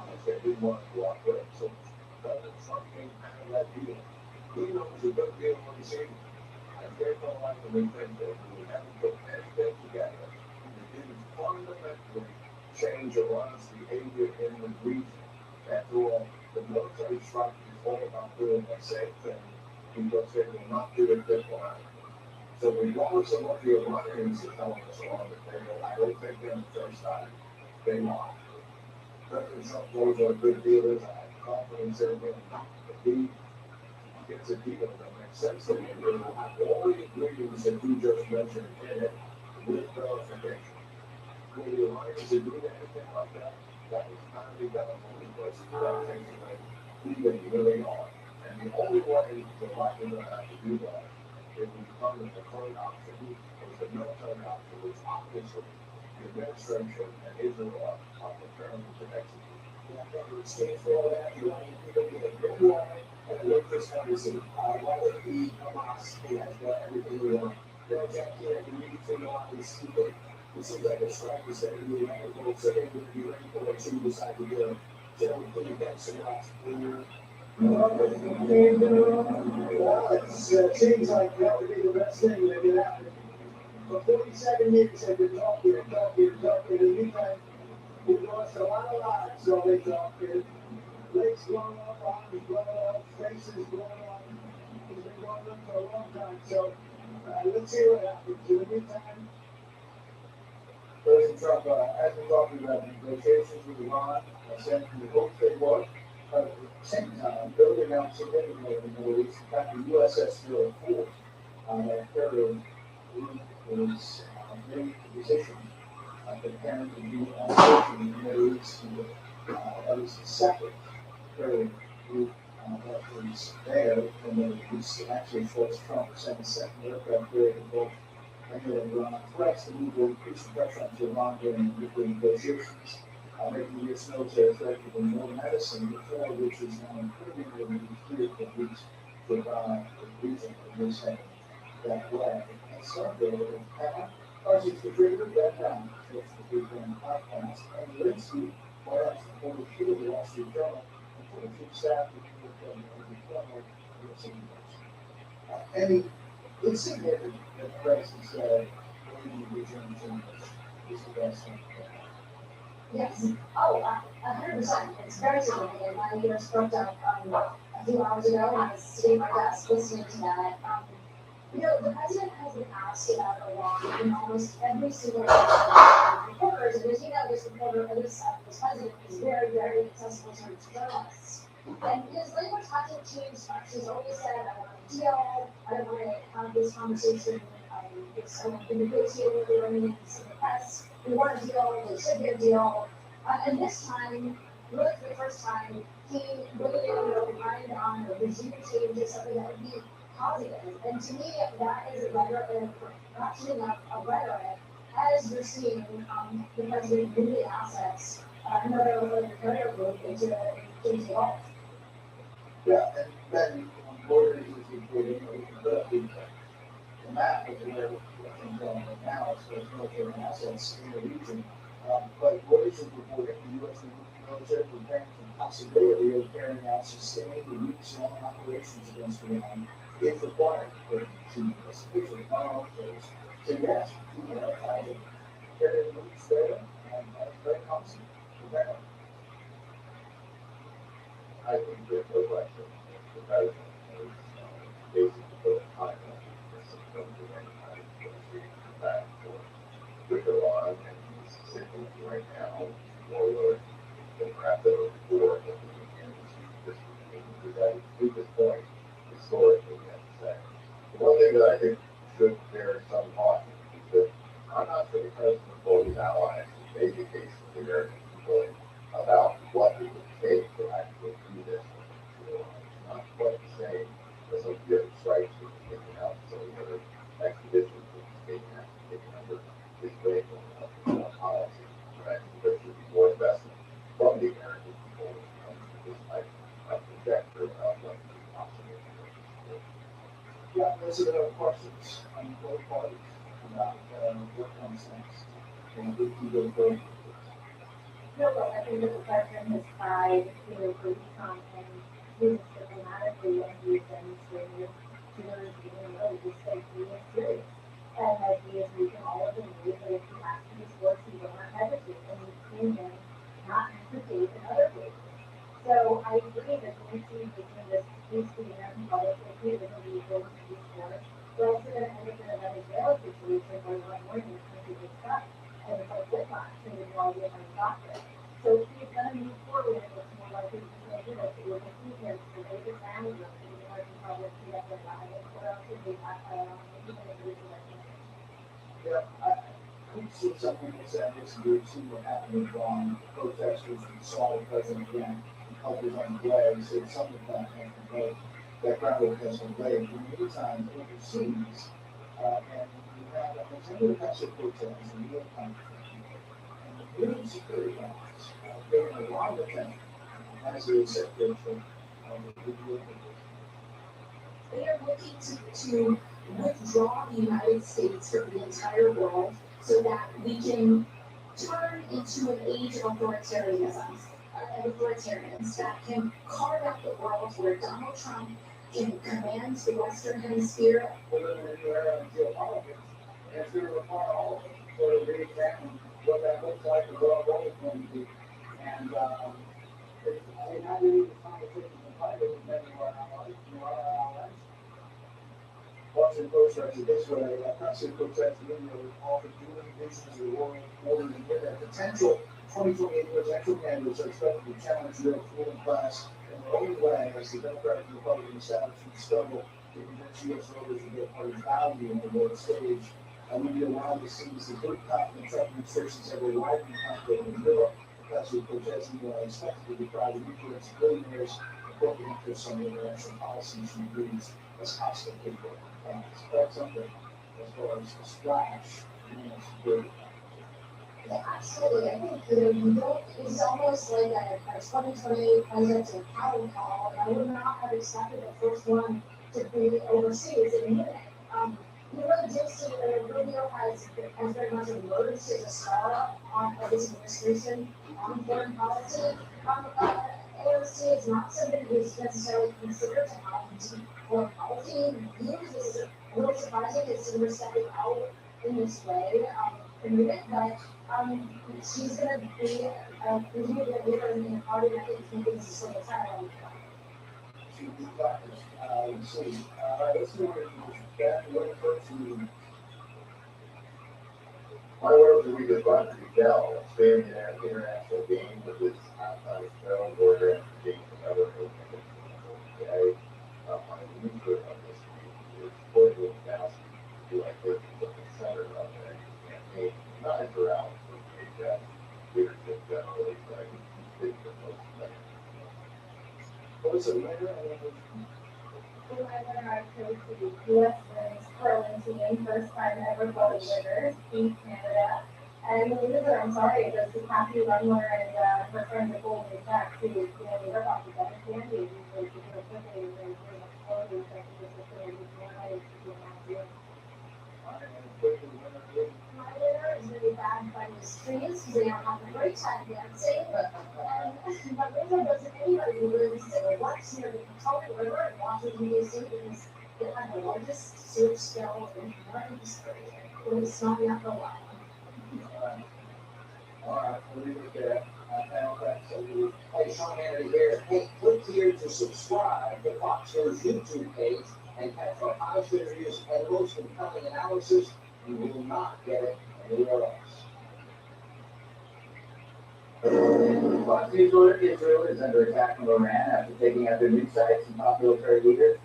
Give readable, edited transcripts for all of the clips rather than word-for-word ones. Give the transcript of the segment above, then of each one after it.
promise they didn't want to cooperate. So President Trump came out of that deal. He knows a good deal what he's saying. And they're going to like to think that we haven't put anything together. It didn't fundamentally change Iran's behavior in the region. After all, the military strike is all about doing the same thing because they will not do it diplomatically. So regardless of what the Iranians are telling us on the table, I don't think they're the first time they lie. President Trump knows what a good deal is. I have confidence in him. If he gets a deal that makes sense to me, they will have all the ingredients that you just mentioned in it with verification. Will the Iranians agree to anything like that? That is kind of development because that takes away who they really are. And the only way the Iranians are going to have to do that is become the preferred option, is the military option, which obviously the administration and Israel are preparing to execute. Yeah, it stands for all that. The Iranian people get a good war, and the workers come to see. Whether it be Hamas, he has got everything we want. They'll jack here and we need to know how to speak it. It seems like a strike is that we have to go, so they would be ready for it to decide to do it. So we put it back so much. Well, it seems like that would be the best thing that could happen. For 47 years, they've been talking and talking and talking. In the meantime, we've lost a lot of lives, so they talk. Legs blown off, arms blown off, faces blown off. It's been going on for a long time. So let's see what happens. In the meantime, President Trump has been talking about negotiations with Iran, saying he hopes they work. But at the same time, building out significantly in the Middle East. In fact, the USS Ford carrier was made the position preparing to be on station in the Middle East. That was the second carrier group that was there in the Middle East. It actually forced Trump to send a second aircraft carrier to both Iran threats to move to increase the pressure on Iran during nuclear negotiations, making this military threat even more menacing, before which is now increasingly clear for weeks to Iran the region of this heading that way. And Sunday, Archie's contributor, Ben Brown, which the Big Ben podcast, and Linsky, perhaps the former chief of the Wall Street Journal, and former chief staff of the New York Times, any insignificant presence that maybe return to is the best thing. Yes. Oh, 100%. It's very significant. My ears perked up a few hours ago when I was sitting at my desk listening to that. The president has been asked about Iran in almost every single reporters, and as you know, this reporter, this president is very, very accessible to journalists. And his language hasn't changed much. He's always said, I want a deal, I don't want to have this conversation, I want to negotiate with the Iranians in the press, we want a deal, there should be a deal. And this time, really for the first time, he really relied on a regime change or something that would be positive. And to me, that is perhaps enough of rhetoric as you're seeing the president move the assets, another carrier group into the Gulf. Yeah, and then borders is including, we can put up the map of where things are right now as far as military assets in the region. But what is it reporting? The U.S. military preparing for the possibility of carrying out sustained weeks-long operations against Iran if required, according to U.S. officials. So yes, carrying weeks there, and that's very constant. I think there's no question the president is basically put a time on this system to any kind of negotiation back for with Iran, and he's signaling right now forward the perhaps over before that we can achieve this because I to this point historically we have to say. The one thing that I think should bear some caution is that I'm not sure the president or his allies made the case for the American people about what it would take to actually do this. It's not quite the same as some of the other strikes that were taken out, some of the other expeditions that were taken under his vehicle policy. But I think there should be more investment from the American people when it comes to this type of trajectory about what is possible. Yeah, those are the questions on both parties about what comes next. And we can go further. No, look, I think that the president has tried to become and use diplomatically and he's demonstrated to those being really just like he is serious. And that he is making all of the moves that if he has to use force, he will not hesitate. And we've seen him not hesitate in other cases. So I agree that we see making this case to the American public that he is going to be going to use force. We're also going to end up in a Venezuela situation where one morning the country gets stuck and it's like whiplash and the all the different doctors. So if he's going to move forward, it looks more likely he's going to do this. It will defeat him to raise his family up to the American public to get their diet. What else would they have? Even if it is election. Yeah, we've seen some people say this, and we've seen what happened with protesters and saw the president again, help his own way, said something about him, but that crowd has been played in many times overseas, and you have a continual passive protest and real conflict, and the new security guards getting a lot of attention as the acceptation of the video. They are looking to withdraw the United States from the entire world so that we can turn into an age of authoritarianism, authoritarians that can carve out the world where Donald Trump can command the Western Hemisphere. Whether they're in geopolitics, and it's going to require all of them to re-examine what that looks like and what our role is going to be. And I mean, how do you define the things in private with many of our allies? Washington Post writes it this way: passive protest in India was often dueling visions of the world order and yet that potential 2028 presidential candidates are expected to challenge Europe's ruling class in their own way as the Democratic and Republican establishment struggle to convince U.S. voters of their party's value on the world stage. Media widely sees the good confidence Trump administrations have a widening conflict in Europe. Passive protesting are expected to deprive the influence of billionaires and corporate interests on the international policies and agreements as hostile people. That's something as far as the splash in the security. Yeah, absolutely. I think you don't. It's almost like a 2020 presidential cattle call, and I would not have accepted the first one to be overseas in Munich. You really do see that Rubio has very much emerged as a star of this administration on foreign policy. AOC is not somebody who's necessarily considered to have deep foreign policy views. This is a little surprising to see her stepping out in this way in Munich, but she's going to be continue to be a leader in the party, and I think this is sort of time. To be practiced, let's see. Let's see what that what person. My work is we just want to tell, expanding the international game with this external border and being another today. On a user of this is supporting now to like this the center of the campaign, not throughout the leadership generally, but I think the most What was it, winner? The winner I chose to be U.S. Women's Curling Team, first time ever gold winners, beat Canada. And the loser, I'm sorry, it goes to Kathy Rundler and her friend Nicole Jack, who, you know, they work off the better candy, usually she's real quickly, and they're doing a clothing, so I think it's just going to be more money to do that. My winner is really bad by the streets because they don't have a great time dancing. And but Rizzo doesn't anybody who lives or works near the Potomac River in Washington, D.C. because they have the largest sewage spill in American history. It was snowing up for a while. All right, we'll leave it there. Hey, Sean Hannity here. Hey, click here to subscribe to Fox News YouTube page and catch our highest interviews and most compelling analysis. You will not get it anywhere else. Fox News ordered Israel is under attack from Iran after taking out their news sites and top military leaders.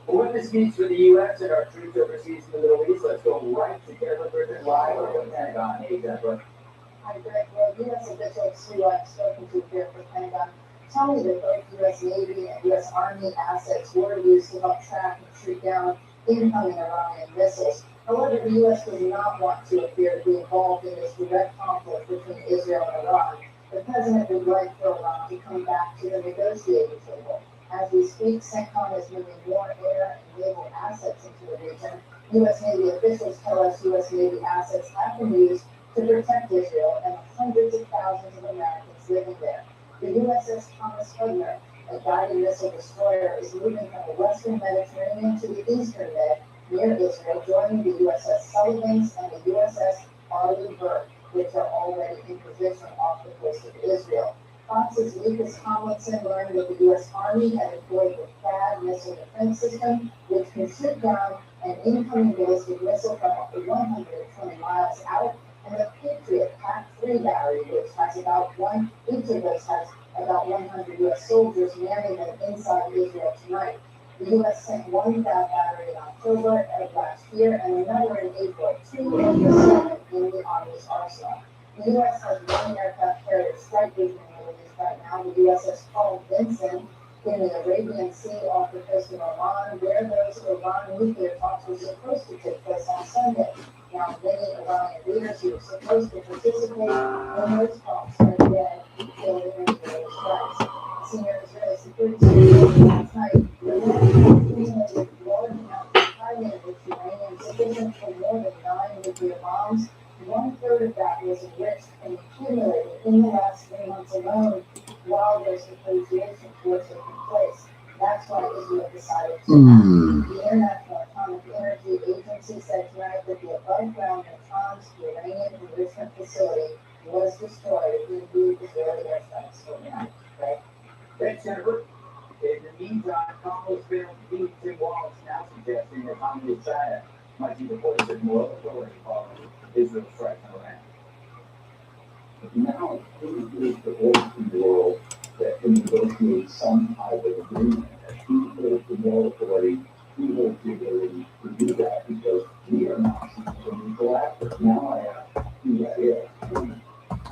But what this means for the U.S. and our troops overseas in the Middle East, let's go right to Deborah Griffin live from the Pentagon. Hey, Deborah. Hi, Greg. Well, U.S. officials who I've spoken to here from Pentagon tell me that both U.S. Navy and U.S. Army assets were used to help track and shoot down incoming Iranian missiles. However, the U.S. does not want to appear to be involved in this direct conflict between Israel and Iran. The president would like for Iran to come back to the negotiating table. As we speak, CENTCOM is moving more air and naval assets into the region. U.S. Navy officials tell us U.S. Navy assets have been used to protect Israel and hundreds of thousands of Americans Americans living there. The USS Thomas Hudner, a guided missile destroyer, is moving from the western Mediterranean to the eastern Med near Israel, joining the USS Sullivans and the USS Arleigh Burke, which are already in position off the coast of Israel. Fox's Lucas Tomlinson learned that the U.S. Army had deployed the THAAD missile defense system, which can shoot down an incoming ballistic missile from up to 120 miles out, and the Patriot PAC-3 battery, which has each of those has about 100 U.S. soldiers manning them inside Israel tonight. The U.S. sent one THAAD battery in October of last year and another in April, 2 of the 7 in the Army's arsenal. The U.S. has one aircraft carrier strike group in the Middle East right now, the USS Carl Vinson, in the Arabian Sea off the coast of Oman, where those Iran nuclear talks were supposed to take place on Sunday. Now, many Iranian leaders who were supposed to participate in those talks are dead, killed in Israeli strikes. Senior Israeli security officials last night accumulated large amounts of high-enriched uranium sufficient for more than 9 nuclear bombs. 1/3 of that was enriched and accumulated in the last 3 months alone while those negotiations were taking place. That's why Israel decided to act. The International Atomic Energy Agency said tonight that the above-ground Natanz uranium enrichment facility was destroyed in the Israeli airstrikes overnight. Right? Thanks, Jennifer. In the meantime, Kamala's been beats in Wallace now suggesting that Communist China might be the poison more authority following Israel's strike on Iran. Now, who is the only world that can negotiate some type of agreement? Who holds the moral authority? Who holds the ability to do that? Because we are not the neutral actor. Now I ask who that is.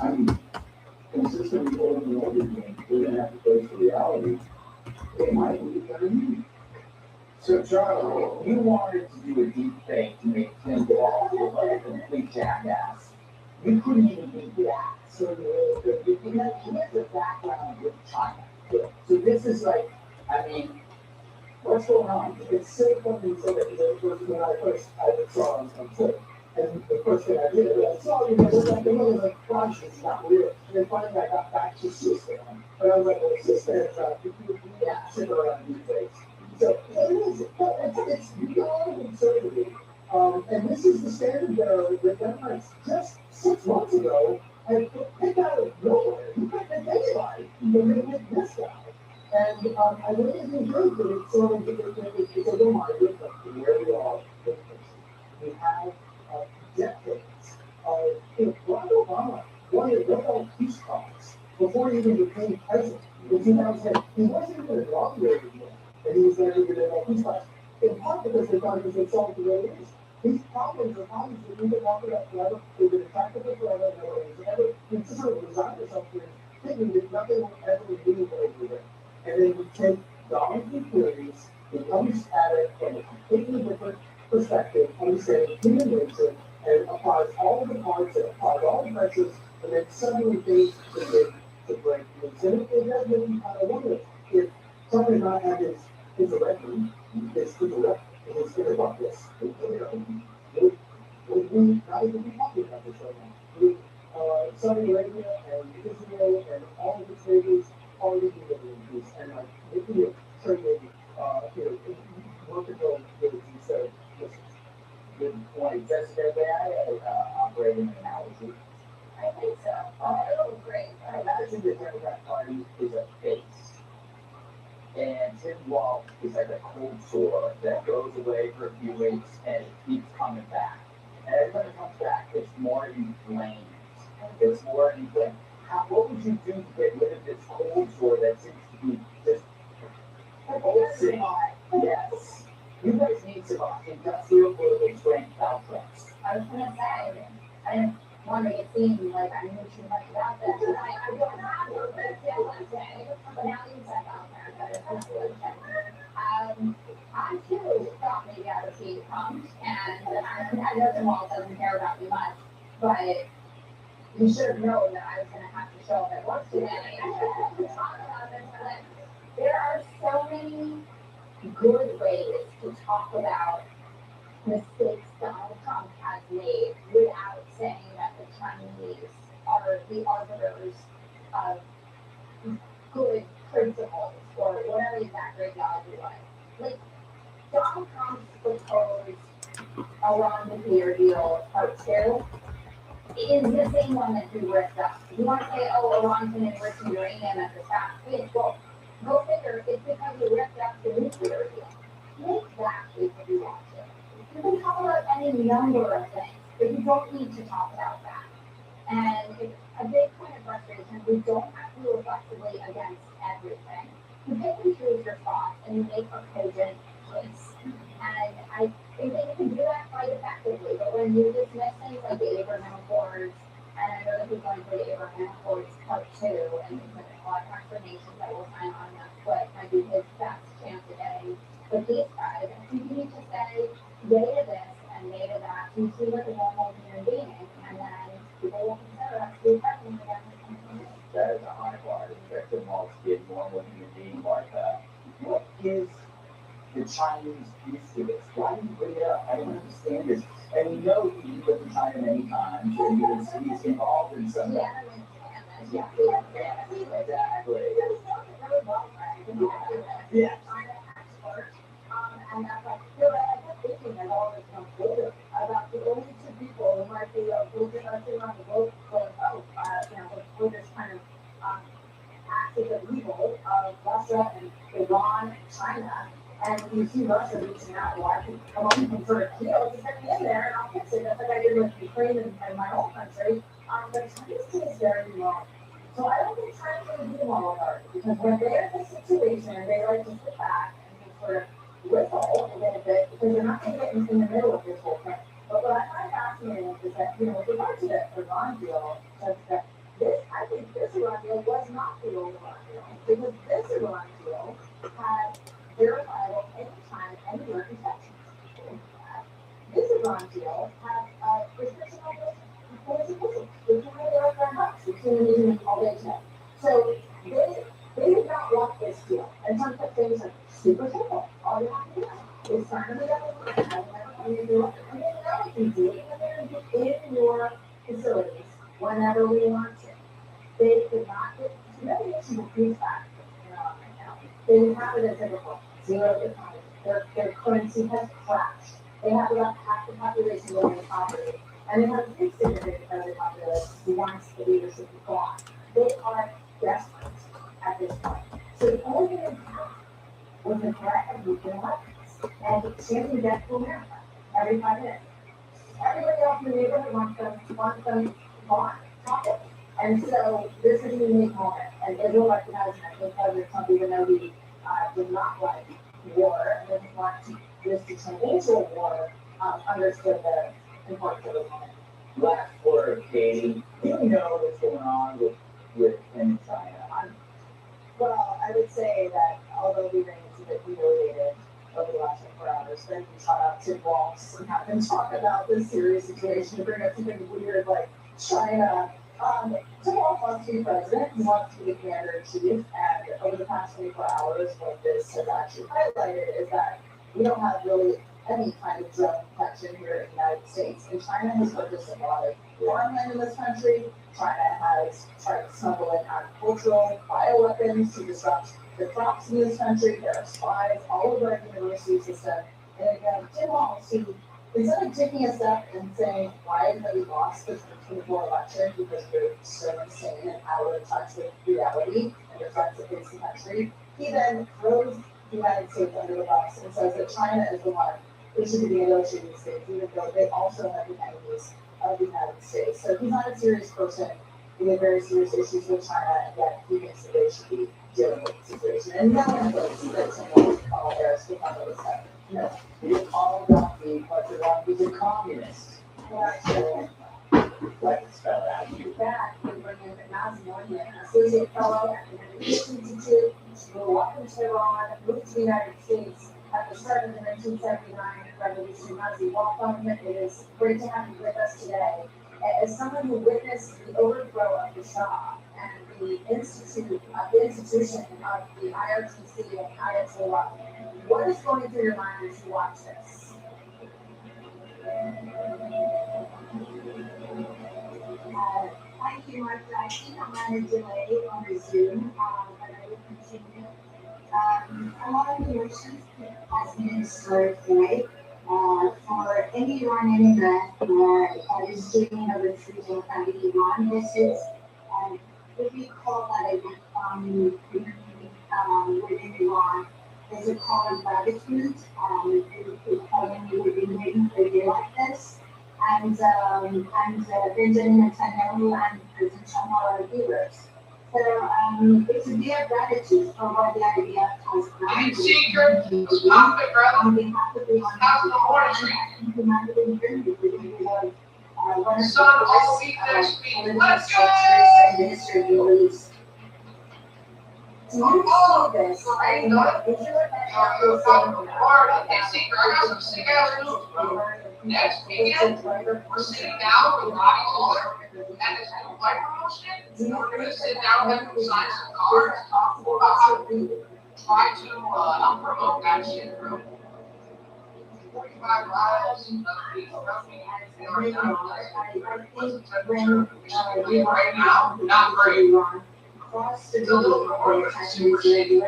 I mean, consistently over and over again, we're going to have to face the reality. They might be better than me. So, Charlie, you wanted to do a deep fake to make Tim Walz look like a complete jackass. You couldn't even beat that. So, here's the background with China. So, this is like, I mean, what's going on? It's so funny you say that because when I first saw him on Twitter, and the first thing I did, I saw you guys like, the mother like, gosh, this is not real. And then finally I got back to Cisco. And I was like, well, Cisco is sit around these days. So it's beyond absurdity. And this is the standard bearer that Democrats just 6 months ago had picked out of nowhere. You couldn't pick anybody. But they picked this guy. And I really enjoyed that it's sort of it's a reminder of where we are. We have decades of, Barack Obama won a Nobel Peace Prize before he even became president. In 2010, he wasn't even inaugurated yet, and he was going to get a Nobel Peace Prize. In part because they thought he was going to solve the way it is. These problems are problems that we've been talking about forever. They've been intractable forever. We just sort of resigned ourselves to thinking that nothing will ever be meaningful over there. And then we take Donald theories, we comes at it from a completely different perspective, understanding human nature, and applies all the parts and applies all the pressures, and then suddenly things begin to break loose. And it does make you kind of wonder if somebody not have his record, his intellect, and his inner about this. Would we not even be talking about this right now? Would Saudi Arabia and Israel and all of its neighbors already be living in peace and like making it trading, workable goods instead of missiles? Good point. Jessica, may I operate an analogy? I think so. Oh, great. Imagine the Democrat Party is a face, and Tim Walz is like a cold sore that goes away for a few weeks and it keeps coming back. And every time it comes back, it's more inflamed. It's more inflamed. What would you do to get rid of this cold sore that seems to be just pulsing? Yes. You guys need some industrial political strength outputs. I was gonna say, I didn't want to make it seem like I knew too much about this, but I don't have a big deal to say. But now you said about that, I too thought maybe I would be pumped, and I know Tim Walz doesn't care about me much, but you should have known that I was gonna have to show up at work today to talk about this. But there are so many good ways to talk about mistakes Donald Trump has made without saying that the Chinese are the arbiters of principles or whatever exact ideology was. Like, Donald Trump proposed Iran nuclear deal part two is the same one that you ripped up. You want to say, oh, Iran can enrich uranium at the top speed. Well, go figure, it's because you ripped up the nuclear deal. Make that case if you want to. You can talk about any number of things, but you don't need to talk about that. And it's a big point of frustration. We don't have to move flexibly against everything. You pick and choose your thoughts and you make a cogent case. And I think that you can do that quite effectively. But when you dismiss things like the Abraham Accords, and I know that we're going for the Abraham Accords part two, and there's been a lot of explanations that will sign on that, what might be his best chance of getting. But these guys, I think you need to say yay to this and yay to that. You see like a normal human being, and then people will consider us to be president again. That is a high bar to expect them all to be a normal human being, Martha. What is the Chinese piece to this? Why do you bring it up? I don't understand this. And we know he's lived in China many times, and he's involved in some. Yeah, Exactly. Yeah. And I'm like, I kept thinking that all this comes later about the only two people who might be a little bit on the boat going, we're just kind of axis of evil of Russia and Iran and China. And you see Russia reaching out, well, I can come up with some sort of deal to get me in there and I'll fix it. That's like I did with Ukraine and my own country. But China's case very wrong. So I don't think China's going to do moral authority because when they're in this situation, they like to sit back and just sort of whistle a little bit because they're not going to get in the middle of this whole thing. But what I find fascinating is that, with regard to the Iran deal, that I think this Iran deal was not the old Iran deal because this Iran deal had verifiable anytime, anywhere protections. This Iran deal had restriction on police officials. They can really like their house. We've seen them using it all day today. So they did not want this deal. And some kept saying like super simple. All you have to do is sign the other line. And they know what you do, and they're going to be in your facilities whenever we want to. They could not get humiliation with these facts right now. They have it as a report. Zero economy. Their currency has crashed. They have about half the population living in poverty. And they have a big significant of the population who wants the leadership to go on. They are desperate at this point. So the only thing they have was the threat of nuclear weapons and changing death to America every 5 minutes. Everybody else in the neighborhood wants them gone. And so this is a unique moment, and Israel recognizes that President Trump, even though he did not like war and didn't want this to turn into a war, understood the importance of the moment. Last word, Katie. You know what's going on with him in China. Well, I would say that although we remain a bit humiliated over the last 24 hours, then we shot out Tim Walz and have him talk about this serious situation to bring up something weird like China. Tim Walz wants to be president. He wants to be the commander-in-chief. And over the past 24 hours, what this has actually highlighted is that we don't have really any kind of drone protection here in the United States. And China has purchased a lot of farmland in this country. China has tried to smuggle in agricultural bioweapons to disrupt the crops in this country. There are spies all over our university system. And again, Tim Walz, who instead of taking a step and saying, why is it that we lost the 2024 election because we're so insane and out of touch with reality and the threats that face the country, he then throws the United States under the bus and says that China is the one who should be negotiating these things, even though they also have been enemies of the United States. So he's not a serious person. We have very serious issues with China, and yet he thinks that they should be dealing with the situation. And no one thinks that someone should call Harris to come with us. No. He's all about being what's wrong. He's a communist. Yeah. Like to spell it out. You back, we bring in Nazi Norman, associate fellow at the Education Institute, grew up in Tehran, moved to the United States at the start of the 1979 revolution. Nazi welcome. It is great to have you with us today. As someone who witnessed the overthrow of the Shah and the institution of the IRGC and Ayatollah, what is going through your mind as you watch this? Thank you, Martha. I think I'm on a delay on the Zoom, but I will continue A lot of emotions has been historic, right? For any Iranian that is doing a retreat in Iran, this is, if we call that a within Iran, there's a call of gratitude. We've been waiting for a day like this. And Benjamin Netanyahu and President Trump are our leaders. So it's a day of gratitude for what the IDF has done. Hit SeekR, stop it, brother. On behalf of the How's the morning treat? humanity in Germany, we have one of the Son, all biggest week next week. political Let's structures in the go! history of the Middle East. Do you Oh, see this? great, And no? did you look at Hit SeekR, I got some sick ass news, bro. Next weekend, we're sitting down with Ronnie Lawler and his new fight promotion. We're gonna sit down with him and sign some cards, talk about how to try to help promote that shit, bro. 45 miles of these companies, they are not right now, not great. It's a little more, but it's super shitty.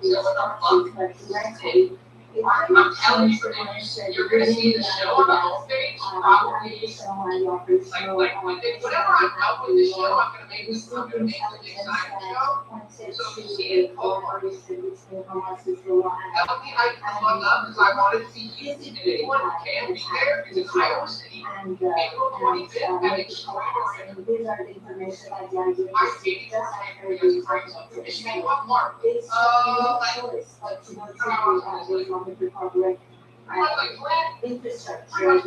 So what the fuck? I'm telling you, you're gonna see the show on the homepage, probably like whenever I'm done with the show, I'm gonna make this the Nick Simon show. So you see it over. Help me hype the fuck up because I wanted to see Houston and anyone who can be there because it's Iowa City. April 25th at Extreme. These are the information that the idea My is baby just for after my the friends. Michigan, what mark? It's Like, choice, but to go to the Islamic Republic pretty much like Flint. infrastructure,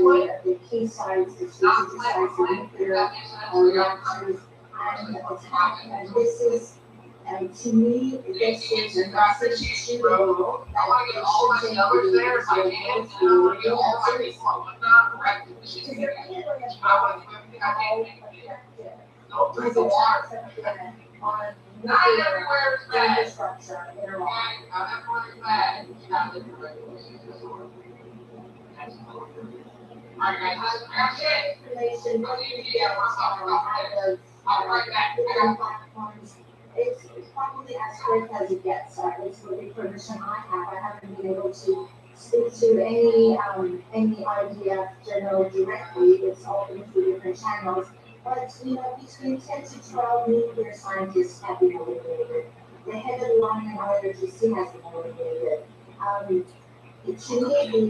the key sites, the strategic sites, the nuclear reactors, and attack. And this is, to me, this is a message to the world I want to get all my sellers there if I can, and I want to get all my people on whatnot corrected. This shit's gonna be huge. I want to do everything I can to make it. Don't drink the water. on Not everywhere is bad. infrastructure in Iran. Not everywhere is bad. You gotta live your regulations. Alright guys, that's it. Information, I'll leave you here for a couple I'll be right back. platforms. It's probably as quick as it gets. It's with the information I have. I haven't been able to speak to any IDF general directly. It's all been through different channels. But between 10 to 12 nuclear scientists have been eliminated. The head of the Iranian IRGC has been eliminated. To me,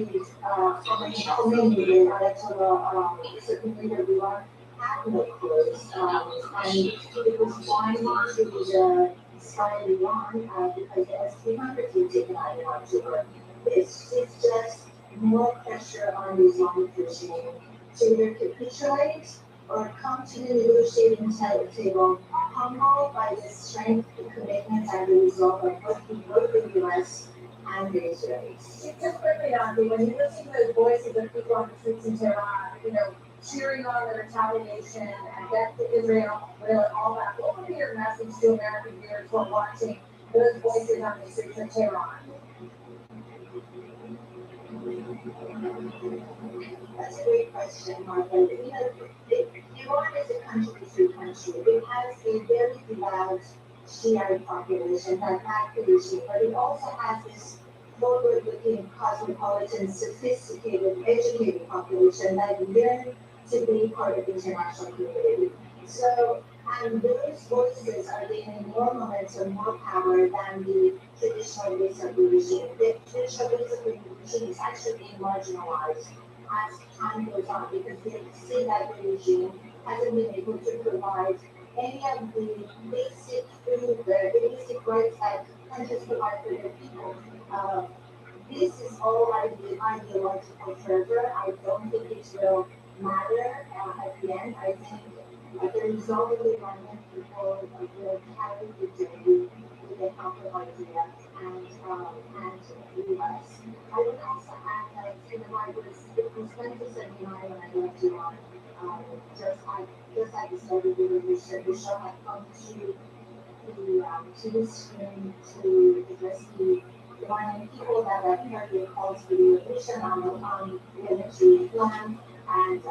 the Khomeini, the Ayatollah, certain leader of Iran, had no clothes, and it was flying to the sky of Iran because the S-300 was taken out of Iran. This is just more pressure on the Islamic regime to either capitulate or come to the negotiating table, humbled by the strength, the commitment, and the resolve of both the U.S. and the Israelis. Just quickly, Andy, when you listen to the voices of people on the streets in Tehran, cheering on the retaliation and death to Israel, and all that, what would be your message to American viewers who are watching those voices on the streets of Tehran? That's a great question, Martha. Iran is a country-free country. It has a very devout Shiite population, that population, but it also has this forward-looking, cosmopolitan, sophisticated, educated population that yearn to be part of the international community. So, and those voices are gaining more momentum, more power than the traditional base of the regime. The traditional base of the regime is actually being marginalized as time goes on because they see that the regime hasn't been able to provide any of the basic food, the basic rights that countries provide for their people. This is all ideological fervor. I don't think it will matter at the end. I think the result of the Iranian people will carry the day with the help of ideas and the US. I would also add that it was 1979 when I left Iran. Just at the start of the revolution, the show had come to the screen to address the Iranian people that had heard the calls for the revolution on the military plan, and I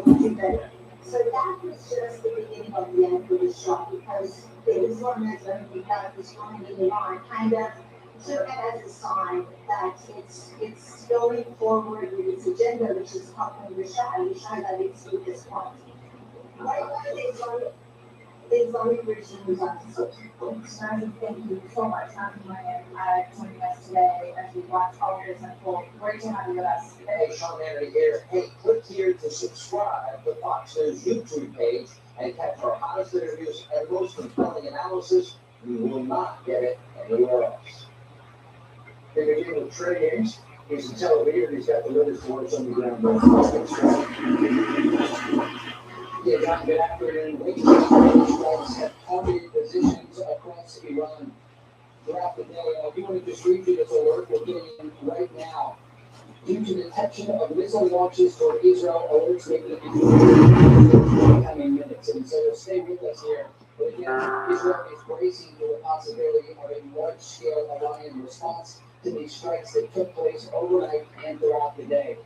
wanted that So that was just the beginning of the end for the show because the Islamism we have this one in Iran kind of took it as a sign that it's going forward with its agenda, which is helping the Shah that it's to this point. Right now, the Islamic regime is on the social. Snazzy, thank you so much, Happy Ryan, joining us today as we watch all of this unfold. Great to have you with us. Hey, Sean Hannity here. Hey, click here to subscribe to Fox News YouTube page and catch our hottest interviews and most compelling analysis. You will not get it anywhere else. They begin with Trey Games. He's a television. He's got the latest words on the ground. Yeah, John, good afternoon. Late strikes have targeted positions across Iran throughout the day. I do want to just read you this alert we're getting in right now. Due to detection of missile launches toward Israel, alerts may be in the coming minutes. And so stay with us here. But again, Israel is bracing for the possibility of a large-scale Iranian response to these strikes that took place overnight and throughout the day.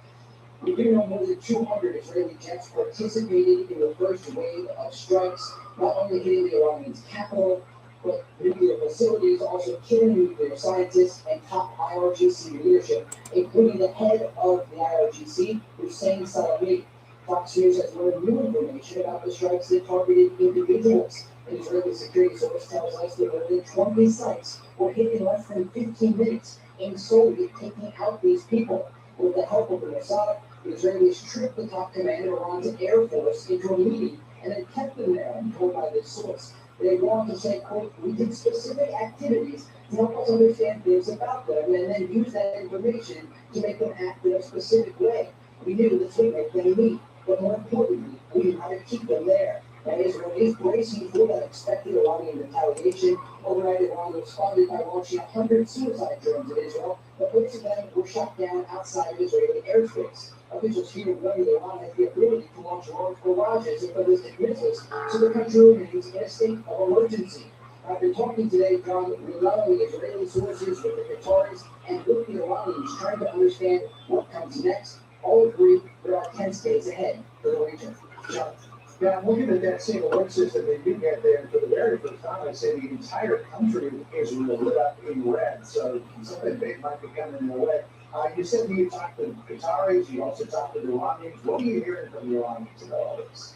We do know more than 200 Israeli jets participated in the first wave of strikes, not only hitting the Iranian's capital, but nuclear facilities, also killing nuclear scientists and top IRGC leadership, including the head of the IRGC, Hussein Salami. Fox News has learned new information about the strikes that targeted individuals. An Israeli security source tells us that more than 20 sites were hit in less than 15 minutes, aimed solely at taking out these people. With the help of the Mossad, the Israelis tricked the top command of Iran's Air Force into a meeting and then kept them there, I'm told by this source. They go on to say, quote, we did specific activities to help us understand things about them and then use that information to make them act in a specific way. We knew this would make them meet, but more importantly, we knew how to keep them there. And Israel is bracing for that expected Iranian retaliation. Overnight, Iran responded by launching 100 suicide drones in Israel, but most of them were shot down outside of Israeli airspace. Officials here warn that Iran has the ability to launch large barrages of ballistic missiles, so the country remains in a state of emergency. I've been talking today, John, with not only Israeli sources, but the Qataris, and with the Iranians, trying to understand what comes next. All agree there are 10 days ahead for the region. John. Yeah, I'm looking at that same alert system they do get there for the very first time. I say the entire country of Israel lit up in red, so something big might be coming their way. You said you talked to Qataris, you also talked to the Iranians. What are you hearing from the Iranians about all this?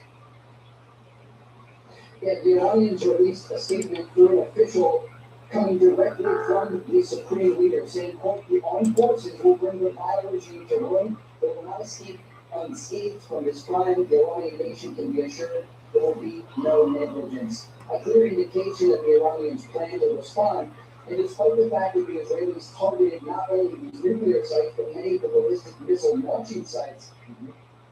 Yeah, the Iranians released a statement through an official coming directly from the supreme leader, saying, quote, the armed forces will bring the violent regime to ruin, but will not escape unscathed from this crime. The Iranian nation can be assured there will be no negligence. A clear indication that the Iranians plan to respond, and despite the fact that the Israelis targeted not only these nuclear sites, but many of the ballistic missile launching sites,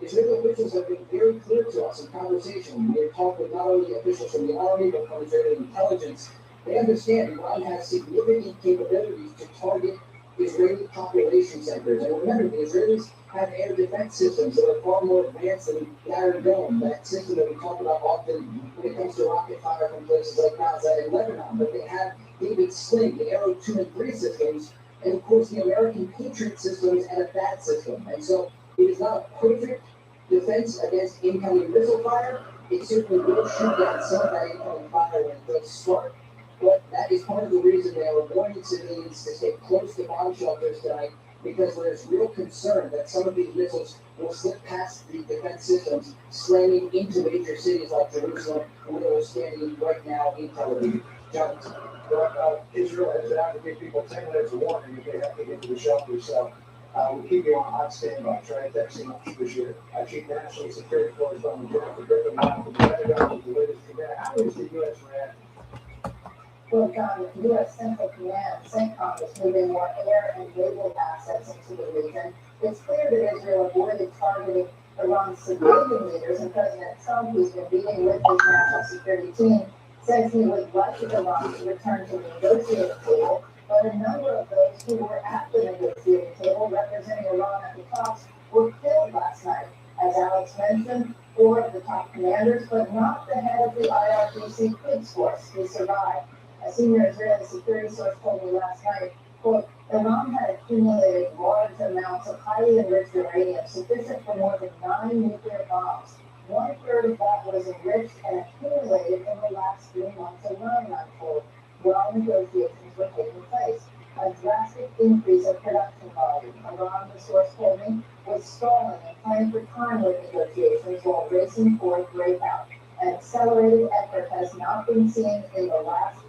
Israeli officials have been very clear to us in conversation. We have talked with not only officials from the army, but from Israeli intelligence. They understand Iran has significant capabilities to target Israeli population centers. And remember, the Israelis have air defense systems that are far more advanced than the Iron Dome, that system that we talk about often when it comes to rocket fire from places like Gaza and Lebanon. But they have David Sling, the Arrow 2 and 3 systems, and of course the American Patriot systems and a THAAD system. And so it is not a perfect defense against incoming missile fire. It certainly will shoot down some of that incoming fire when it does start. But that is part of the reason they are warning civilians to stay close to bomb shelters tonight, because there's real concern that some of these missiles will slip past the defense systems, slamming into major cities like Jerusalem, where we're standing right now in Tel Aviv. John. Israel has out to give people 10 minutes of warning if they have to get to the shelter. So we'll keep you on standby. Try texting us this year. Chief National Security Correspondent Jennifer Griffin from the Pentagon with the latest from there. How is the U.S. reacting? Well, John, the U.S. Central Command, CENTCOM, is moving more air and naval assets into the region. It's clear that Israel avoided targeting Iran's civilian leaders, and President Trump, who's been meeting with his national security team, says he would like Iran to return to the negotiating table, but a number of those who were at the negotiating table representing Iran at the talks were killed last night. As Alex mentioned, 4 of the top commanders, but not the head of the IRGC Quds Force, who survived. A senior Israeli security source told me last night, quote, Iran had accumulated large amounts of highly enriched uranium, sufficient for more than 9 nuclear bombs. 1/3 of that was enriched and accumulated in the last 3 months alone, I'm told, while negotiations were taking place. A drastic increase of production volume. Iran, the source told me, was stalling and playing for time with negotiations while racing for breakout. An accelerated effort has not been seen in the last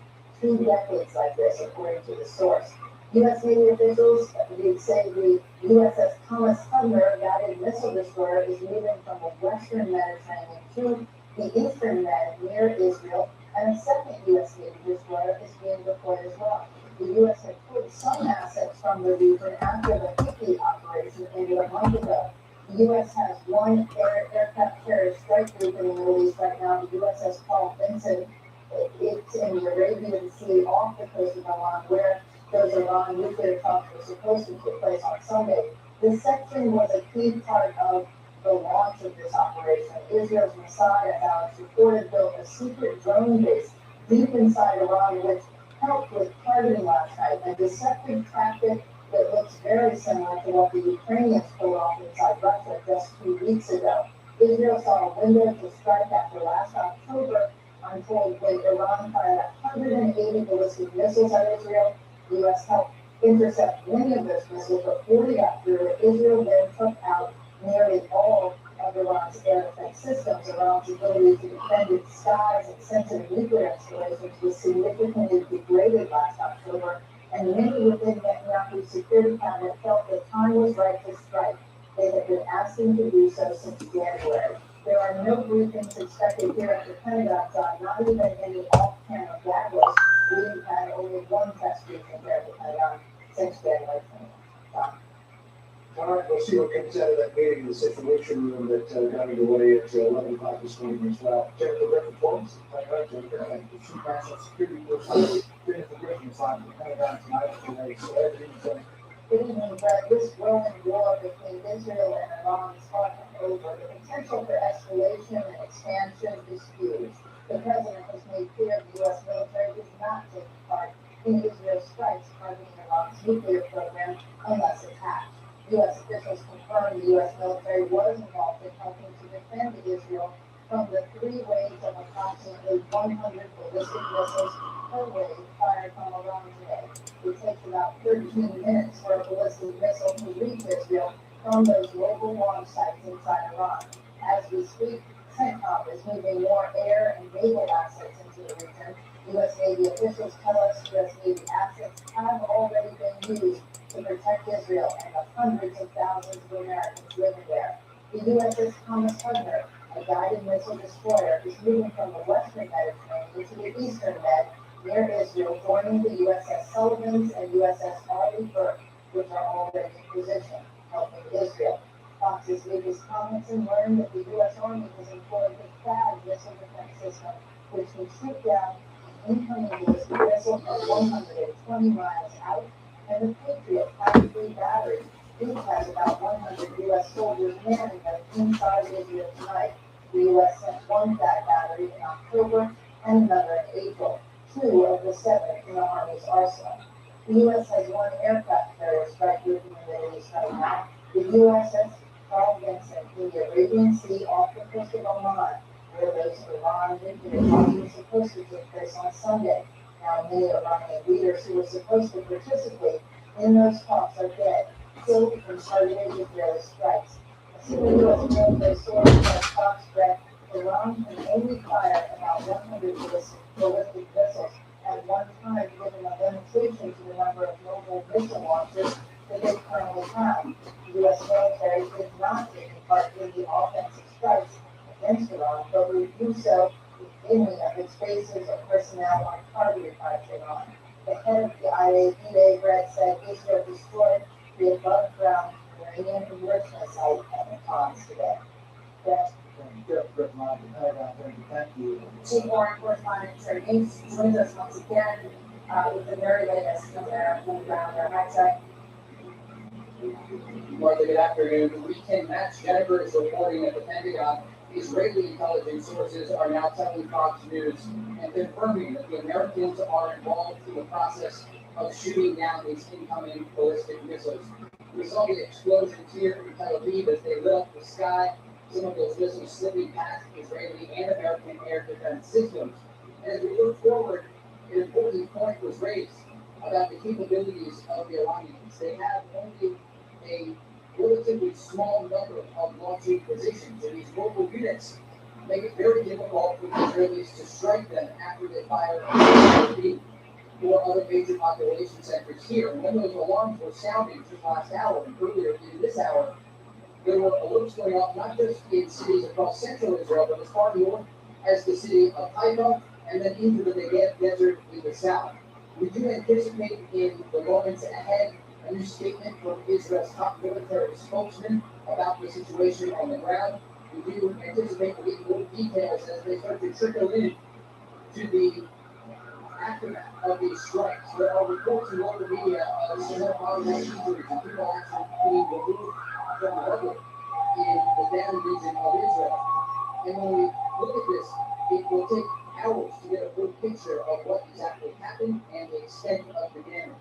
2 decades like this, according to the source. U.S. Navy officials say the USS Thomas Hudner guided missile destroyer is moving from the western Mediterranean to the eastern Med near Israel, and a second U.S. Navy destroyer is being deployed as well. The U.S. had pulled some assets from the region after the Houthi operation ended a month ago. The U.S. has one aircraft carrier strike group in the Middle East right now, the USS Paul Vinson. It's in the Arabian Sea off the coast of Oman, where those Iran nuclear talks were supposed to take place on Sunday. This section was a key part of the launch of this operation. Israel's Mossad, as Alex reported, built a secret drone base deep inside Iran, which helped with targeting last night, a deceptive tactic that looks very similar to what the Ukrainians pulled off inside Russia just 2 weeks ago. Israel saw a window to strike after last October, I'm told, when Iran fired 180 ballistic missiles at Israel. The U.S. helped intercept many of those missiles, but 40 got through. Israel then took out nearly all of Iran's air defense systems. Iran's ability to defend its skies and sensitive nuclear installations was significantly degraded last October, and many within Netanyahu's security cabinet felt the time was right to strike. They had been asking to do so since January. There are no briefings expected here at the Pentagon side, not even any off-camera gagglers. We've had only one press briefing here at the Pentagon since January 20th. All right, we'll see what comes out of that meeting in the Situation Room that got underway at 11 o'clock this morning as well. Jennifer Griffin Forms. Hi, Jennifer. The Chief National Security Force, Jennifer Griffin, is on the Pentagon tonight today, so everything's going. Good evening, Brett. This growing war between Israel and Iran is far from over. The potential for escalation and expansion is huge. The president has made clear the U.S. military is not taking part in Israel's strikes targeting Iran's nuclear program unless attacked. U.S. officials confirmed the U.S. military was involved in helping to defend Israel from the 3 waves of approximately 100 ballistic missiles per wave fired from Iran today. It takes about 13 minutes for a ballistic missile to reach Israel from those local launch sites inside Iran. As we speak, CENTCOM is moving more air and naval assets into the region. U.S. Navy officials tell us U.S. Navy assets have already been used to protect Israel and the hundreds of thousands of Americans living there. The USS Thomas Hudner, a guided missile destroyer, is moving from the western Mediterranean to the eastern Med near Israel, joining the USS Sullivans and USS Arleigh Burke, which are already in position, helping Israel. Fox's latest comments and learned that the U.S. Army has employed the THAAD missile defense system, which can shoot down an incoming ballistic missile from 120 miles out, and the Patriot Type-3 battery, each has about 100 U.S. soldiers manning them inside Israel tonight. The U.S. sent one THAAD battery in October and another in April, 2 of the 7 in the Army's arsenal. The U.S. has one aircraft carrier strike group in the Middle East right now, the USS Paul Vinson in the Arabian Sea off the coast of Oman, where those Iran nuclear talks were supposed to take place on Sunday. Now, many Iranian leaders who were supposed to participate in those talks are dead, killed from targeted Israeli strikes. A single U.S. military source says Fox spread Iran can only fire about 100 ballistic missiles at one time, given a limitation to the number of mobile missile launchers that they currently have. The U.S. military is not taking part in the offensive strikes against Iran, but will do so with any of its bases or personnel on targeted by Iran. The head of the IAEA, Brett, said Israel destroyed the above-ground uranium enrichment site at Natanz today. Brett. Thank you. Chief Warren Correspondent Terry Gates joins us once again with the very latest from there on the ground there. Hi, Terry. Martha, good afternoon. The weekend match Jennifer is reporting that the Pentagon, Israeli intelligence sources are now telling Fox News and confirming that the Americans are involved in the process of shooting down these incoming ballistic missiles. We saw the explosions here in Tel Aviv as they lit up the sky some of those missiles slipping past Israeli and American air defense systems. And as we look forward, an important point was raised about the capabilities of the Iranians. They have only a relatively small number of launching positions, and these mobile units make it very difficult for the Israelis to strike them after they fire or other major population centers here. And when those alarms were sounding just last hour and earlier in this hour, there were alerts going off not just in cities across central Israel, but as far north as the city of Haifa and then into the Negev desert in the south. We do anticipate in the moments ahead a new statement from Israel's top military spokesman about the situation on the ground. We do anticipate getting more details as they start to trickle in to the aftermath of these strikes. There are reports in local media of severe bodily injuries and people actually being removed from the level in the Dan region of Israel. And when we look at this, it will take hours to get a full picture of what exactly happened and the extent of the damage.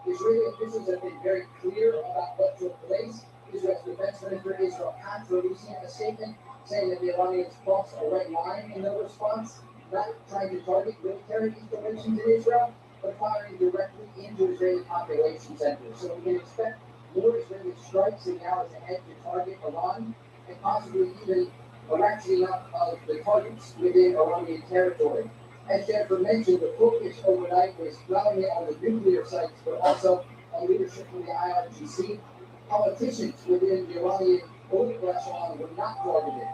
Israeli officials have been very clear about what took place. Israel's defense minister Israel Katz releasing a statement saying that the Iranians crossed a red line in their response, not trying to target military installations in Israel, but firing directly into Israeli population centers. So we can expect more Israeli strikes in the hours ahead to target Iran and possibly even a ratcheting up of the targets within Iranian territory. As Jennifer mentioned, the focus overnight was not only on the nuclear sites, but also on leadership from the IRGC. Politicians within the Iranian political echelon were not targeted.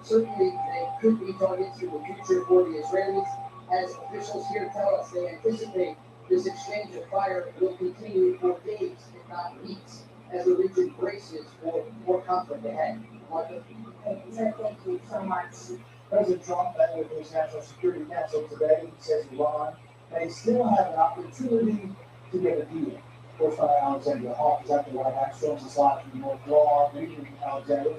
Certainly, they could be targets in the future for the Israelis. As officials here tell us, they anticipate this exchange of fire will continue for days, if not weeks, as the region braces for more conflict ahead. Martha? Thank you so much. President Trump met with his National Security Council today. He says Iran may still have an opportunity to get a deal. First by Alexander Hawk is at the White House. Joins us live from the North Law. Good evening, Alexander.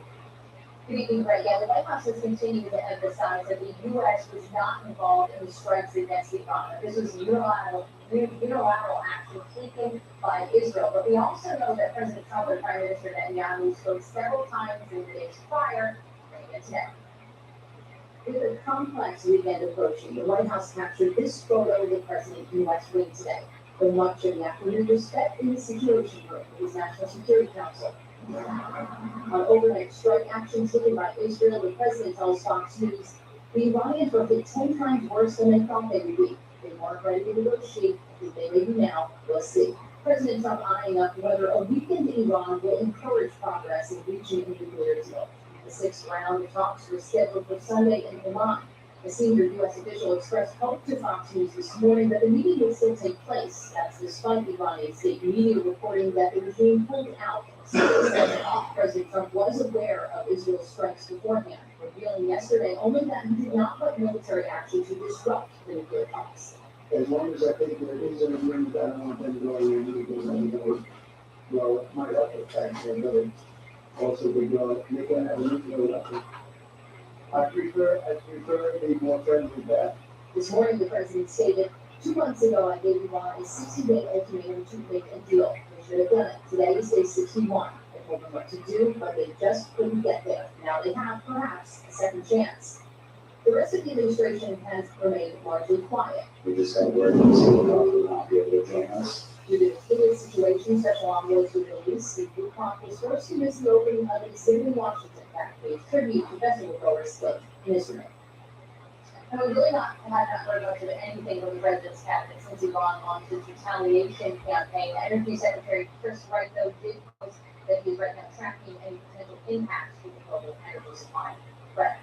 Good evening, Greg. Yeah, the White House has continued to emphasize that the U.S. was not involved in the strikes against Iran. This was unilateral action taken by Israel. But we also know that President Trump and Prime Minister Netanyahu spoke several times in the days prior and today. With a complex weekend approaching, the White House captured this photo of the president in West Wing today. For much of the afternoon, was spent in the Situation Room of his National Security Council. On overnight strike action taken by Israel, the president tells Fox News the Iranians were hit 10 times worse than they thought they would be. They weren't ready to negotiate, as they may be now. We'll see. President Trump eyeing up whether a weakened Iran will encourage progress in reaching a nuclear deal. The sixth round of talks was scheduled for Sunday in Oman. A senior U.S. official expressed hope to Fox News this morning that the meeting will still take place. That's despite Iranian state media reporting that the regime pulled out. President Trump was aware of Israel's strikes beforehand, revealing yesterday only that he did not put military action to disrupt the nuclear talks. As long as I think there is an agreement, I don't want them to go anywhere near because I think well, my other facts are really also big. They can have a nuclear weapon. I prefer a more friendly path. This morning, the president stated, 2 months ago, I gave Iran a 60-day ultimatum to make a deal. They should have done it. Today is day 61. I told them what to do, but they just couldn't get there. Now they have, perhaps, a second chance. The rest of the administration has remained largely quiet. We just got word that Singapore will not be able to join us. Due to the fluid situation, Special Envoy to the Middle East, Steve Woodcock was forced to miss the opening of the exhibit in Washington that pays tribute to festival goers in Israel. And we really have not heard much of anything from the president's cabinet since Iran launched its retaliation campaign. Energy Secretary Chris Wright, though, did post that he is right now tracking any potential impacts to the global energy supply. Right.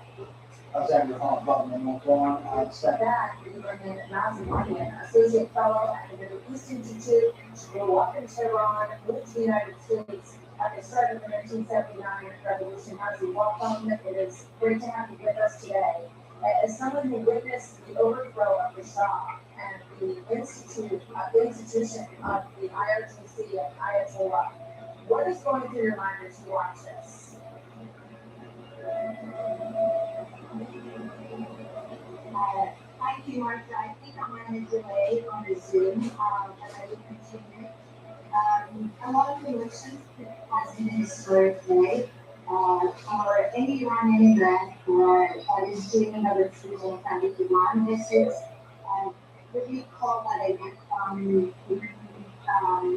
Alexander Hawk, Butler, North Lawn, That we bring in Nazim Mardian, associate fellow at the Middle East Institute. She grew up in Tehran, moved to the United States at the start of the 1979 revolution. Nazim, welcome. It is great to have you with us today. As someone who witnessed the overthrow of the Shah and the institution of the IRGC and Ayatollah, what is going through your mind as you watch this? Thank you, Martha. I think I'm running a delay on the Zoom, and I will continue. A lot of elections has been destroyed today. for any Iranian brand who are is dreaming of achieving kind of Iran message, uh, what do you call that again?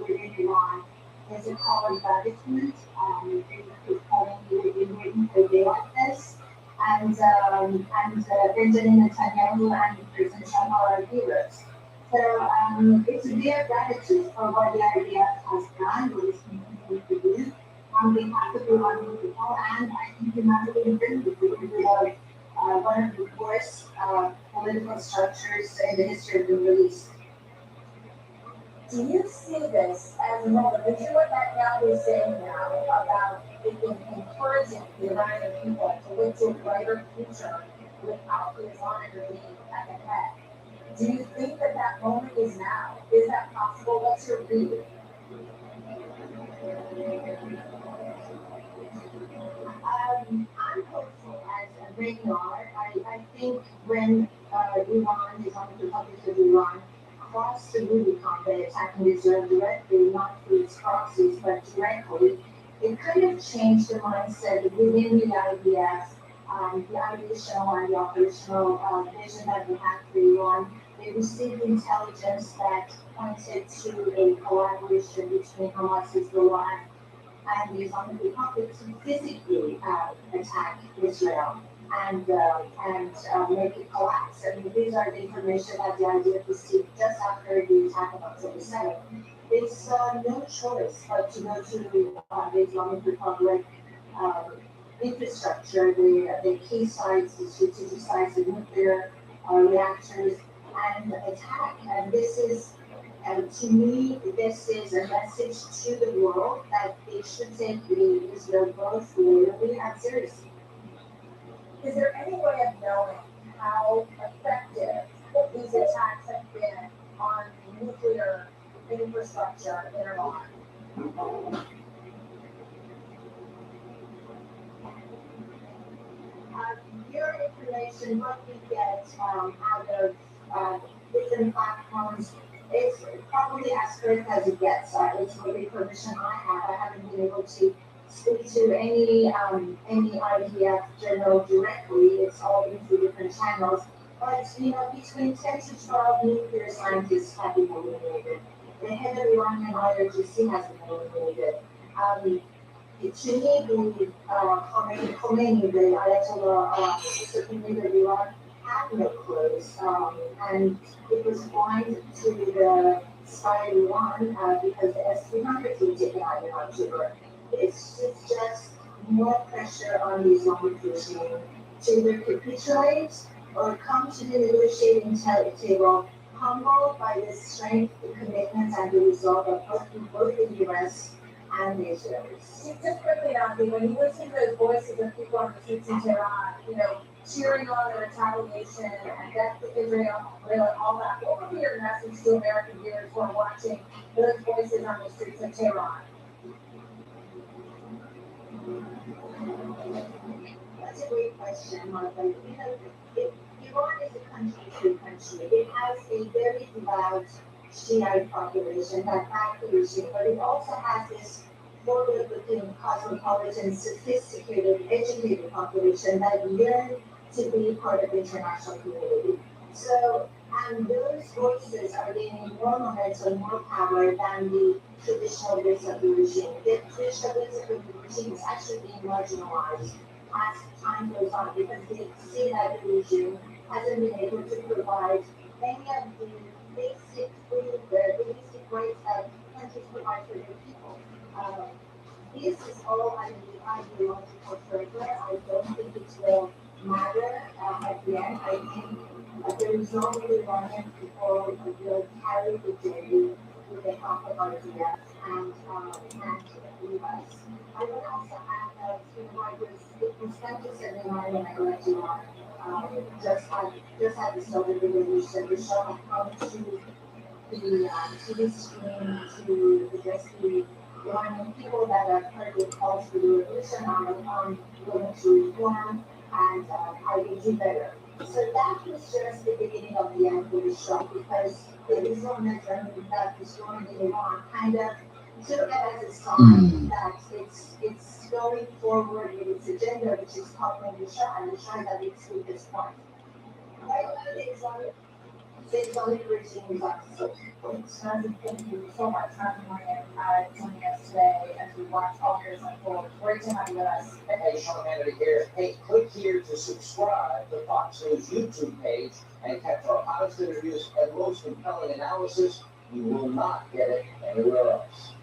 Within Iran, is it called gratitude? It's calling you in written for a day like this. And Benjamin Netanyahu and President Trump are our heroes. So it's a day of gratitude for what the IDF has done, what it's continuing to do on behalf of the Iranian people, and I think humanity in general, because of one of the worst political structures in the history of the Middle East. Do you see this as a moment? Did you what Netanyahu is saying now about encouraging the Iranian people to look to a brighter future without the Islamic regime at the head? Do you think that that moment is now? Is that possible? What's your read? I'm hopeful as a regular. I think when Iran, the Islamic Republic of Iran, crossed the Rubicon by attacking Israel directly, not through its proxies, but directly, it kind of changed the mindset within the IDF, the ideational and the operational vision that we have for Iran. They received intelligence that pointed to a collaboration between Hamas, Hezbollah, and the Islamic Republic to physically attack Israel and make it collapse. I mean, these are the information that the IDF received just after the attack of October 7th. They saw no choice but to go to the Islamic Republic infrastructure, the key sites, the strategic sites, the nuclear reactors, and attack. And this is to me, this is a message to the world that they should take the Israel both really and seriously. Is there any way of knowing how effective these attacks have been on nuclear infrastructure in Iran? Your information, what we get out of different platforms, is probably as correct as it gets. It's the information I have. I haven't been able to speak to any IDF general directly. It's all been through different channels. But between 10 to 12 nuclear scientists have been eliminated. The head of Iranian IRGC has been eliminated. To me, the Khomeini, the Ayatollah, Supreme leader of Iran, had no clothes, and it was blind to the spy of Iran because the S-300 was taken out in October. It's just more pressure on the Islamic regime to either capitulate or come to the negotiating table, humbled by the strength, the commitment, and the resolve of both the U.S. and the Israelis. Just quickly, Naki, when you listen to those voices of people on the streets in Tehran, cheering on the retaliation and death to Israel, all that, what would be your message to American viewers who are watching those voices on the streets of Tehran? That's a great question, Martha. Iran is a country-free country. It has a very devout Shiite population that back the regime, but it also has this forward-looking, cosmopolitan, sophisticated, educated population that yearn to be part of the international community. So, and those voices are gaining more momentum, more power than the traditional base of the regime. The traditional base of the regime is actually being marginalized as time goes on because they see that the regime hasn't been able to provide many of the basic food, the basic rights that countries provide for their people. This is all under the ideological fervor. I don't think it will matter at the end. I think the result of the Iranian people will carry the journey with the help of RDF and the US. I would also add that it was 1979 when I left Iran. Just had the Soviet Revolution. The show had come to the TV screen to address the Iranian people that have heard the calls for the revolution on willing to reform and I will do better. So that was just the beginning of the end for the show because the Islamism that was growing in Iran kind of took as its time that it's going forward with its agenda, which is coupling the Shah, and the Shah that it's with this point. The Islamic regime Jonathan, thank you so much for joining us today as we watch all this unfold. Great to have you with us. Hey, Sean Hannity here. Hey, click here to subscribe to Fox News YouTube page and catch our hottest interviews and most compelling analysis. You will not get it anywhere else.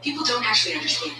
People don't actually understand.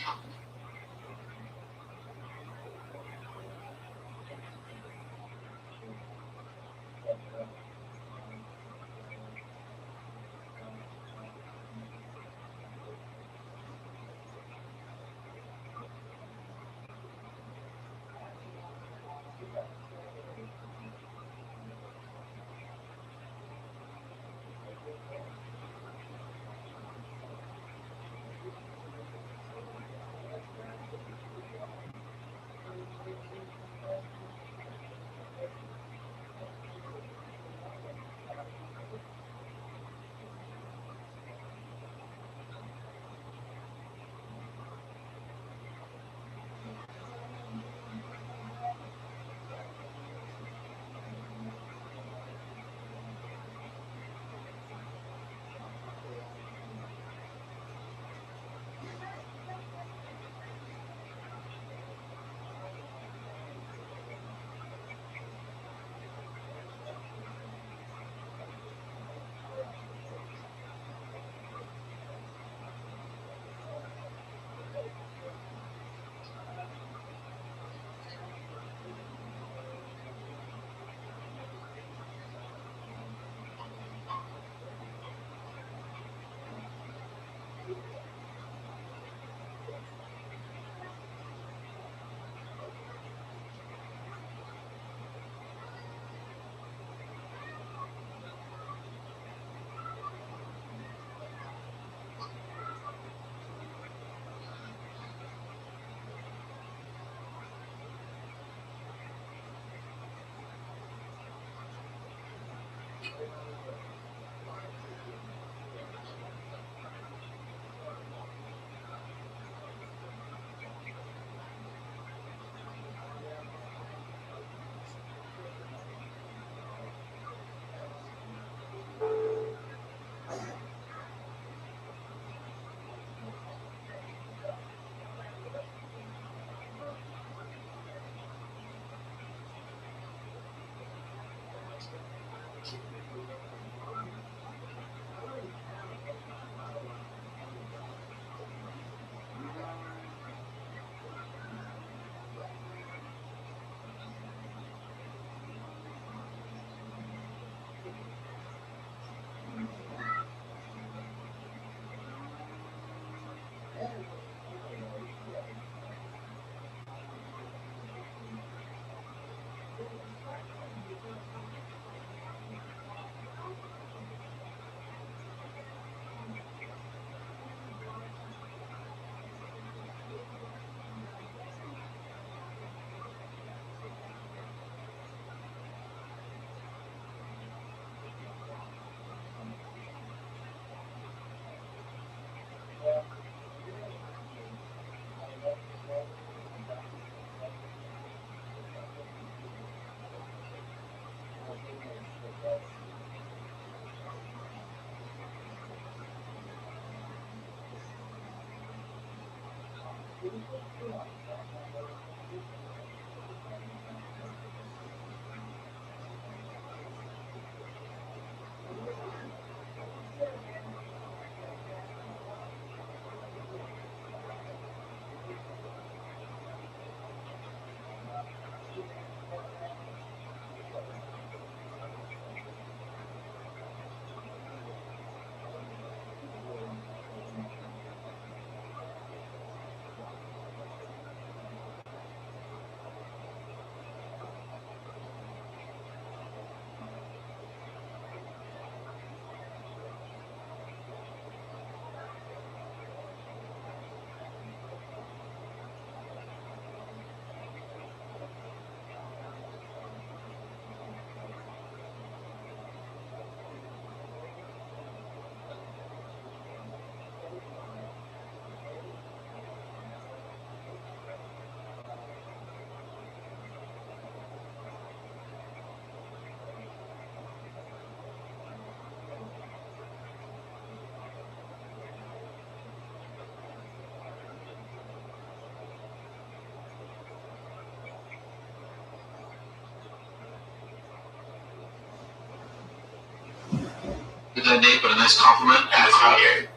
That date, but a nice compliment. Okay.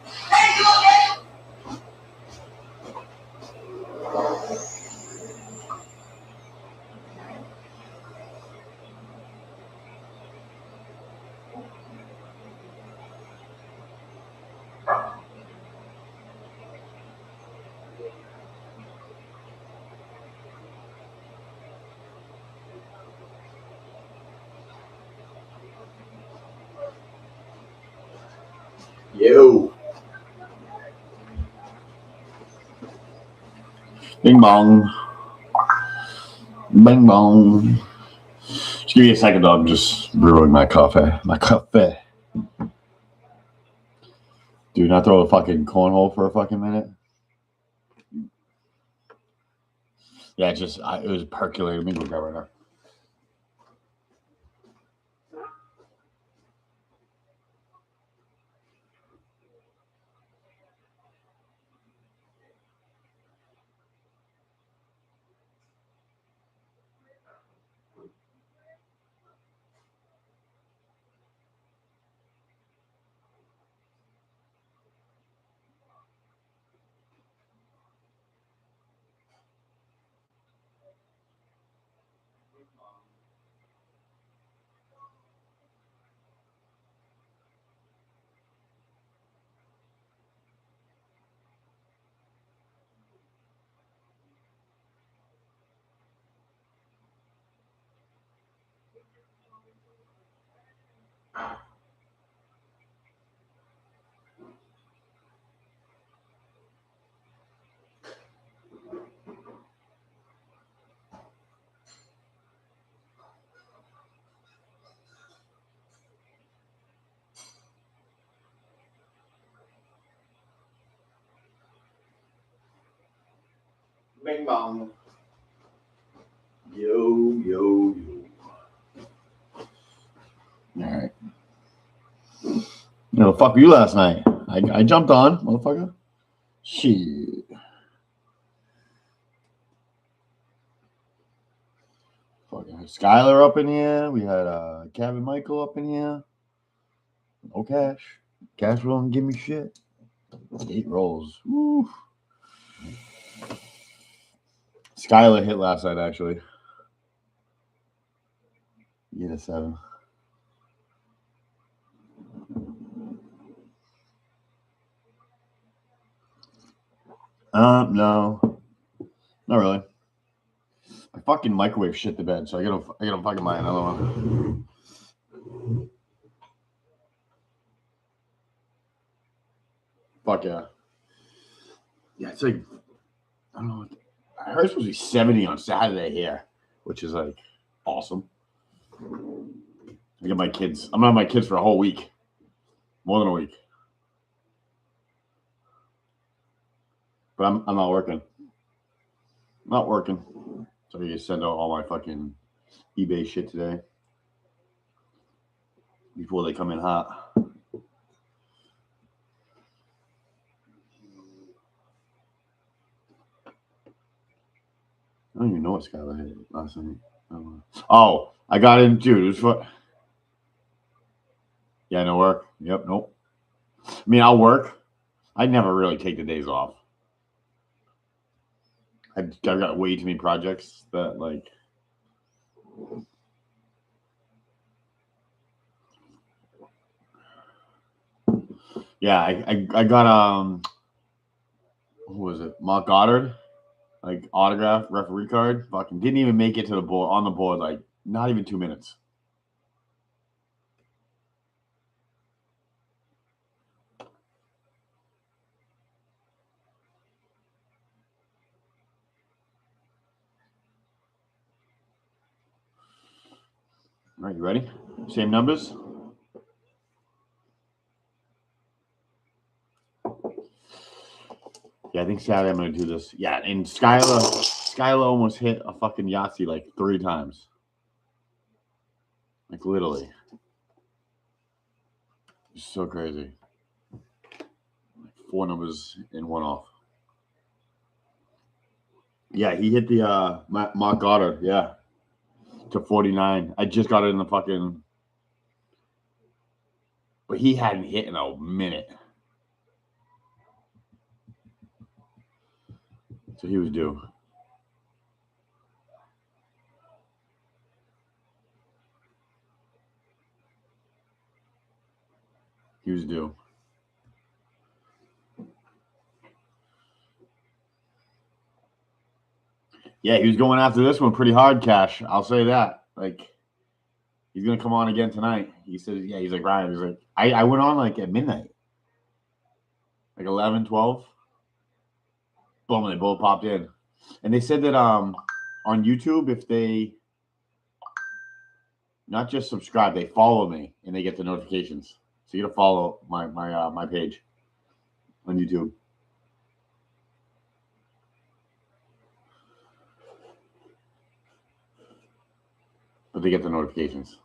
Yo. Bing bong. Bing bong. Just give me a second, dog. I'm just brewing my coffee. Do not throw a fucking cornhole for a fucking minute. Yeah, it was percolating. Let me go right now. Bing bong. Yo, yo, yo. All right. No, fuck you last night. I jumped on, motherfucker. Shit. Fucking had Skylar up in here. We had Kevin Michael up in here. No cash. Cash won't give me shit. 8 rolls. Woo. Skylar hit last night, actually. You hit a 7. No. Not really. I fucking microwave shit the bed, so I gotta fucking buy another one. Fuck yeah. Yeah, it's like, I don't know. I heard it's supposed to be 70 on Saturday here, which is like awesome. I get my kids. I'm gonna have my kids for a whole week. More than a week. But I'm not working. Not working. So you send out all my fucking eBay shit today. Before they come in hot. I don't even know what Skylar hit last night. Oh, I got in, dude. It was fun. Yeah, no work. Yep, nope. I mean, I'll work. I never really take the days off. I've got way too many projects that, like, yeah, I got who was it? Mark Goddard, like autograph referee card. Fucking didn't even make it to the board on the board. Like not even 2 minutes. All right, you ready? Same numbers. Yeah, I think Saturday I'm gonna do this. Yeah, and Skylar almost hit a fucking Yahtzee like 3 times. Like literally. It's so crazy. Like 4 numbers and 1 off. Yeah, he hit the Mark Goddard, yeah. To 49. I just got it in the fucking, but he hadn't hit in a minute. So he was due. He was due. Yeah, he was going after this one pretty hard, Cash. I'll say that. Like, he's going to come on again tonight. He said, yeah, he's like, Ryan, he's like, I went on like at midnight. Like 11, 12. Boom, they both popped in. And they said that on YouTube, if they not just subscribe, they follow me and they get the notifications. So you got to follow my page on YouTube. But they get the notifications.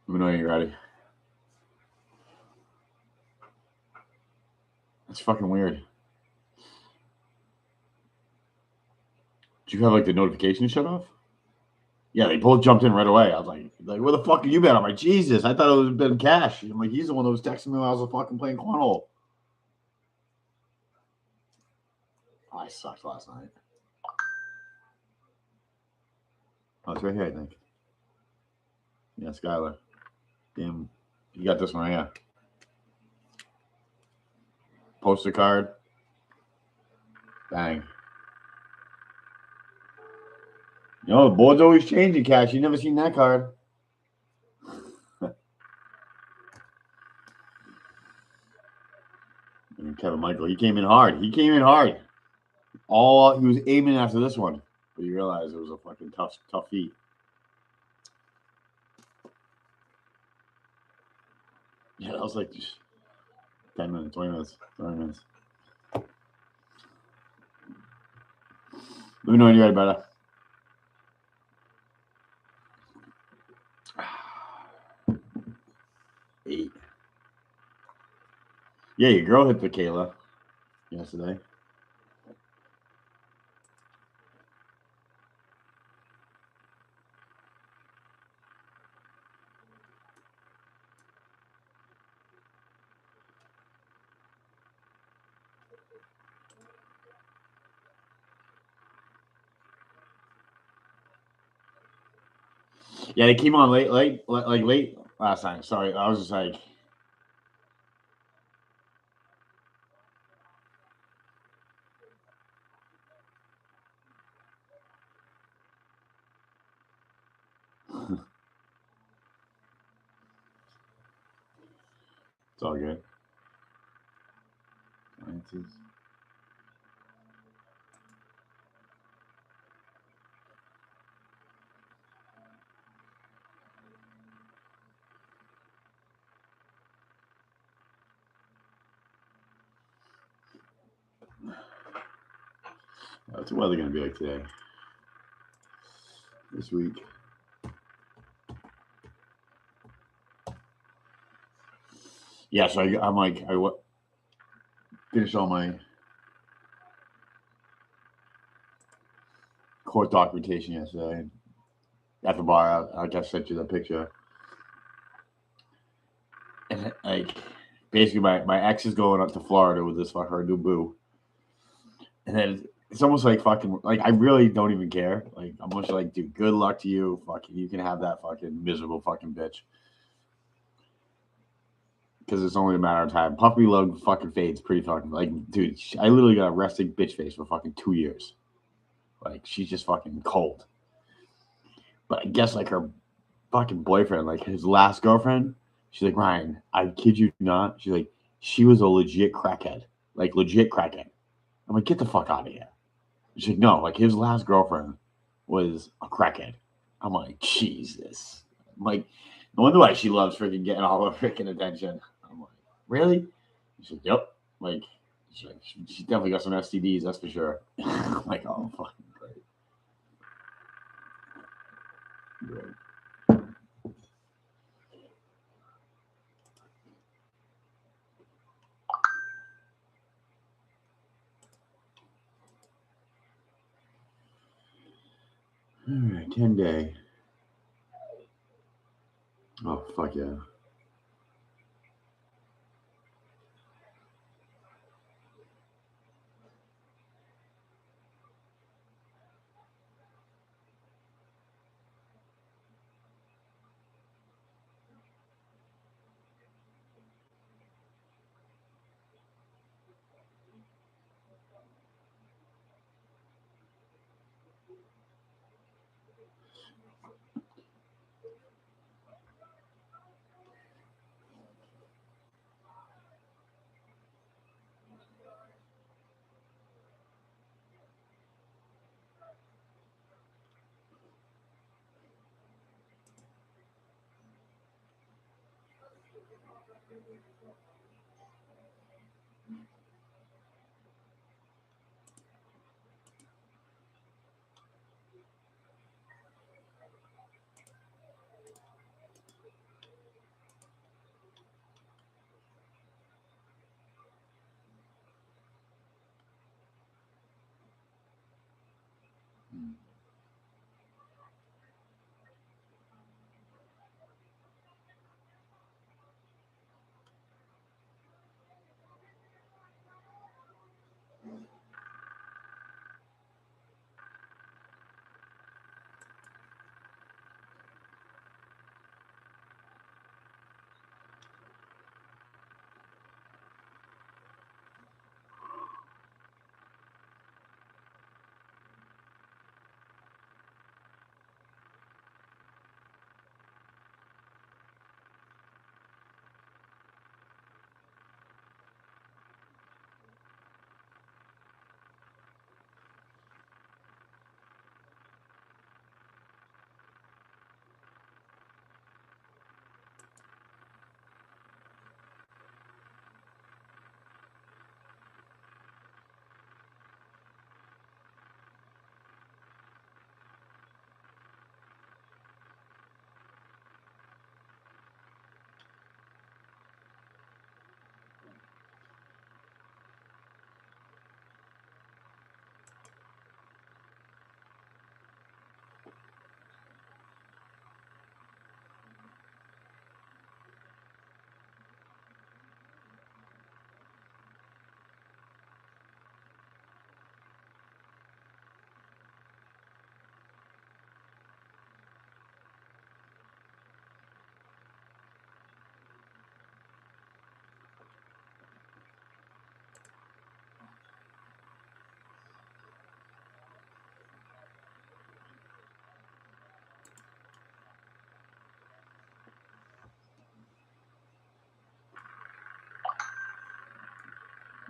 Let me know when you're ready. That's fucking weird. Did you have like the notification shut off? Yeah, they both jumped in right away. I was like, where the fuck have you been? I'm like, Jesus, I thought it was been Cash. I'm like, he's the one that was texting me when I was fucking playing cornhole. Oh, I sucked last night. Oh, it's right here, I think. Yeah, Skylar. Damn, you got this one right here. Poster card. Bang. You know, the board's always changing, Cash. You never seen that card. And Kevin Michael, he came in hard. He was aiming after this one, but you realize it was a fucking tough feat. Yeah, that was like just 10 minutes, 20 minutes, 30 minutes. Let me know when you're ready, brother. Eight. Yeah, your girl hit the Kayla yesterday. Yeah, they came on late last time. Sorry, I was just like, it's all good. What's the weather gonna be like today? This week. Yeah, so I'm like, finished all my court documentation yesterday. At the bar, I just sent you the picture. And like, basically, my ex is going up to Florida with this her new boo. And then it's almost like fucking, like, I really don't even care. Like, I'm just like, dude, good luck to you. Fucking, you can have that fucking miserable fucking bitch. Because it's only a matter of time. Puppy love fucking fades pretty fucking, like, dude, I literally got a resting bitch face for fucking 2 years. Like, she's just fucking cold. But I guess, like, her fucking boyfriend, like, his last girlfriend, she's like, Ryan, I kid you not. She's like, she was a legit crackhead. Like, legit crackhead. I'm like, get the fuck out of here. She's like, no, like, his last girlfriend was a crackhead. I'm like, Jesus. I'm like, no wonder why she loves freaking getting all the freaking attention. I'm like, really? She's like, yep. Like, she definitely got some STDs, that's for sure. I'm like, oh, fucking great. Great. All right, 10 day. Oh, fuck yeah.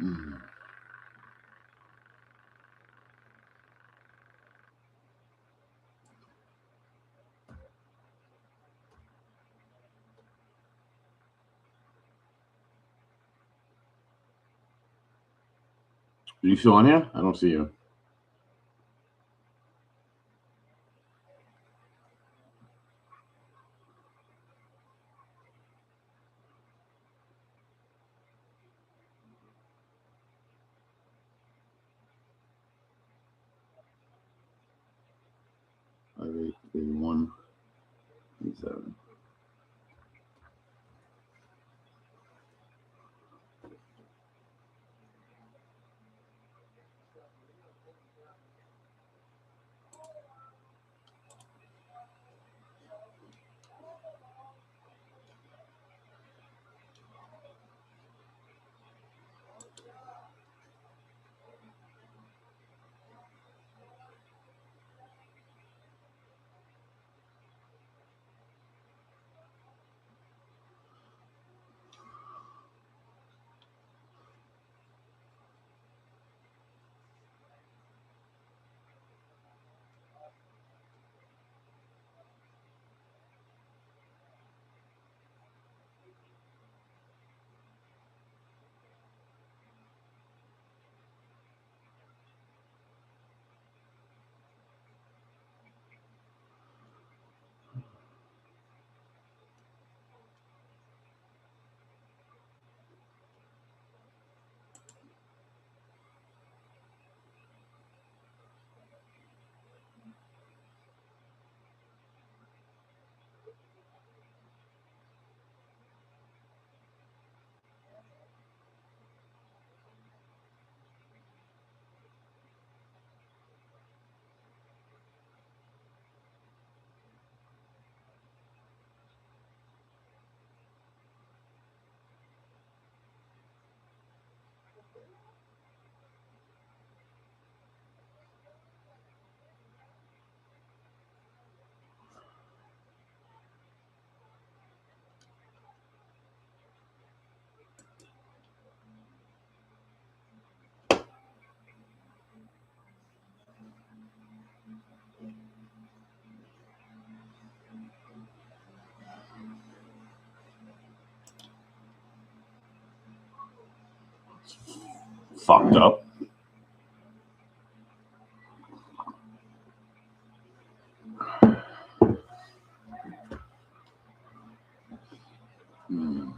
Mm. Are you still on here? I don't see you. Five, 8, 81, 87. Fucked up. Mm.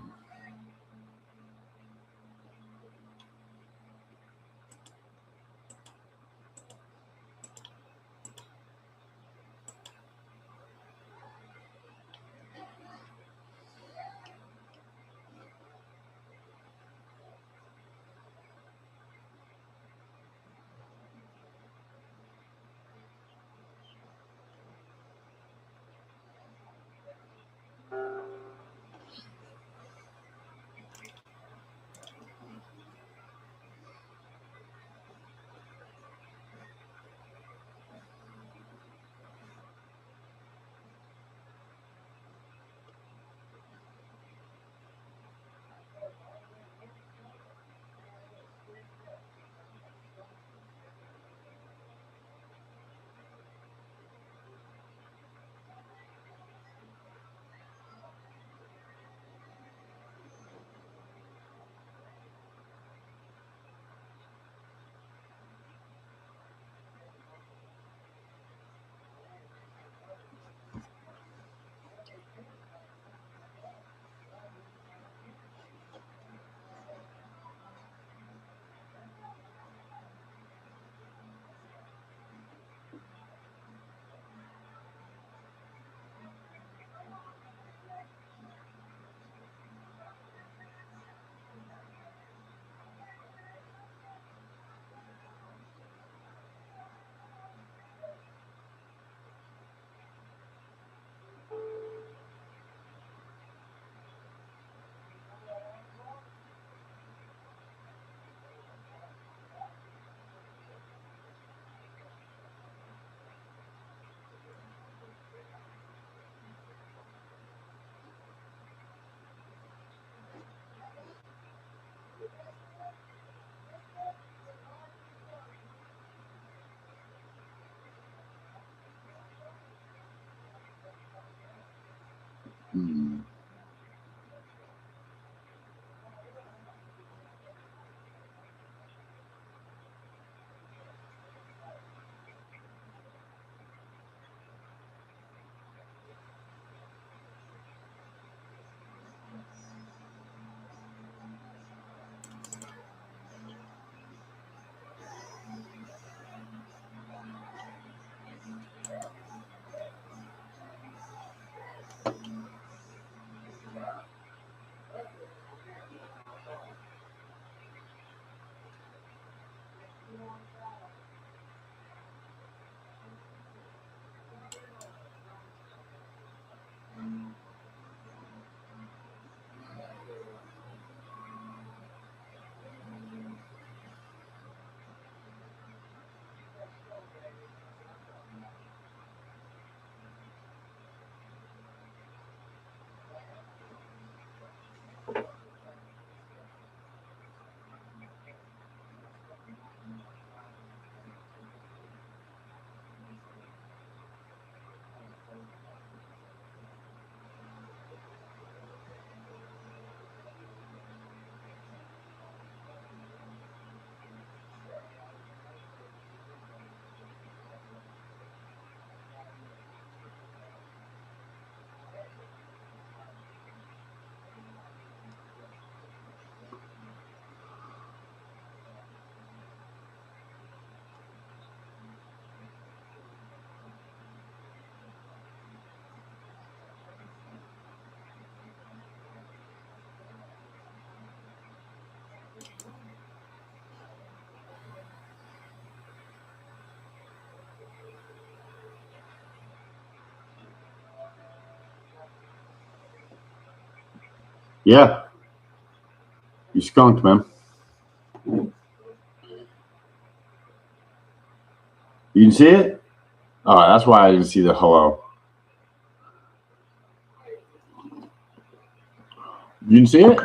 Yeah. You skunked, man. You didn't see it? Oh, that's why I didn't see the hello. You didn't see it?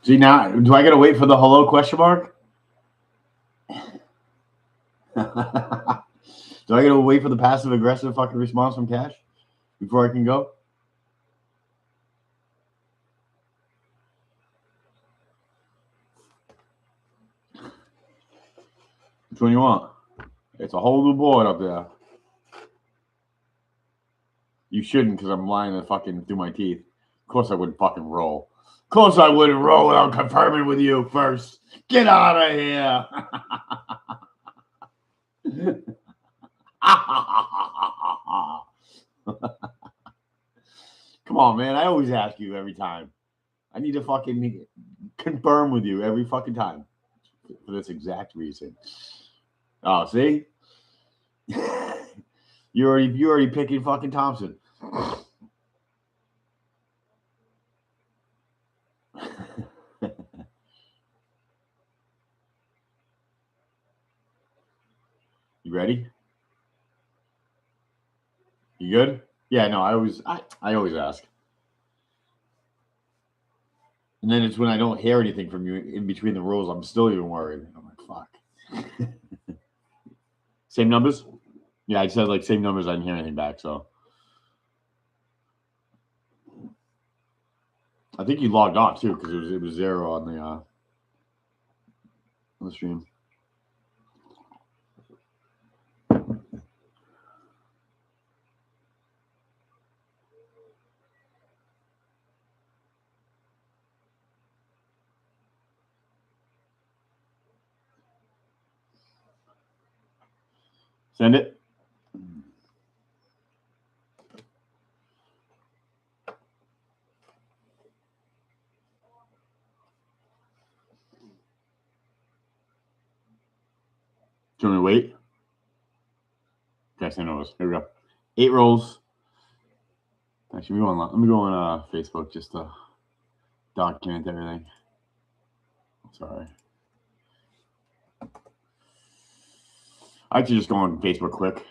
See, now, do I got to wait for the hello question mark? Do I got to wait for the passive aggressive fucking response from Cash before I can go? Which one you want? It's a whole new board up there. You shouldn't, because I'm lying to fucking through my teeth. Of course I wouldn't fucking roll. Of course I wouldn't roll without confirming with you first. Get out of here. Come on, man. I always ask you every time. I need to fucking confirm with you every fucking time for this exact reason. Oh, see? You're already picking fucking Thompson. You ready? You good? Yeah, no, I always ask. And then it's when I don't hear anything from you in between the rolls, I'm still even worried. I'm like, fuck. Same numbers? Yeah, I said like same numbers. I didn't hear anything back, so I think you logged off too because it was 0 on the stream. Send it. Do you want me to wait? Okay, send those. Here we go. 8 rolls. Actually, let me go on Facebook just to document everything. Sorry. I actually just go on Facebook quick.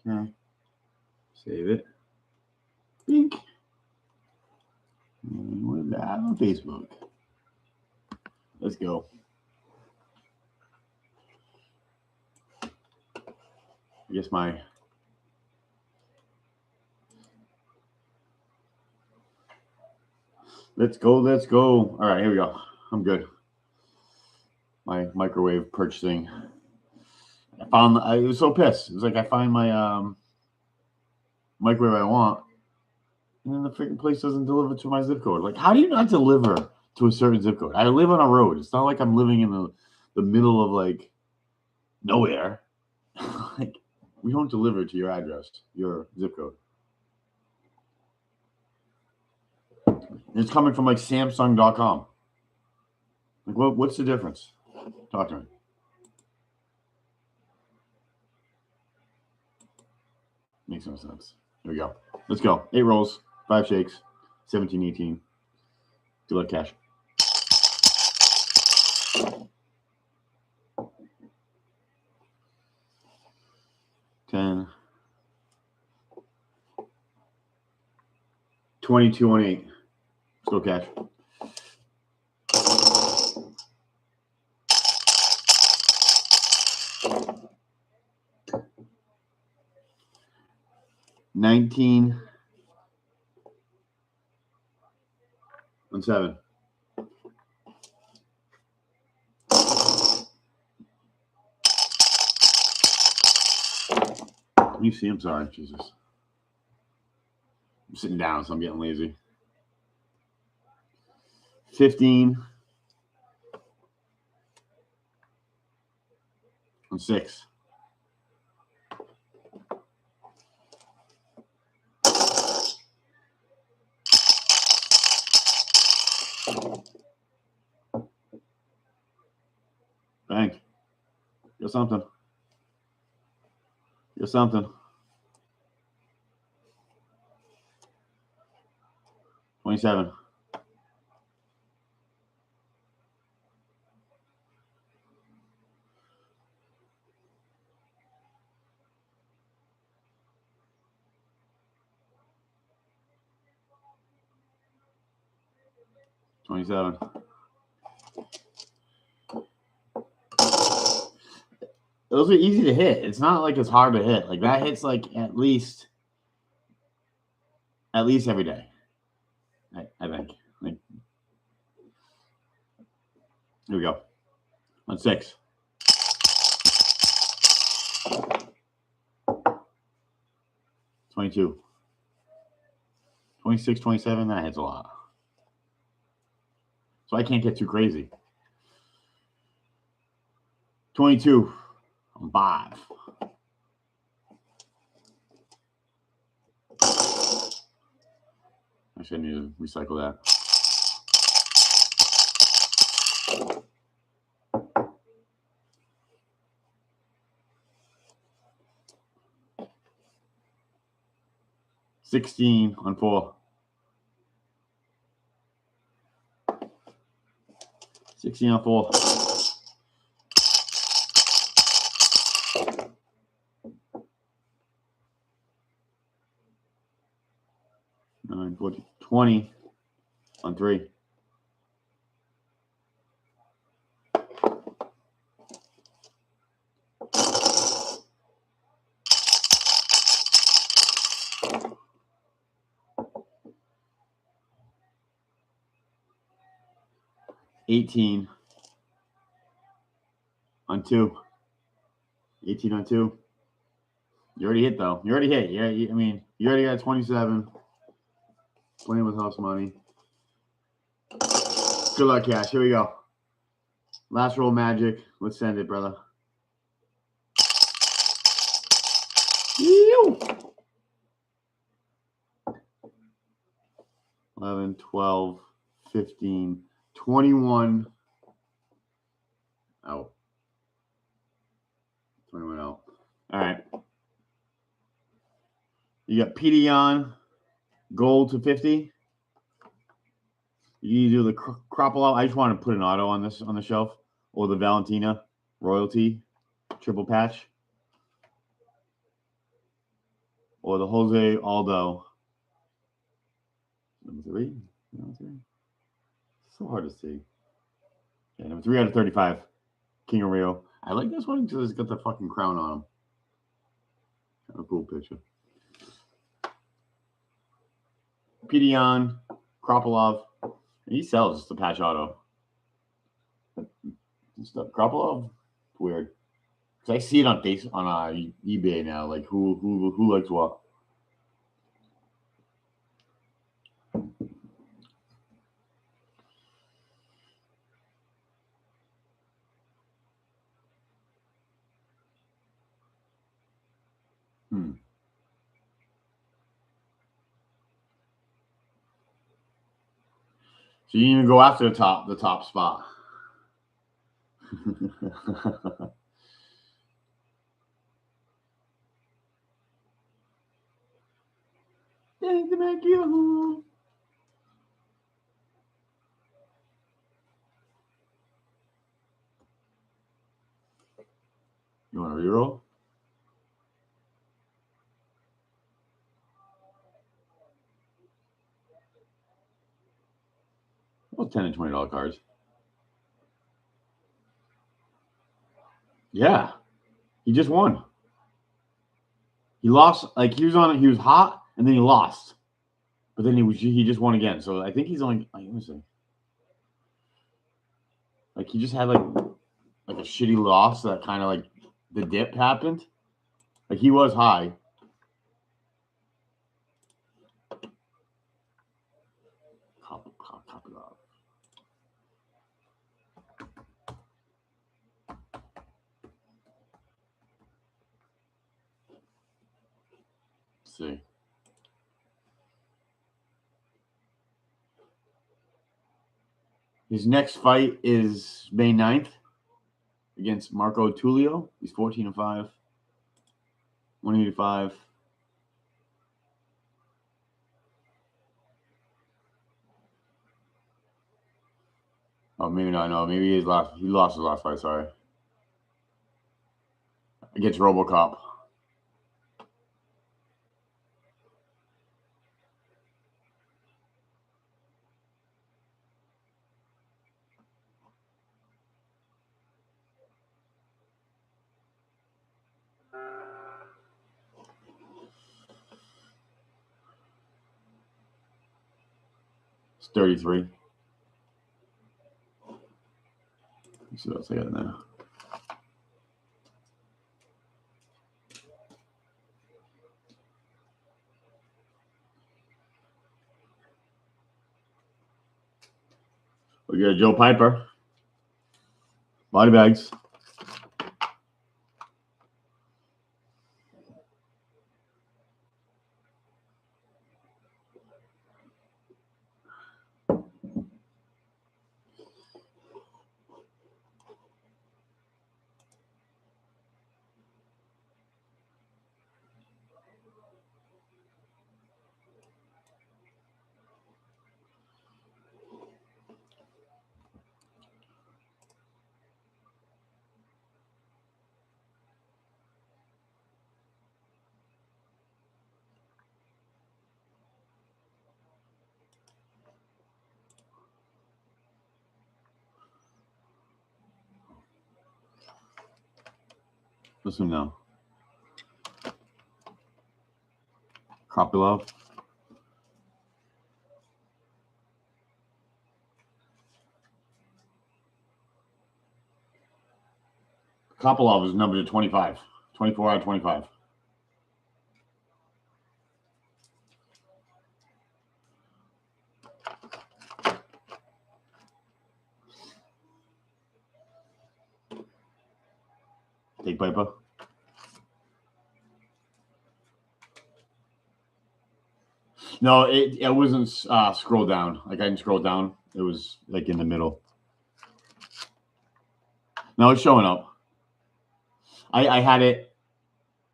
Okay. Save it. Bink. What is that on Facebook? Let's go. I guess my let's go. All right, here we go. I'm good. My microwave purchasing. I was so pissed. It was like I find my microwave I want, and then the freaking place doesn't deliver to my zip code. Like, how do you not deliver to a certain zip code? I live on a road. It's not like I'm living in the middle of like nowhere. Like, we don't deliver to your address, your zip code. It's coming from like Samsung.com. Like, what's the difference? Talk to me. Makes no sense. Here we go. Let's go. 8 rolls, 5 shakes, 17, 18. Good luck, cash. $10. 22 on 8. Let's go, cash. $19 on 7. Let me see. I'm sorry. Jesus. I'm sitting down, so I'm getting lazy. 15 on 6. Bank. Get something. Get something. 27. Those are easy to hit. It's not like it's hard to hit. Like that hits like at least every day. I think. Like, here we go. On 6. 22. 26, 27, that hits a lot. So I can't get too crazy. 22 on 5. Actually, I need to recycle that. $16 on 4. 16 on 4. Nine, 14, 20 on 3. $18 on 2. 18 on 2. You already hit though. You already hit. Yeah, I mean, you already got 27. Playing with house money. Good luck, cash. Here we go. Last roll magic. Let's send it, brother. 11, 12, 15, 21. Out. 21 out. All right. You got Pedion, gold to 50. You do the Cropolo. I just want to put an auto on this on the shelf, or the Valentina royalty triple patch. or the Jose Aldo. Number 3. Number 3. So hard to see. Yeah, number 3 out of 35. King of Rio. I like this one because it's got the fucking crown on him. A cool picture. Pedion, Kropolov. He sells the patch auto. Stuff. Kropolov, weird. Cause I see it on eBay now. Like who likes what? So you didn't even go after the top spot. Thank you. You want to reroll? Well, $10 and $20 cards. Yeah, he just won. He lost. Like he was hot, and then he lost. But then he just won again. So I think he's only. Let me see. Like he just had like a shitty loss that kind of like the dip happened. Like he was high. Copy off. Let's see. His next fight is May 9th against Marco Tullio. He's 14-5, 185. Oh, maybe not. No, maybe he lost his last fight. Sorry, against RoboCop. It's 33. Let's see what else I got now. We got Joe Piper. Body bags. Listen now. Kopilov. Kopilov is numbered to 25. 24 out of 25. Take Piper. No, it wasn't scroll down. Like I didn't scroll down. It was like in the middle. No, it's showing up. I had it.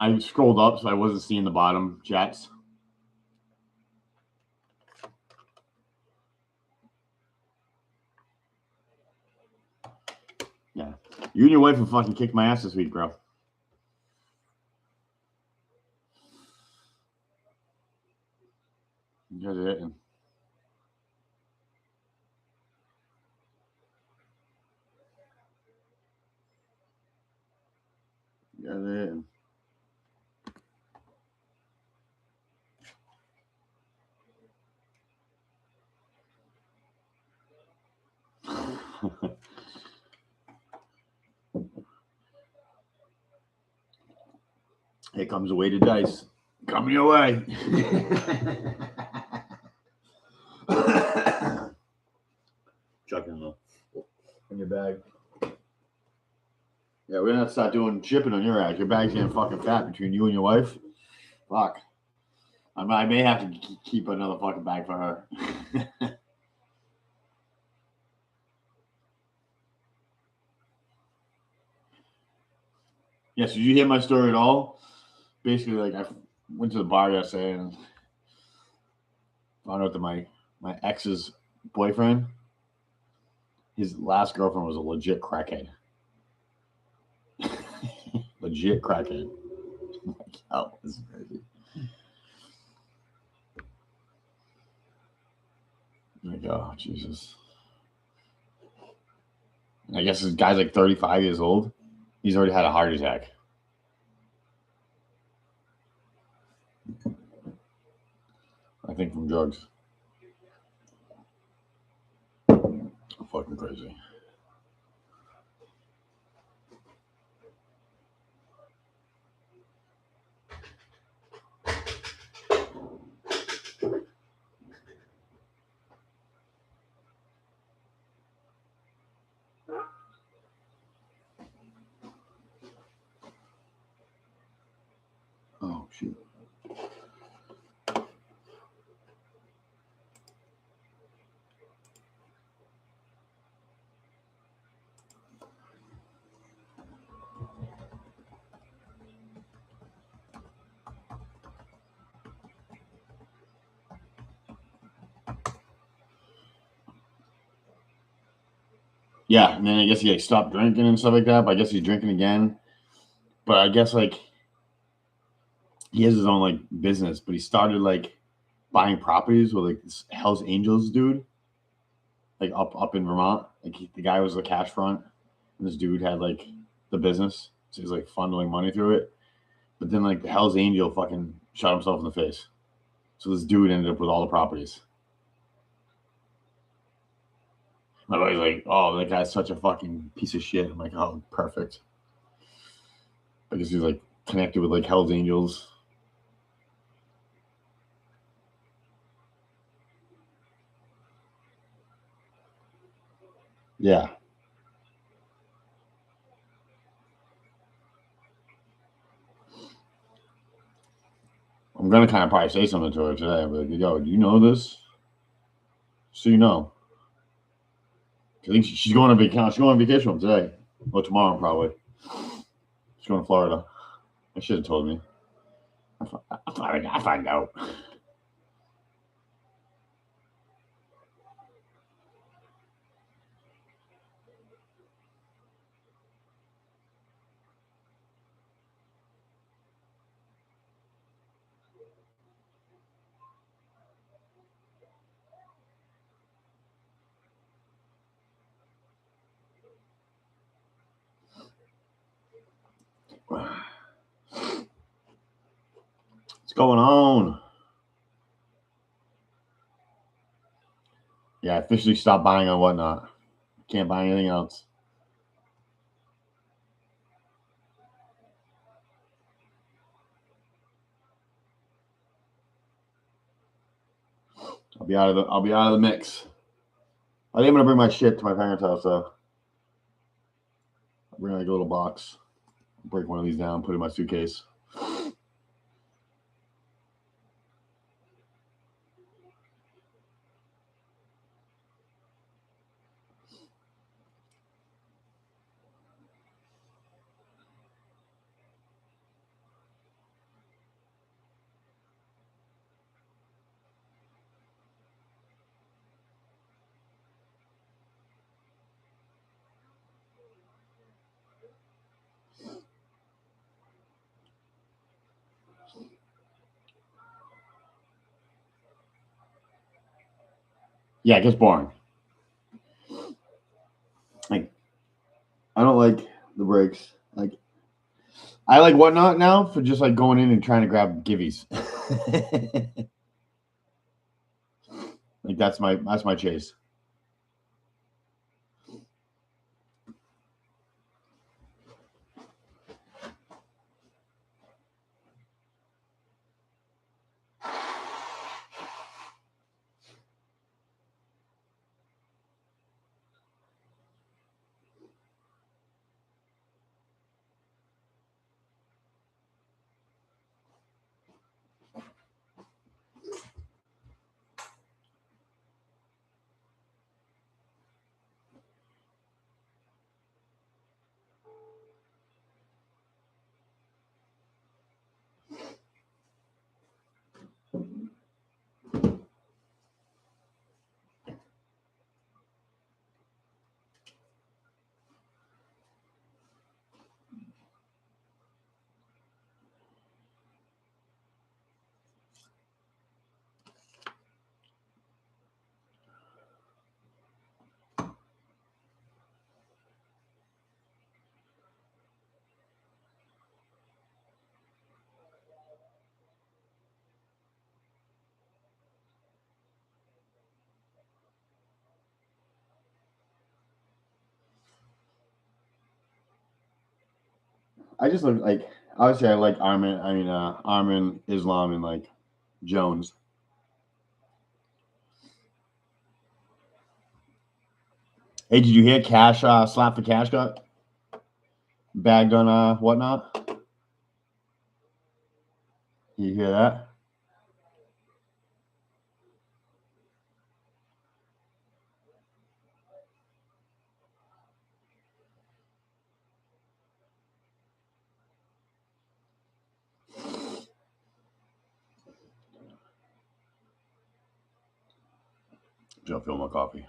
I scrolled up, so I wasn't seeing the bottom chats. Yeah. You and your wife have fucking kicked my ass this week, bro. You guys are hitting. You guys are hitting. Here comes a weighted dice. Coming your way. Chuck in your bag. Yeah, we're gonna have to start doing shipping on your ass. Your bag's getting fucking fat between you and your wife. Fuck. I may have to keep another fucking bag for her. Yes, did you hear my story at all? Basically, like I went to the bar yesterday and found out that my ex's boyfriend, his last girlfriend was a legit crackhead. Legit crackhead. Oh, this is crazy. Like, oh, Jesus. I guess this guy's like 35 years old. He's already had a heart attack. I think from drugs. Fucking crazy. Oh, shoot. Yeah, and then I guess he like stopped drinking and stuff like that. But I guess he's drinking again. But I guess like he has his own like business. But he started like buying properties with like this Hell's Angels dude, like up in Vermont. Like the guy was the cash front, and this dude had like the business. So he's like funneling money through it. But then like the Hell's Angel fucking shot himself in the face. So this dude ended up with all the properties. My buddy's like, oh, that guy's such a fucking piece of shit. I'm like, oh, perfect. I guess he's like connected with like Hell's Angels. Yeah. I'm gonna kind of probably say something to her today. But like, yo, do you know this? So you know. I think she's going on vacation. She's going on vacation with him today. Or tomorrow, probably. She's going to Florida. I should have told me. I find out. What's going on? Yeah, I officially stopped buying on Whatnot. Can't buy anything else. I'll be out of the mix. I think I'm gonna bring my shit to my parents' house though. I'll bring like a little box. Break one of these down, put it in my suitcase. Yeah, it gets boring. Like, I don't like the breaks. Like, I like Whatnot now for just like going in and trying to grab givvies. Like that's my chase. I just look like obviously I like Armin, Islam, and like Jones. Hey, did you hear Cash slap for Cash got bagged on Whatnot? You hear that? Don't fill my coffee.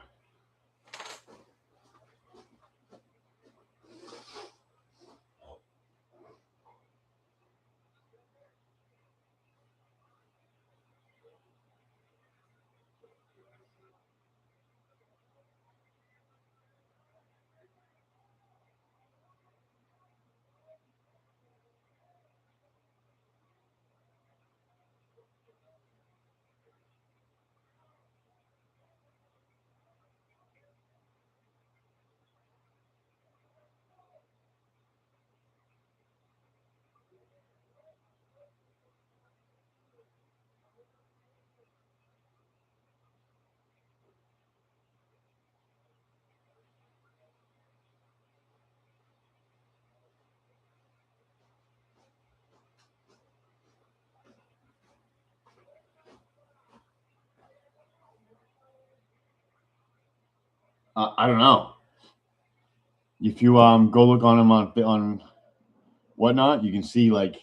I don't know. If you go look on him on Whatnot, you can see like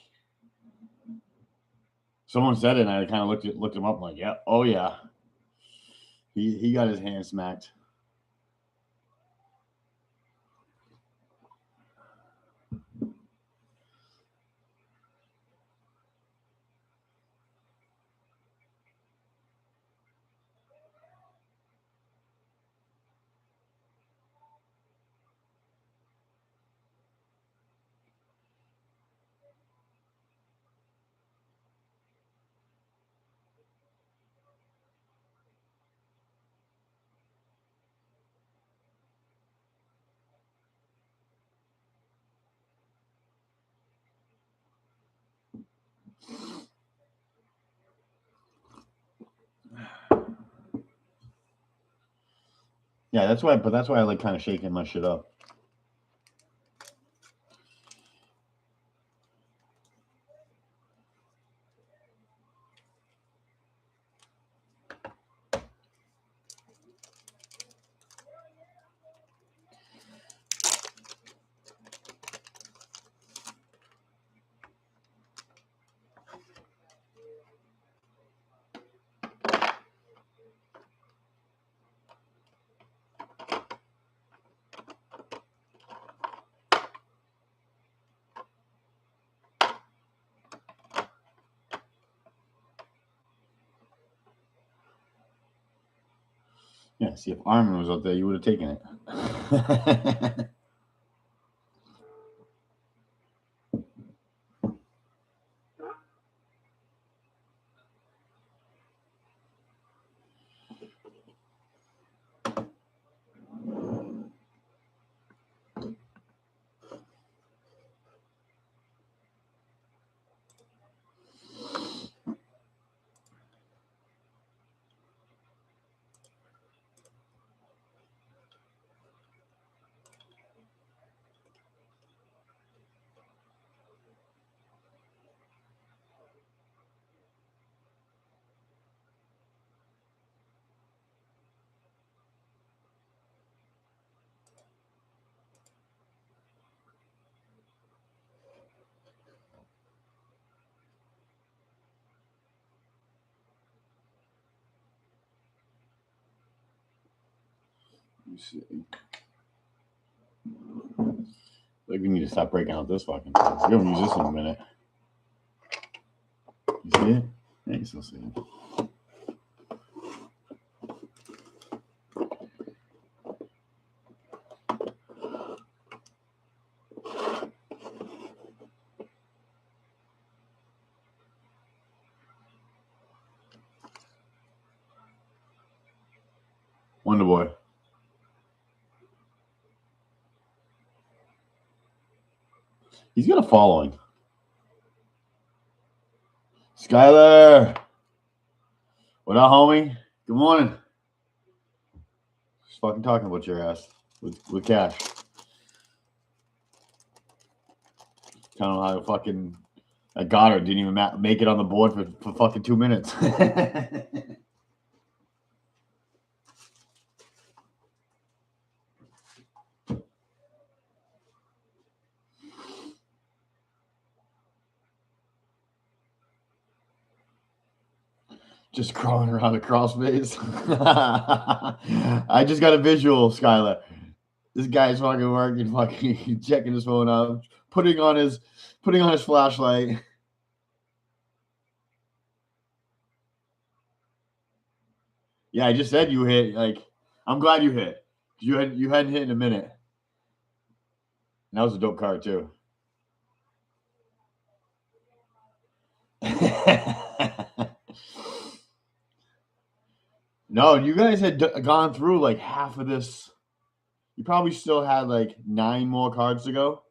someone said it, and I kind of looked him up. I'm like, yeah, oh yeah, he got his hand smacked. Yeah, that's why. But that's why I like kind of shaking my shit up. Yeah, see, if Armin was out there, you would have taken it. Let me see. Like, we need to stop breaking out this fucking thing. We're gonna use this in a minute. You see it? Yeah, you still see it. Wonder Boy. He's got a following. Skylar. What up, homie? Good morning. Just fucking talking about your ass with Cash. Telling him how fucking Goddard didn't even make it on the board for fucking 2 minutes. Just crawling around the crawl space. I just got a visual, Skylar. This guy's fucking working, fucking checking his phone out, putting on his flashlight. Yeah, I just said you hit. Like, I'm glad you hit. You hadn't hit in a minute. And that was a dope card too. No, you guys had gone through like half of this. You probably still had like 9 more cards to go.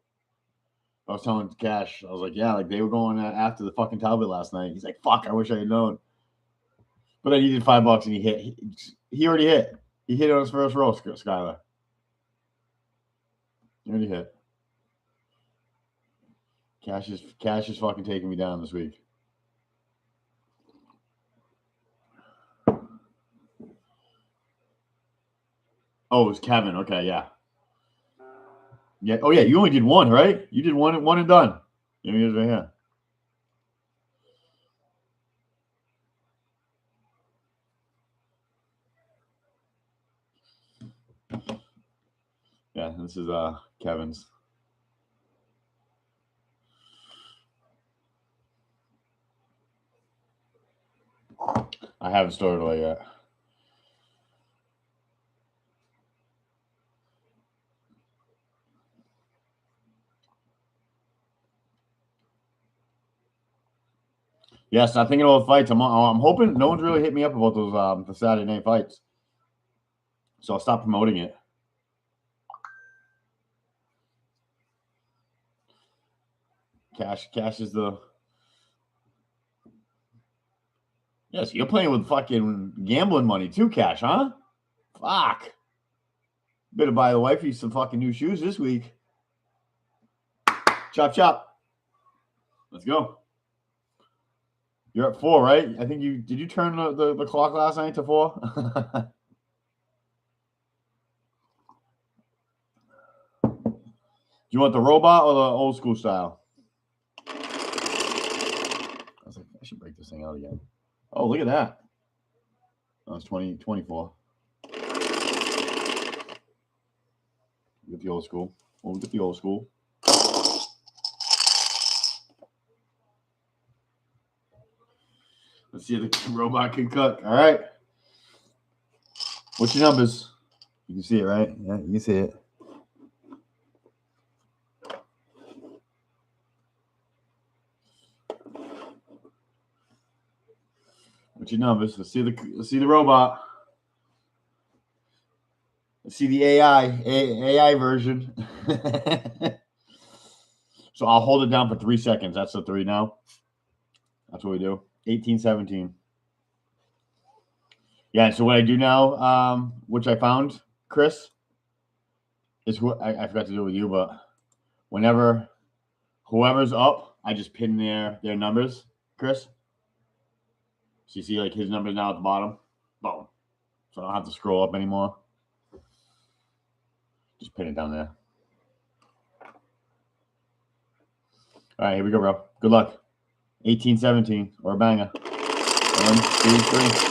I was telling Cash, I was like, yeah, like they were going after the fucking Talbot last night. He's like, fuck, I wish I had known. But then he did $5 and he hit. He already hit. He hit on his first roll, Skylar. He already hit. Cash is fucking taking me down this week. Oh, it was Kevin. Okay, yeah. Yeah. Oh, yeah. You only did one, right? You did one and done. Here he is right here. Yeah, this is Kevin's. I haven't stored it away yet. Yes, I'm thinking about fights. I'm hoping no one's really hit me up about those the Saturday night fights. So I'll stop promoting it. Cash is the. Yes, you're playing with fucking gambling money too, Cash, huh? Fuck. Better buy the wifey some fucking new shoes this week. Chop chop. Let's go. You're at 4, right? I think did you turn the clock last night to 4? Do you want the robot or the old school style? I was like, I should break this thing out again. Oh, look at that. That was 24. Get the old school. We'll get the old school. Let's see if the robot can cook. All right. What's your numbers? You can see it, right? Yeah, you can see it. What's your numbers? Let's see the robot. Let's see the AI version. So I'll hold it down for 3 seconds. That's the 3 now. That's what we do. 18, 17. Yeah, so what I do now, which I found, Chris, is I forgot to do it with you, but whenever whoever's up, I just pin their numbers, Chris. So you see like his numbers now at the bottom. Boom. So I don't have to scroll up anymore. Just pin it down there. All right, here we go, bro. Good luck. 18, 17, or a banger. 1, 2, 3.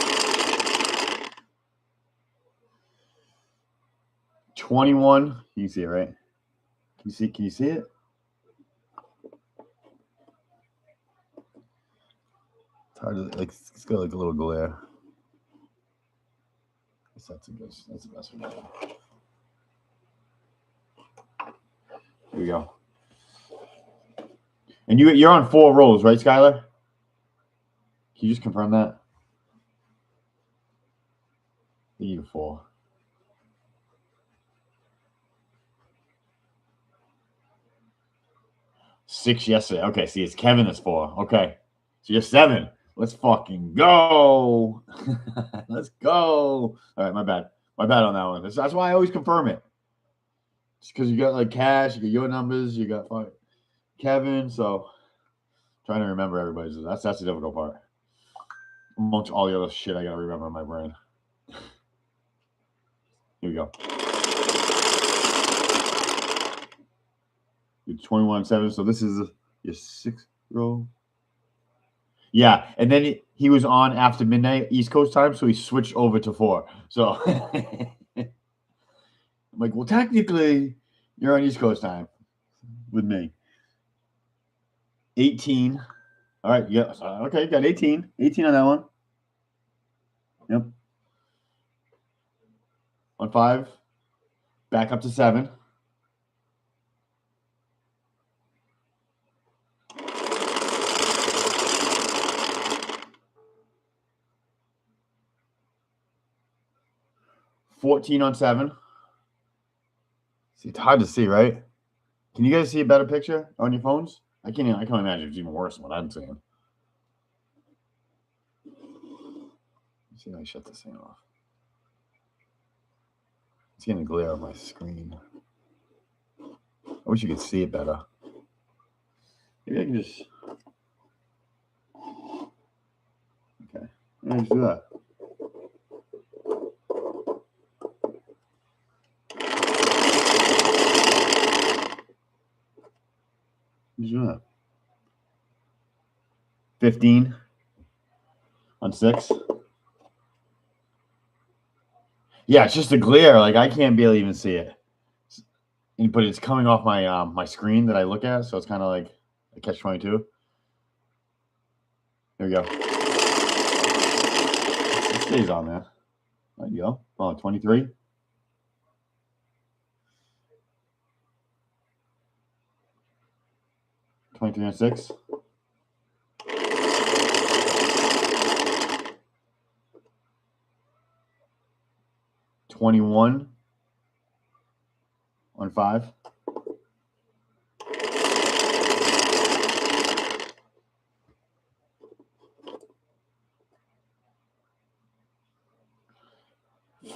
21. You can see it, right? Can you see it? It's hard to like. It's got like a little glare. That's the best one. Here we go. And you're on 4 rolls, right, Skylar? Can you just confirm that? I think you 4. 6 yesterday. Okay, see, it's Kevin that's 4. Okay. So you're 7. Let's fucking go. Let's go. All right, my bad. My bad on that one. That's why I always confirm it. It's because you got like Cash, you got your numbers, you got Kevin. So trying to remember everybody's. That's the difficult part. Amongst all the other shit I gotta remember in my brain. Here we go. You're 21-7. So this is your 6th roll. Yeah, and then he was on after midnight East Coast time, so he switched over to 4. So I'm like, well, technically, you're on East Coast time with me. 18. All right, yeah. Okay, got 18. 18 on that one. Yep. On 5. Back up to 7. $14 on 7. See, it's hard to see, right? Can you guys see a better picture on your phones? I can't imagine it's even worse than what I'm seeing. Let's see if I shut this thing off. It's getting a glare on my screen. I wish you could see it better. Maybe I can just. Okay. Let me just do that. Just do that. 15 on 6. Yeah, it's just a glare. Like I can't barely even see it. But it's coming off my my screen that I look at, so it's kind of like a catch-22. Here we go. It stays on there. There you go. Oh, 23. 23 on 6. 21 on 5.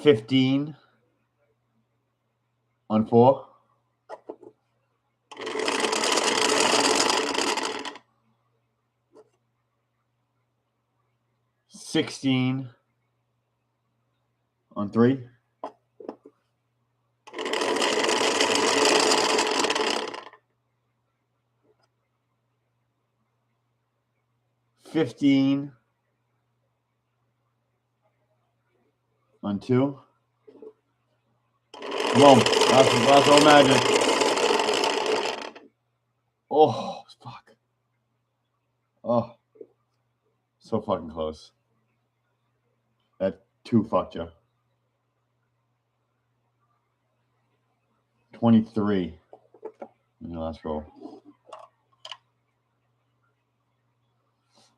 15 on 4. 16 on 3. 15 on 2. Come on. Last roll magic. Oh, fuck. Oh. So fucking close. That 2 fucked you. 23. Let's roll.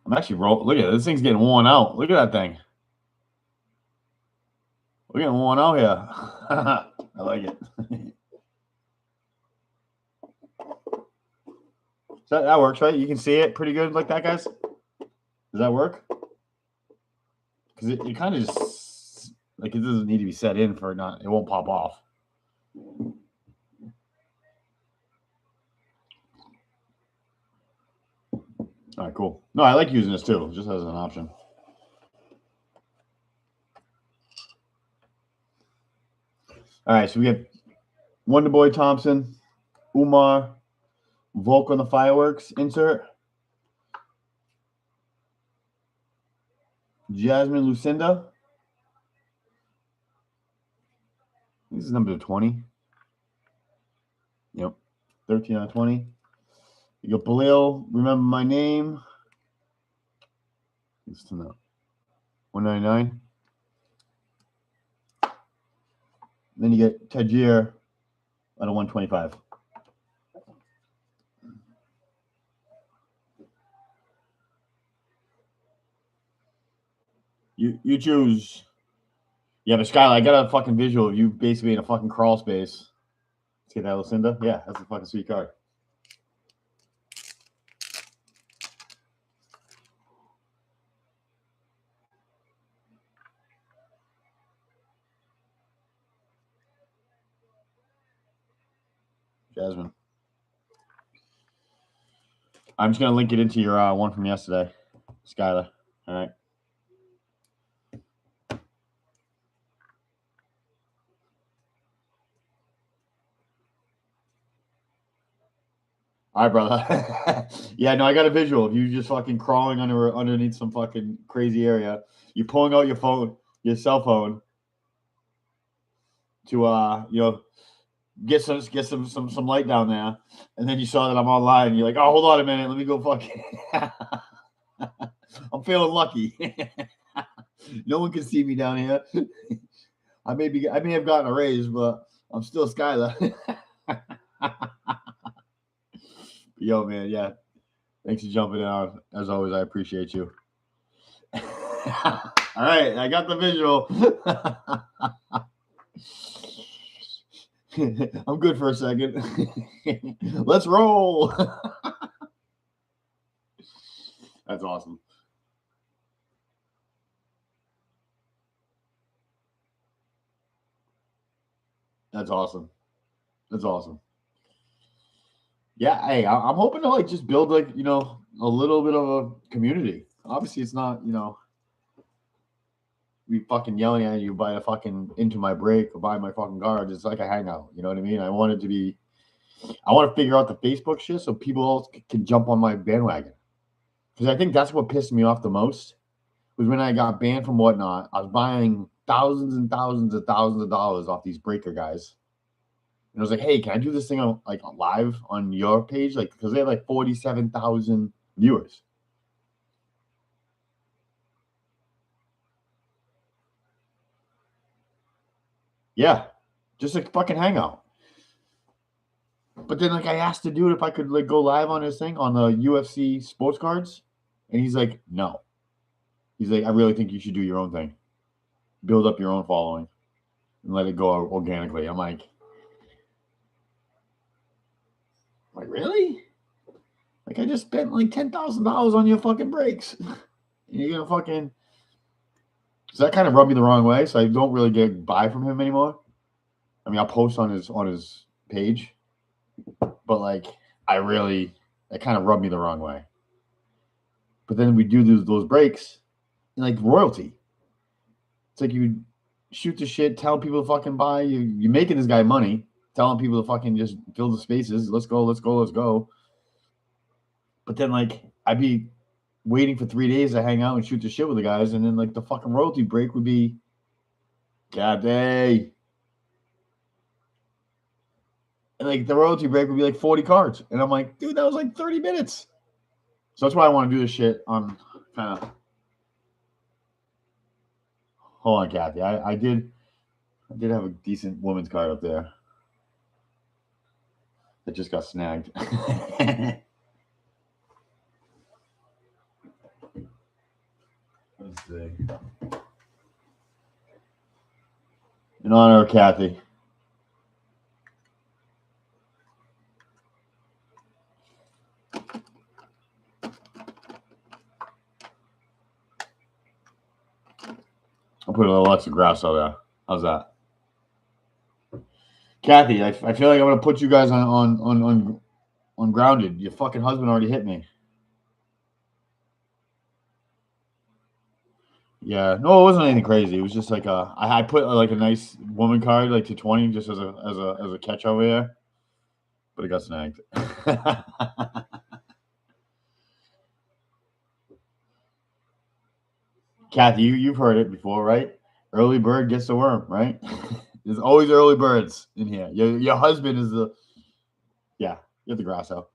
I'm actually roll. Look at it. This thing's getting worn out. Look at that thing. We're getting worn out here. I like it. So that works, right? You can see it pretty good like that, guys? Does that work? Because it kind of just, like, it doesn't need to be set in for not, it won't pop off. All right, cool. No, I like using this too, just as an option. All right, so we have Wonder Boy Thompson, Umar, Volk on the fireworks insert, Jasmine Lucinda. This is number 20. Yep, 13 out of 20. You got Balil, Remember My Name. It's to know. 199. Then you get Tajir out of 125. You choose. Yeah, but Skylar, I got a fucking visual of you basically in a fucking crawl space. Let's get that, Lucinda. Yeah, that's a fucking sweet card. Jasmine. I'm just gonna link it into your one from yesterday, Skylar. All right. All right, brother. Yeah, no, I got a visual of you just fucking crawling underneath some fucking crazy area. You're pulling out your phone, your cell phone, to get some light down there, and then you saw that I'm online. And you're like, oh, hold on a minute, let me go fucking. I'm feeling lucky. No one can see me down here. I may have gotten a raise, but I'm still Skylar. Yo, man, yeah. Thanks for jumping on. As always, I appreciate you. All right, I got the visual. I'm good for a second. Let's roll. That's awesome. That's awesome. That's awesome. Yeah, hey, I'm hoping to just build a little bit of a community. Obviously, it's not me fucking yelling at you by a fucking into my break or by my fucking guards. It's like a hangout. You know what I mean? I want to figure out the Facebook shit so people else can jump on my bandwagon. Because I think that's what pissed me off the most was when I got banned from Whatnot. I was buying thousands and thousands and thousands of dollars off these breaker guys. And I was like, hey, can I do this thing on live on your page? Because they have 47,000 viewers. Yeah, just a fucking hangout. But then I asked the dude if I could go live on his thing on the UFC sports cards, and he's like, no. He's like, I really think you should do your own thing, build up your own following, and let it go organically. I'm like, really? I just spent $10,000 on your fucking breaks. And you're gonna fucking. So that kind of rubbed me the wrong way. So I don't really get buy from him anymore. I mean, I'll post on his page, but that kind of rubbed me the wrong way. But then we do those breaks, and royalty. It's like you shoot the shit, tell people to fucking buy. You're making this guy money, telling people to fucking just fill the spaces. Let's go, let's go, let's go. But then I'd be waiting for 3 days to hang out and shoot the shit with the guys, and then the fucking royalty break would be God day. And the royalty break would be 40 cards. And I'm like, dude, that was 30 minutes. So that's why I want to do this shit on kind of. Hold on, Kathy. I did have a decent women's card up there. It just got snagged. Let's see. In honor of Kathy. I'll put a little extra grass out there. How's that? Kathy, I feel like I'm gonna put you guys on grounded. Your fucking husband already hit me. Yeah, no, it wasn't anything crazy. It was just like I put like a nice woman card like to 20 just as a catch over here, but it got snagged. Kathy, you've heard it before, right? Early bird gets the worm, right? There's always early birds in here. Your husband is the you have the grass out,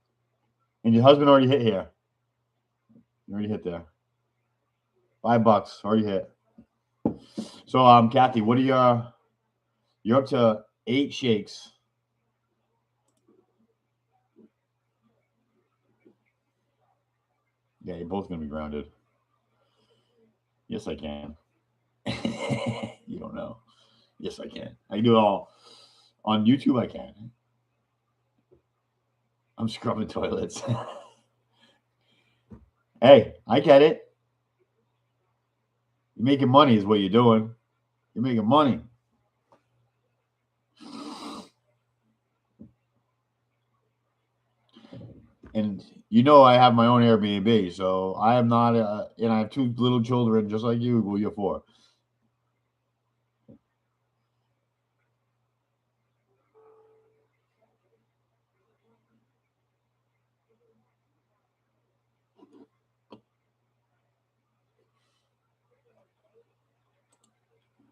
and your husband already hit here. You already hit there. $5 already hit. So Kathy, what are you're up to 8 shakes. Yeah, you're both gonna be grounded. Yes, I can. You don't know. Yes, I can. I can do it all on YouTube. I can. I'm scrubbing toilets. Hey, I get it. You're making money is what you're doing. You're making money. And you know I have my own Airbnb, so I am not, and I have 2 little children just like you. Who you're for?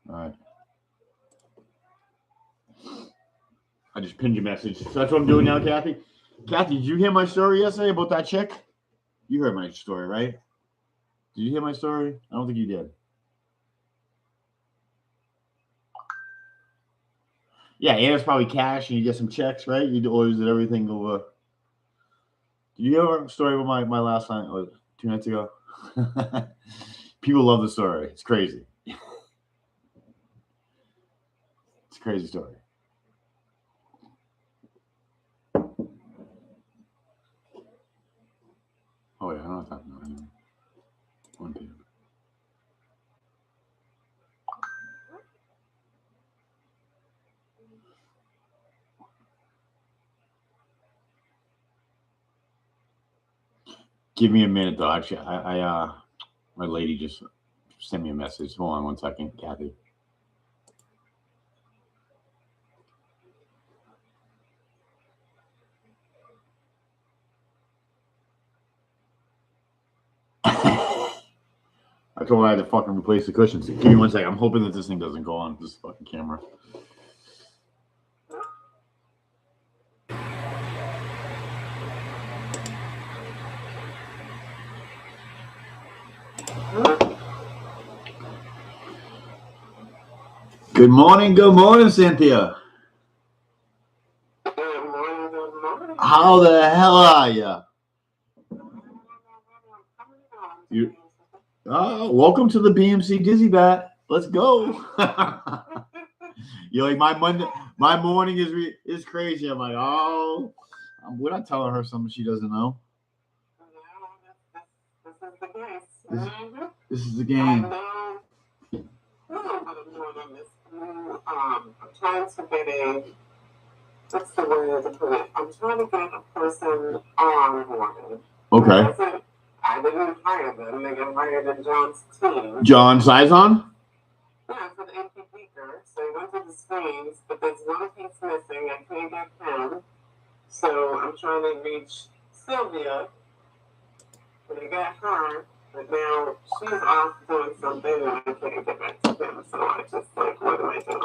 All right. I just pinned your message. So that's what I'm doing now, Kathy. Kathy, did you hear my story yesterday about that chick? You heard my story, right? Did you hear my story? I don't think you did. Yeah, and it's probably cash, and you get some checks, right? You always did everything over. Did you hear a story about my last night, or 2 nights ago? People love the story. It's crazy. It's a crazy story. Oh, yeah, I don't know what I'm talking 1 p.m. Give me a minute, though. Actually, my lady just sent me a message. Hold on 1 second, Kathy. I told her I had to fucking replace the cushions. Give me 1 second. I'm hoping that this thing doesn't go on this fucking camera. Good morning, Cynthia. Good morning. How the hell are you? Welcome to the BMC Dizzy Bat. Let's go. You're like my morning is crazy. I'm like, oh, we're not telling her something she doesn't know. This is the game. I'm trying to get a, what's the word to put it? I'm trying to get a person onboarded. Okay. I didn't hire them. They got hired in John's team. John Sizon? Yeah, for the MP Beaker. So he went to the screens, but there's one piece missing. I can't get him. So I'm trying to reach Sylvia. But I got her. But now she's off doing something and I can't get back to him. So I just like, what am I doing?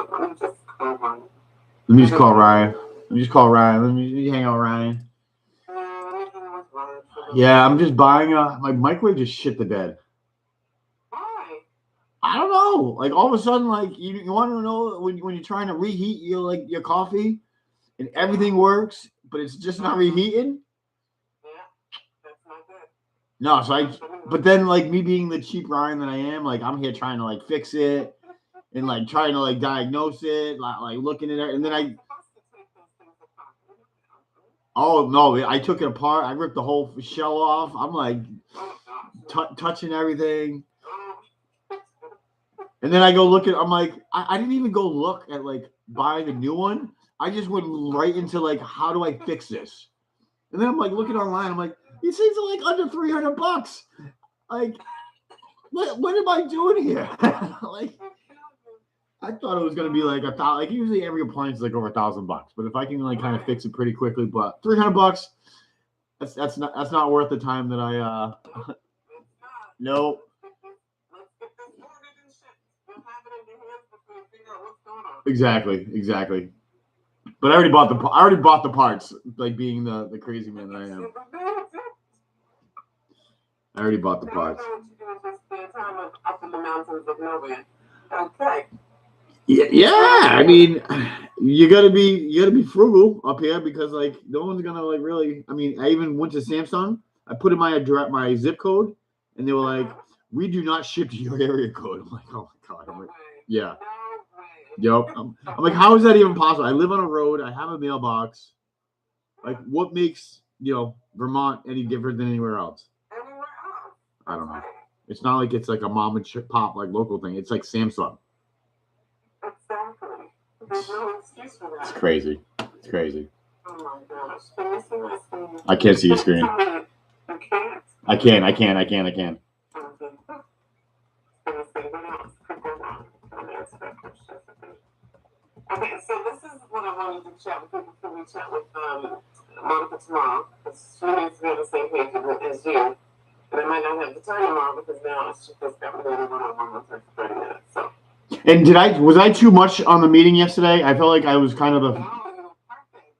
Let me just call Ryan. Let me just call Ryan. Let me hang out, Ryan. Yeah, I'm just buying my microwave just shit the bed. Why? I don't know. Like all of a sudden, like you want to know when you're trying to reheat your coffee, and everything works, but it's just not reheating. No, but then like me being the cheap Ryan that I am, like I'm here trying to like fix it and like trying to like diagnose it, like looking at it, and then oh no, I took it apart. I ripped the whole shell off. I'm like touching everything, and then I go look at. I'm like, I didn't even go look at like buying a new one. I just went right into like, how do I fix this? And then I'm like looking online. I'm like, these things are like under $300. Like, what am I doing here? Like, I thought it was gonna be like $1,000. Like usually every appliance is like over $1,000. But if I can like kind of fix it pretty quickly, but $300, that's not worth the time that I nope. Exactly. But I already bought the parts, like being the crazy man that I am. I already bought the parts. Okay. Yeah. I mean, you gotta be frugal up here because like no one's gonna like really. I mean, I even went to Samsung. I put in my zip code, and they were like, "We do not ship to your area code." I'm like, "Oh my god!" I'm like, "Yeah." Yep. I'm like, how is that even possible? I live on a road. I have a mailbox. Like, what makes Vermont any different than anywhere else? I don't know. It's not like it's like a mom and pop like local thing. It's like Samsung. Exactly. There's no excuse for that. It's crazy. Oh my gosh. Can you see my screen? I can't see your screen. You can't? I can. Okay, so this is what I wanted to chat with people before we chat with Monica tomorrow, because she needs to be on the same page as you. And I might not have the time tomorrow because now she just got me on one-on-one with her for 30 minutes. So. And was I too much on the meeting yesterday? I felt like I was kind of a. No, you were perfect.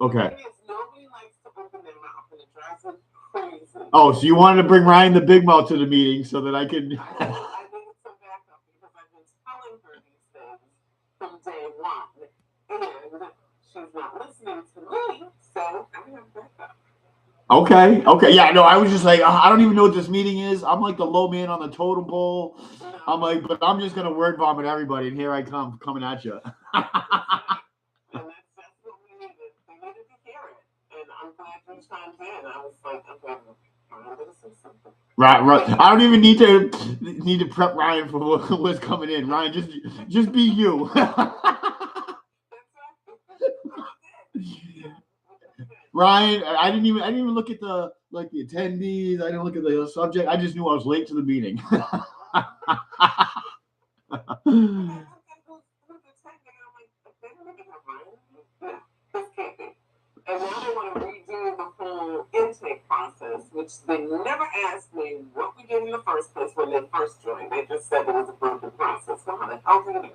Okay. Nobody likes to open their mouth, and it drives them crazy. Oh, so you wanted to bring Ryan the Big Mouth to the meeting so that I could. I needed some backup because I've been telling her these things from day one, and she's not listening to me, so I have backup. Okay. Yeah, no, I was just like, I don't even know what this meeting is. I'm like the low man on the totem pole. I'm like, but I'm just gonna word vomit everybody, and here I come coming at you. And that's what we needed. We needed to hear it, and I'm glad you chimed in. I was like, okay, I'm gonna say something. Right. I don't even need to prep Ryan for what's coming in. Ryan, just be you. Ryan, I didn't even look at the attendees. I didn't look at the subject. I just knew I was late to the meeting. And now they want to redo the whole intake process, which they never asked me what we did in the first place when they first joined. They just said it was a broken process. So how the hell do you do?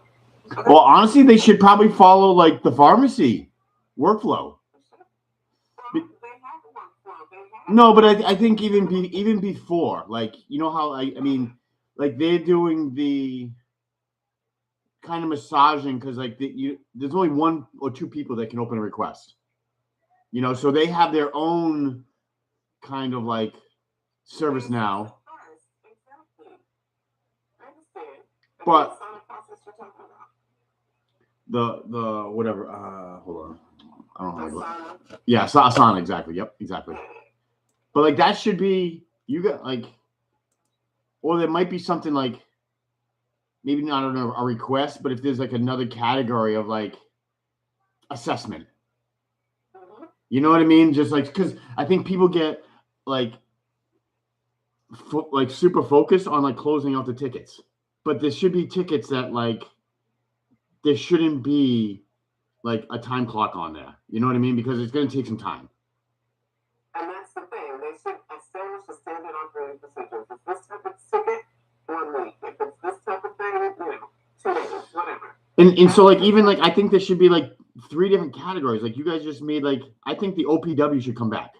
Okay. Well, honestly, they should probably follow like the pharmacy workflow. No, but I think even before, like, you know how I mean, like they're doing the kind of massaging because like there's only one or two people that can open a request, so they have their own kind of like service now. But the whatever, hold on, I don't know. Yeah, Asana, exactly. Yep, exactly. But like that should be or there might be something like maybe not a request, but if there's like another category of like assessment, you know what I mean? Just like because I think people get like super focused on like closing out the tickets, but there should be tickets that like there shouldn't be like a time clock on there. You know what I mean? Because it's going to take some time. And that's the thing. They should establish a standard operating procedure. If it's this type of ticket, 1 week. If it's this type of thing, 2 days, whatever. And so like even like I think there should be like 3 different categories. Like you guys just made like I think the OPW should come back.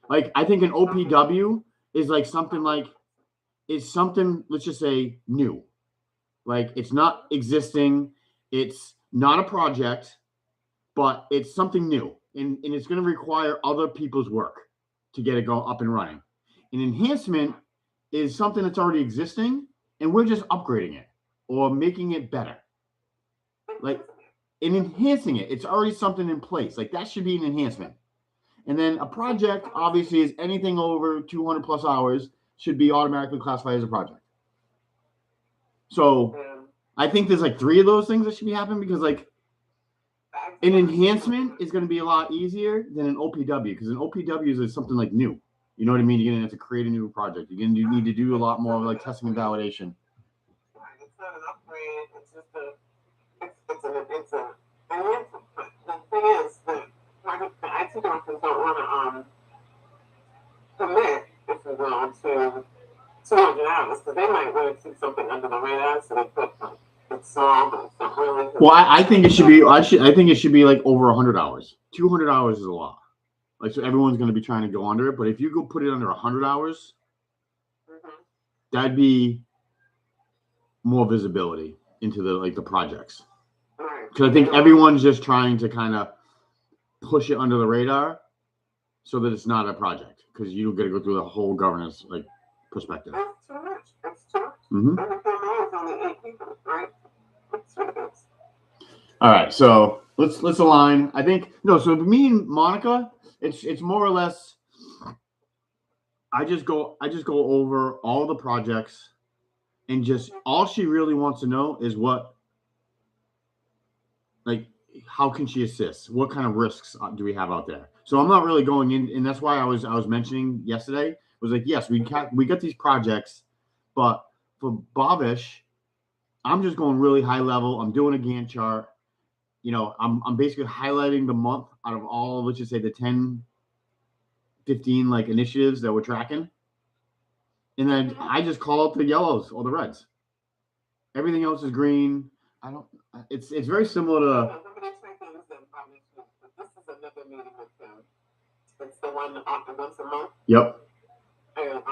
Like I think an OPW is like something let's just say new. Like it's not existing. It's not a project, but it's something new, and it's going to require other people's work to get it up and running. An enhancement is something that's already existing, and we're just upgrading it or making it better. Like, and enhancing it. It's already something in place. Like, that should be an enhancement. And then a project, obviously, is anything over 200 plus hours should be automatically classified as a project. So I think there's like 3 of those things that should be happening, because like an enhancement is going to be a lot easier than an OPW, because an OPW is something like new. You know what I mean? You're going to have to create a new project. You're going to need to do a lot more like testing and validation. It's not an upgrade. It's just it's an enhancement. But the thing is that the IT doctors don't want to commit, if you will, to 200 hours, because they might want to keep something under the radar, so they put it's small, but it's not really. Well, I think it should be. I think it should be like over 100 hours. 200 hours is a lot. Like, so everyone's going to be trying to go under it, but if you go put it under 100 hours, that'd be more visibility into the projects. Because I think everyone's just trying to kind of push it under the radar so that it's not a project, because you got to go through the whole governance perspective. That's too much. That's too much. Mm-hmm. Only 8 people, right? That's ridiculous. All right, so let's align. I think so me and Monica, it's more or less. I just go over all the projects, and just all she really wants to know is how can she assist? What kind of risks do we have out there? So I'm not really going in, and that's why I was mentioning yesterday was like, yes, we got these projects, but for Bavish, I'm just going really high level. I'm doing a Gantt chart. I'm basically highlighting the month out of all, let's just say the 10, 15 initiatives that we're tracking. And then I just call out the yellows or the reds. Everything else is green. It's very similar to. This is another meeting with them. It's the one once a month. Yep. And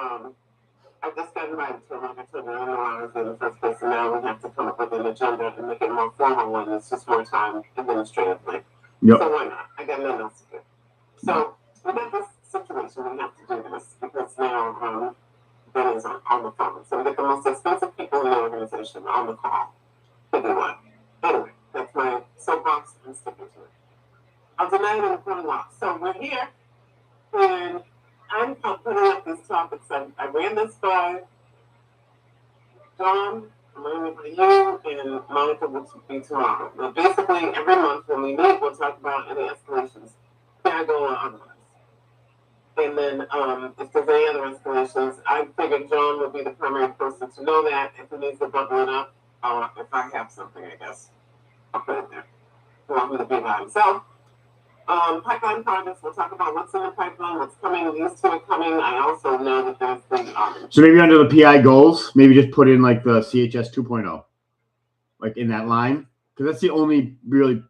I just got invited to another tournament. I don't know I was in the first place, and now we have to come up with an agenda and make it a more formal one. It's just more time administratively. Yep. So why not? I got nothing else to do. So we got this situation. We have to do this because now Ben is on the phone. So we get the most expensive people in the organization on the call to do what? Anyway, that's my soapbox and sticking to it. I'll deny it in the front law. So we're here, and I'm putting up these topics. I ran this by John, I'm running it by you, and Monica will be tomorrow. Now, basically, every month when we meet, we'll talk about any escalations. Can I go on otherwise? And then if there's any other escalations, I figured John would be the primary person to know that. If he needs to bubble it up, if I have something, I guess, I'll put it there. He wants me to be by himself. Pipeline projects, we'll talk about what's in the pipeline, what's coming. These 2 are coming. I also know that there's the So maybe under the PI goals, maybe just put in the CHS 2.0, in that line, because that's the only really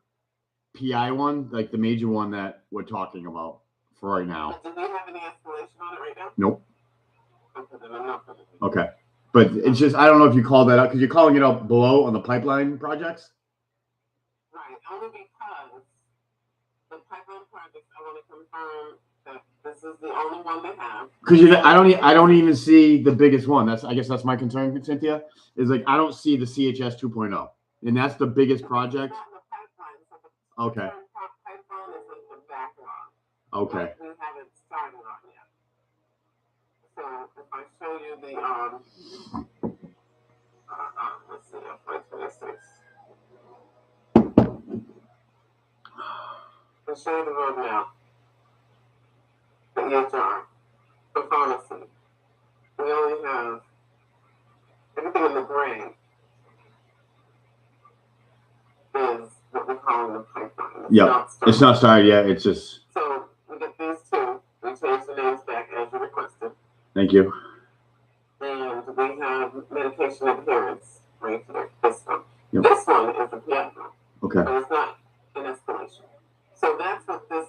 PI one, the major one that we're talking about for right now. Do we have any escalation on it right now? Nope. Okay, then I'm not putting it. Okay, but it's just I don't know if you call that out because you're calling it out below on the pipeline projects. Right, only because the pipeline projects, I want to confirm that this is the only one they have. Because I don't even see the biggest one. I guess that's my concern, Cynthia. Is I don't see the CHS 2.0, and that's the biggest project. Okay. Pipeline is in the backlog. Okay. We haven't started on yet. So if I show you the let's see, FY26. I'll show you the roadmap. The EHR, the pharmacy. We only have everything in the gray is what we're calling the pipeline. It's not started yet. It's just. So we get these 2. We change the names back as you requested. Thank you. And we have medication adherence right here. This one. Yep. This one is a PI one. Okay. But it's not an escalation. So that's what this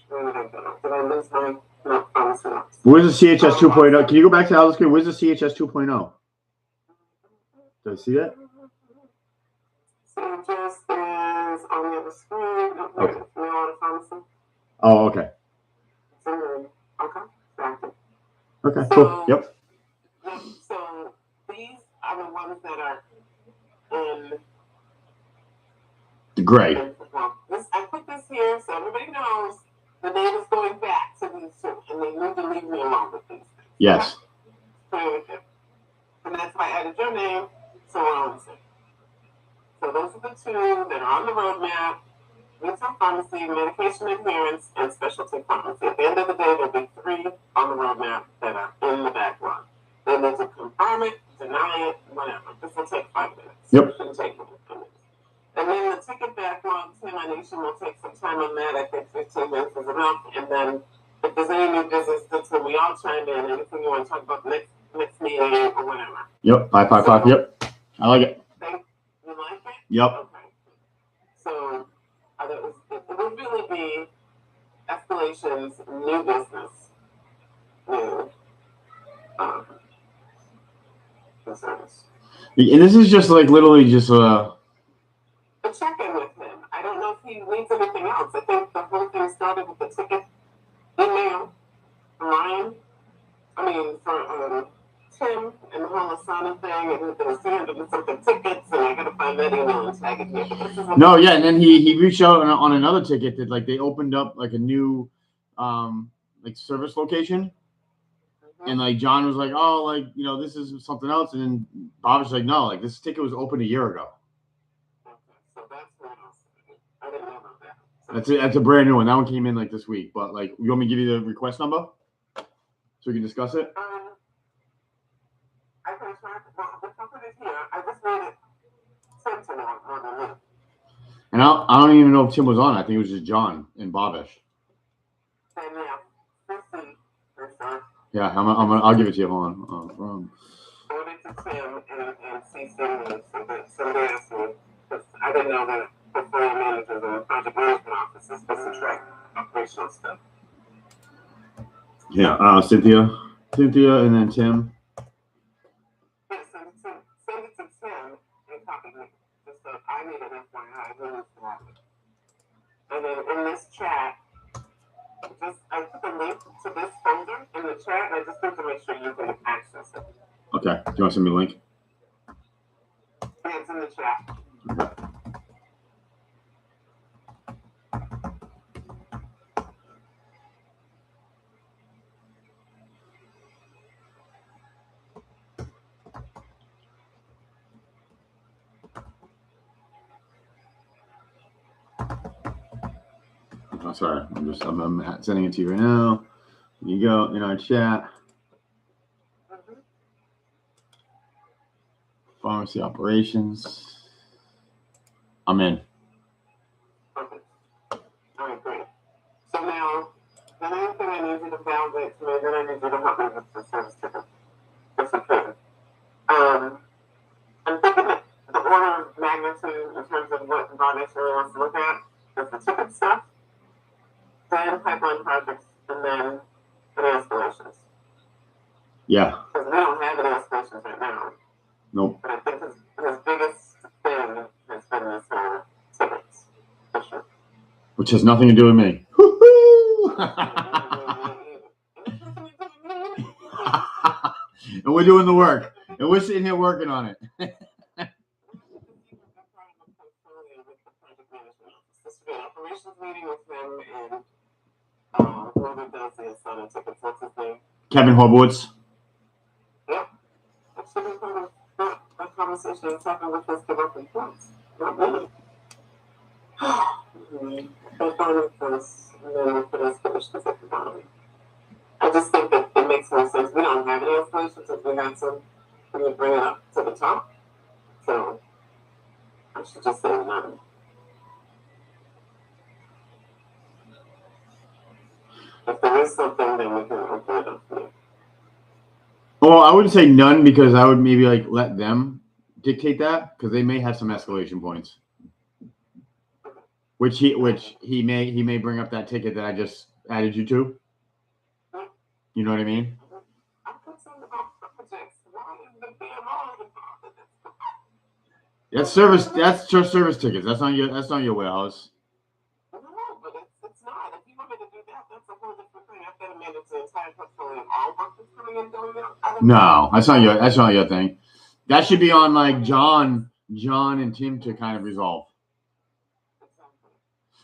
where did I go? Did I lose my pharmacy? Where's the CHS 2.0? Can you go back to the other screen? Where's the CHS 2.0? Did I see that? CHS is on the other screen. Okay. Marijuana pharmacy. Oh, okay. It's in the, okay. Exactly. Okay, So, cool. Yep. So these are the ones that are in The gray. well, I put this here so everybody knows the name is going back to these two, and they need to leave me alone with these things. Yes. Okay? And that's why I added your name, so we're on the same. So those are the two that are on the roadmap: retail pharmacy, medication adherence, and specialty pharmacy. At the end of the day, there'll be three on the roadmap that are in the backlog. They need to confirm it, deny it, whatever. This will take 5 minutes. Yep. It shouldn't take more than 5 minutes. And then the ticket backlog, Tim, I nation will take some time on that. I think 15 minutes is enough. And then if there's any new business, that's when we all chime in. Anything you want to talk about next meeting or whatever. Yep. 555. Yep. I like it. You like it? Yep. Okay. So it would really be escalations, new business, new concerns. And this is just like literally just To check in with him. I don't know if he needs anything else. I think the whole thing started with the ticket email from Ryan. For Tim and the whole Asana thing, and there was 300 and something tickets, and I gotta find that email and tag it here. But this is no, yeah, and then he reached out on another ticket that like they opened up like a new like service location. And like John was like, oh, like, you know, this is something else. And then Bob was like, no, like this ticket was open a year ago. Okay, so that's what else. I didn't know about that. That's a brand new one. That one came in like this week. But like, you want me to give you the request number so we can discuss it? I can try to. Well, the company is here. I just needed Tim to know more than me. And I don't even know if Tim was on. I think it was just John and Bobish. And yeah, yeah, I'll give it to you. Hold on. Forward it to Tim and CC me so that somebody asked me, because I didn't know that portfolio managers and project management offices supposed to track operational stuff. Yeah, Cynthia, and then Tim. Yeah, send it to Tim and copy me. Just so I need an FYI who needs to have it. And then in this chat, I put the link to this folder in the chat, and I just need to make sure you can access it. Okay. Do you want to send me a link? Yeah, it's in the chat. Okay. Oh, sorry. I'm sending it to you right now. Here you go in our chat. Pharmacy operations. I'm in. Okay. All right, great. So now, the main thing I need you to validate to me, then I need you to help me with the service ticket. If you can. I'm thinking that the order of magnitude in terms of what Varnish really wants to look at is the ticket stuff, then pipeline projects, and then the escalations. Yeah. Because we don't have any escalations right now. Nope. But I think his biggest thing has been this whole tickets. For sure. Which has nothing to do with me. And we're doing the work. And we're sitting here working on it. This would be an operations meeting with him and whoever does the Asana tickets. What's his name? Kevin Horowitz. Yep. That should be part of that conversation he's having with us directly points. Not really. But bottom first, and then we'll put escalations at the bottom. I just think that it makes more sense. We don't have any escalations. If we had some, we would bring it up to the top. So I should just say none. If there is something, then we can open it up for you. Well, I wouldn't say none because I would maybe like let them dictate that because they may have some escalation points. Which he may bring up that ticket that I just added you to. You know what I mean? That's service. That's just service tickets. That's not your warehouse. I don't know, but it's not. If you want me to do that, that's a whole different thing. I've got to manage the entire portfolio. All workers coming in doing that. No, that's not your thing. That should be on like John, and Tim to kind of resolve.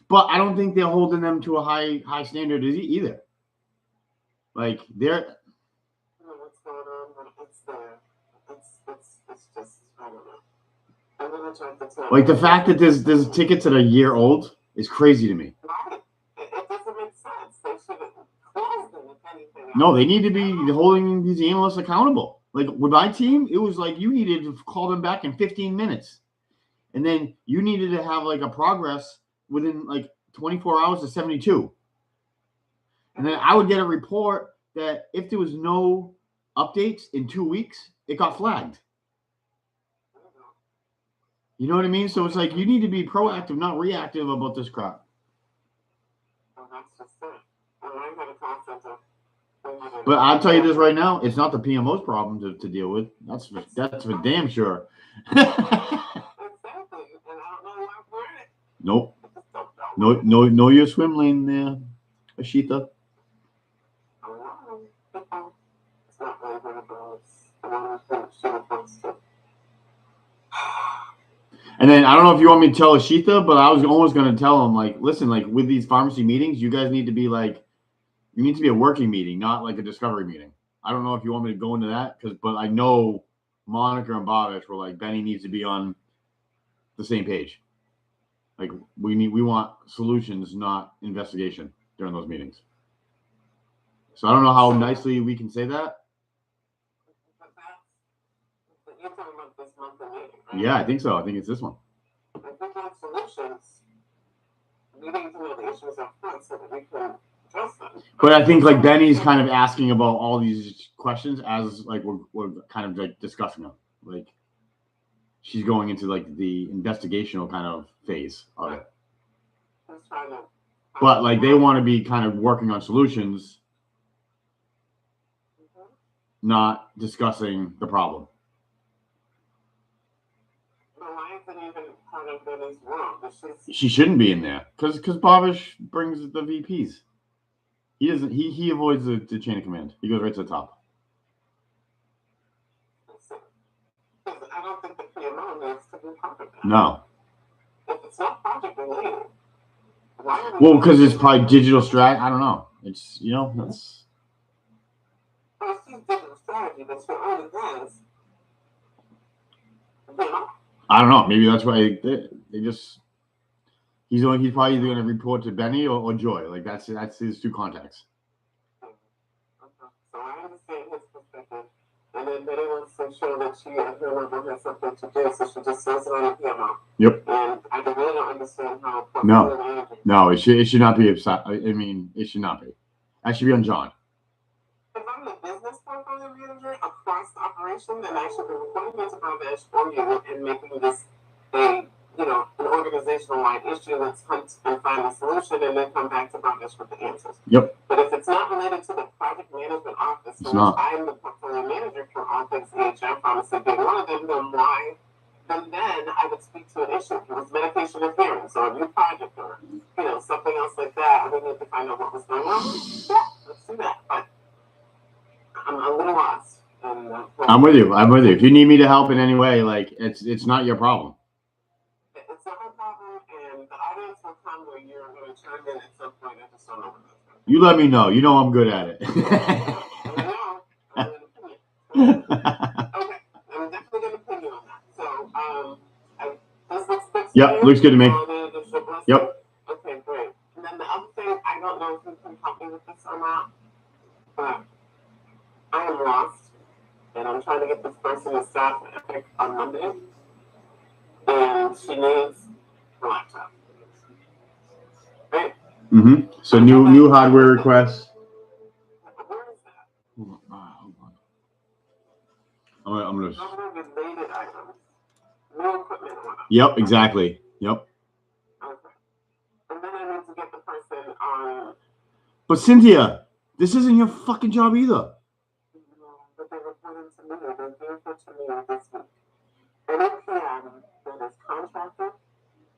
But I don't think they're holding them to a high standard either. Like they're. I don't know what's going on, but it's there. It's just I don't know. I'm gonna try to tell. Like the fact that there's tickets that are a year old is crazy to me. It doesn't make sense. They should have closed them if anything. No, they need to be holding these analysts accountable. Like with my team, it was like you needed to call them back in 15 minutes. And then you needed to have like a progress within like 24 hours to 72. And then I would get a report that if there was no updates in 2 weeks, it got flagged. You know what I mean? So it's like you need to be proactive, not reactive about this crap. Well, that's just it. I had a call center. But I'll tell you this right now, it's not the PMO's problem to deal with. That's for damn sure. Nope. No, your swim lane there, Ashita. And then I don't know if you want me to tell Ashita, but I was almost going to tell him, like, listen, like with these pharmacy meetings, you guys need to be like, you need to be a working meeting, not like a discovery meeting. I don't know if you want me to go into that, but I know Monica and Babish were like, Benny needs to be on the same page. Like we want solutions, not investigation during those meetings. So I don't know how nicely we can say that. You're talking about this month of meeting, right? Yeah, I think so. I think it's this one. I think on solutions, we need to know the issues up front so that we can address them. But I think like Benny's kind of asking about all these questions as like we're kind of like discussing them. Like she's going into like the investigational kind of phase of it. But like they want to be kind of working on solutions, not discussing the problem. Why is it even part of Benny's world? She shouldn't be in there because Babish brings the VPs. He doesn't. He avoids the chain of command. He goes right to the top. I don't think the PMO needs to be part of that. No. If it's not project related, why? Well, because it's probably digital strat. I don't know. It's that's. Well, it's just digital strategy, but she only does. I don't know. Maybe that's why they just. He's probably either going to report to Benny or Joy. Like that's his two contacts. Okay. So I understand his perspective, and then Benny wants to show that she at her level has something to do, so she just says it on the PMO. Yep. And I really don't understand how. No, it should not be. I mean, it should not be. That should be on John. If I'm the business portfolio manager across the operation, then I should be reporting into Babish or you and making this an organizational-wide issue. Let's hunt and find a solution and then come back to Babish with the answers. Yep. But if it's not related to the project management office, in which I'm the portfolio manager for all things EHR pharmacy, being one of them, then I would speak to an issue. If it was medication adherence or a new project or something else like that, we need to find out what was going on. Yeah, let's do that. But I'm a little lost. I'm with you. If you need me to help in any way, like it's not your problem. It's not my problem, and the audience will come where you're going to chime in at some point. I just don't know when that's going to be. You let me know. You know I'm good at it. I know. I'm going to pin you. Okay. I'm definitely going to pin you on that. So, this looks good to Yep, me. looks good to me. Yep. Okay, great. And then the other thing, I don't know if you can help me with this or not, but I am lost, and I'm trying to get this person to start Epic on Monday, and she needs her laptop. Right? Mm-hmm. So new hardware requests. Where is that? Hold on. I'm gonna. Related items. New equipment. Yep, exactly. Yep. Okay. And then I need to get the person on. But Cynthia, this isn't your fucking job either. But they reported to me. They gave it to me this week. At 8 p.m. as contractor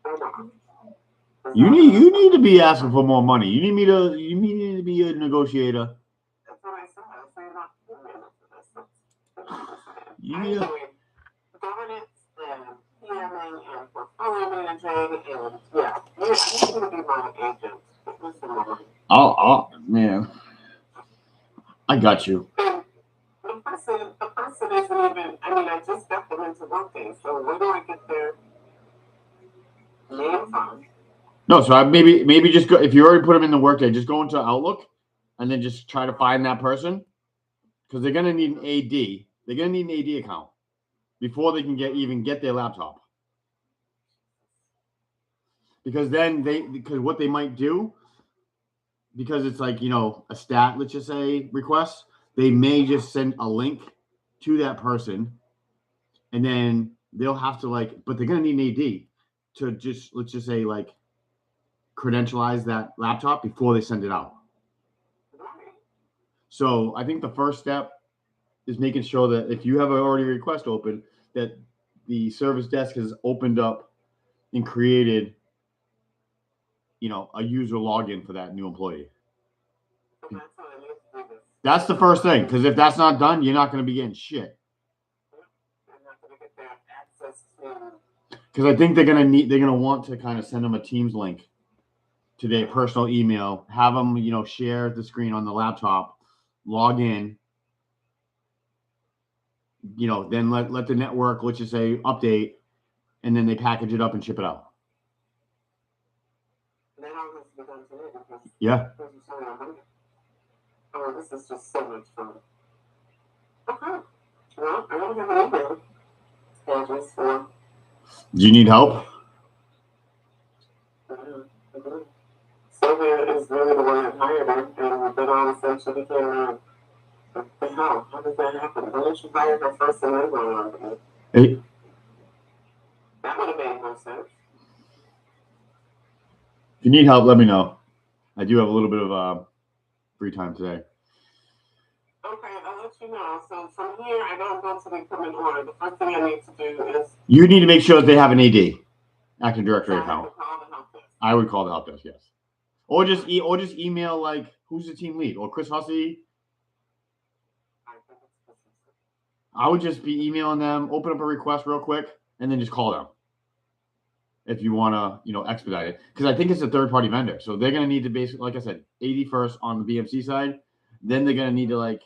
or not. You need to be asking for more money. You need me to be a negotiator. That's what I said. I say not to this. You I'm need to, doing governance and PMing and portfolio managing and yeah, you need to be my agent. Listen, man. I got you. and the person isn't even, I mean, I just got them into working, so where do I get their name from? No, so I maybe just go, if you already put them in the workday, just go into Outlook and then just try to find that person because they're gonna need an AD. They're gonna need an AD account before they can get their laptop. Because then because what they might do, because it's like, a stat, let's just say, request, they may just send a link to that person and then they'll have to but they're gonna need an AD to just, let's just say, credentialize that laptop before they send it out. So I think the first step is making sure that if you have already a request open, that the service desk has opened up and created, a user login for that new employee. That's the first thing, because if that's not done, you're not going to be getting shit. Because I think they're going to want to kind of send them a Teams link to their personal email, have them, share the screen on the laptop, log in, then let the network, let's just say, update, and then they package it up and ship it out. Yeah. Oh, this is just so much fun. Okay. Well, I don't have anything scheduled for. Do you need help? Sylvia is really the one that hired her, and then all of a sudden she became what the hell? How did that happen? Why didn't you hire her first and then go on to me? Hey. That would have made more sense. If you need help, let me know. I do have a little bit of free time today. Okay, I'll let you know. So from here, I don't go to the equipment order. The first thing I need to do is... You need to make sure that they have an AD, active directory account. I would call I would call the help desk. the help desk, yes. Or just email, who's the team lead? Or Chris Hussey. I would just be emailing them, open up a request real quick, and then just call them. If you want to, expedite it. Because I think it's a third-party vendor. So they're going to need to basically, like I said, AD first on the BMC side. Then they're going to need to,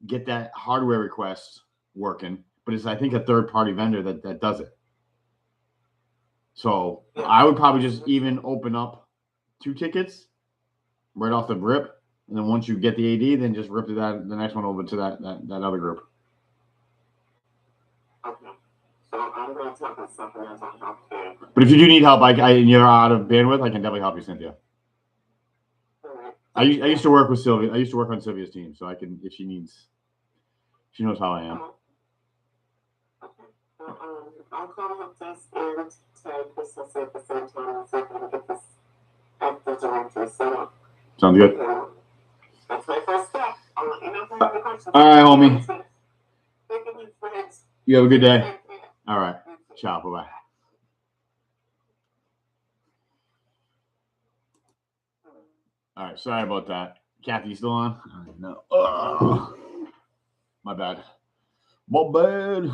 get that hardware request working. But it's, I think, a third-party vendor that does it. So I would probably just even open up 2 tickets right off the rip. And then once you get the AD, then just rip the next one over to that other group. Okay. So I'm going to talk about something else on healthcare. But if you do need help, you're out of bandwidth, I can definitely help you, Cynthia. Right. I used to work with Sylvia. I used to work on Sylvia's team, so I can, if she needs, she knows how I am. Okay. Well, I'll call help desk and tell Chris at the same time and see if I can get this active directory set up. Sounds good. Yeah. That's my first step. I'll let you know if I have any questions. All right, homie. Thank you, friends. You have a good day. All right. Ciao. Bye-bye. All right. Sorry about that. Kathy, you still on? No. My bad. My bad.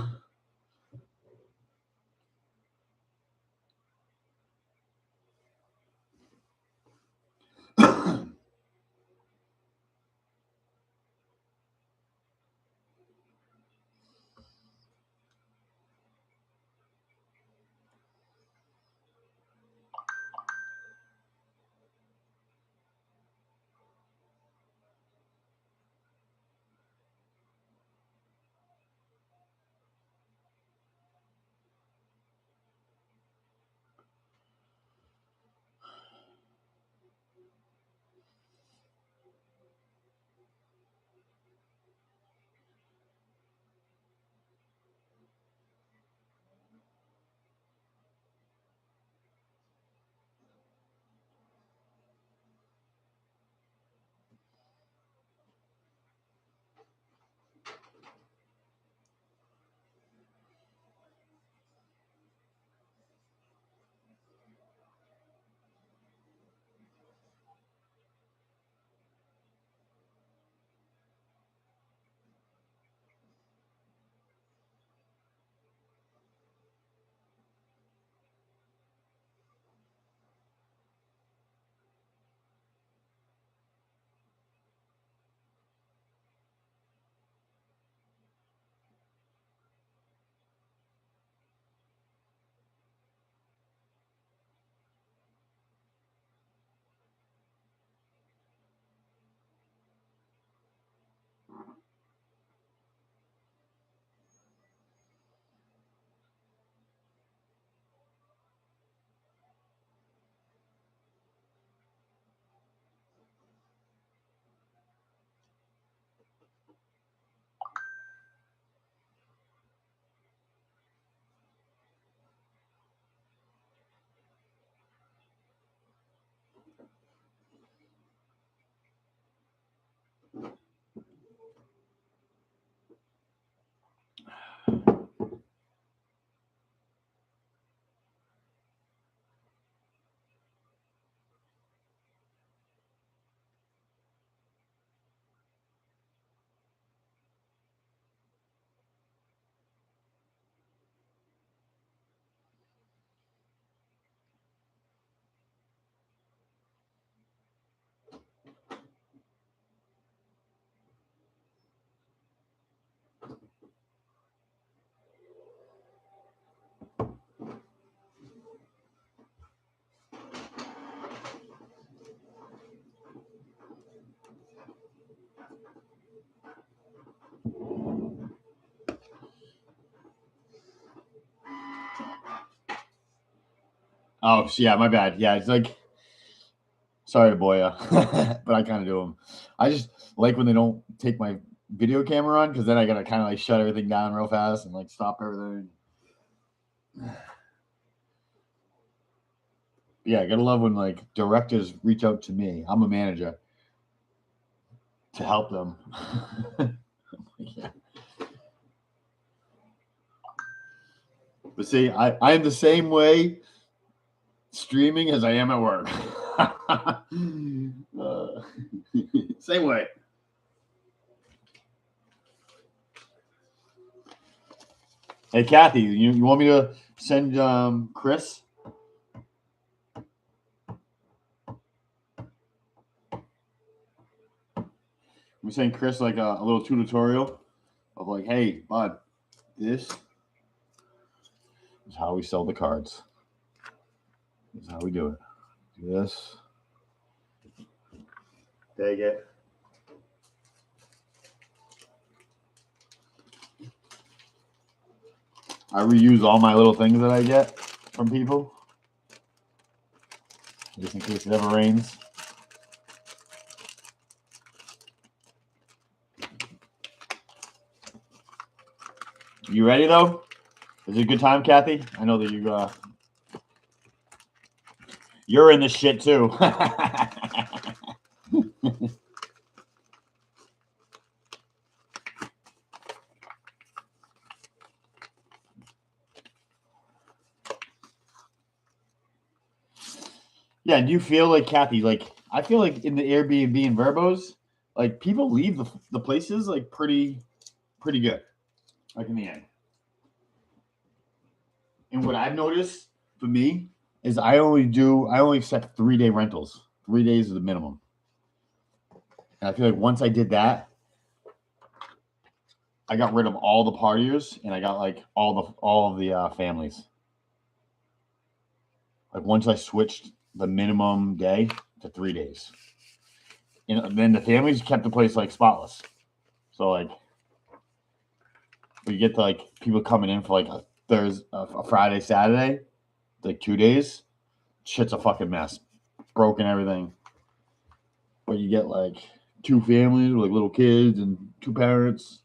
Oh, yeah, my bad. Yeah, it's like, sorry, boy, but I kind of do them. I just like when they don't take my video camera on, because then I gotta kind of like shut everything down real fast and like stop everything. Yeah, I gotta love when like directors reach out to me. I'm a manager to help them. Yeah. But see, I am the same way streaming as I am at work. Same way. Hey, Kathy, you want me to send Chris? We send Chris like a little tutorial of like, hey, bud, this is how we sell the cards. This is how we do it. Do this. Take it. I reuse all my little things that I get from people, just in case it ever rains. You ready though? Is it a good time, Kathy? I know that you're in this shit too. Yeah, do you feel like, Kathy, like, I feel like in the Airbnb and Verbos, like people leave the places like pretty good, like in the end. And what I've noticed for me is I only accept 3-day rentals. 3 days is the minimum. And I feel like once I did that, I got rid of all the partiers and I got like all of the families. Like once I switched the minimum day to 3 days, and then the families kept the place like spotless. So like, you get to like people coming in for like a Thursday, a Friday, Saturday, like 2 days. Shit's a fucking mess, broken everything. But you get like 2 families with like little kids and 2 parents.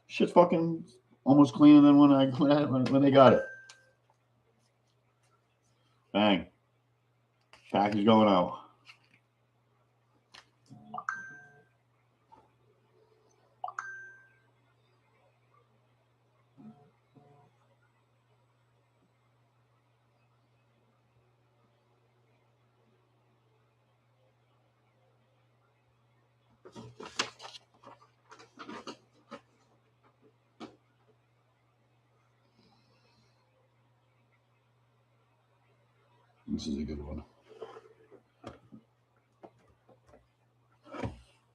Shit's fucking almost cleaner than when they got it. Bang. Package going out. This is a good one.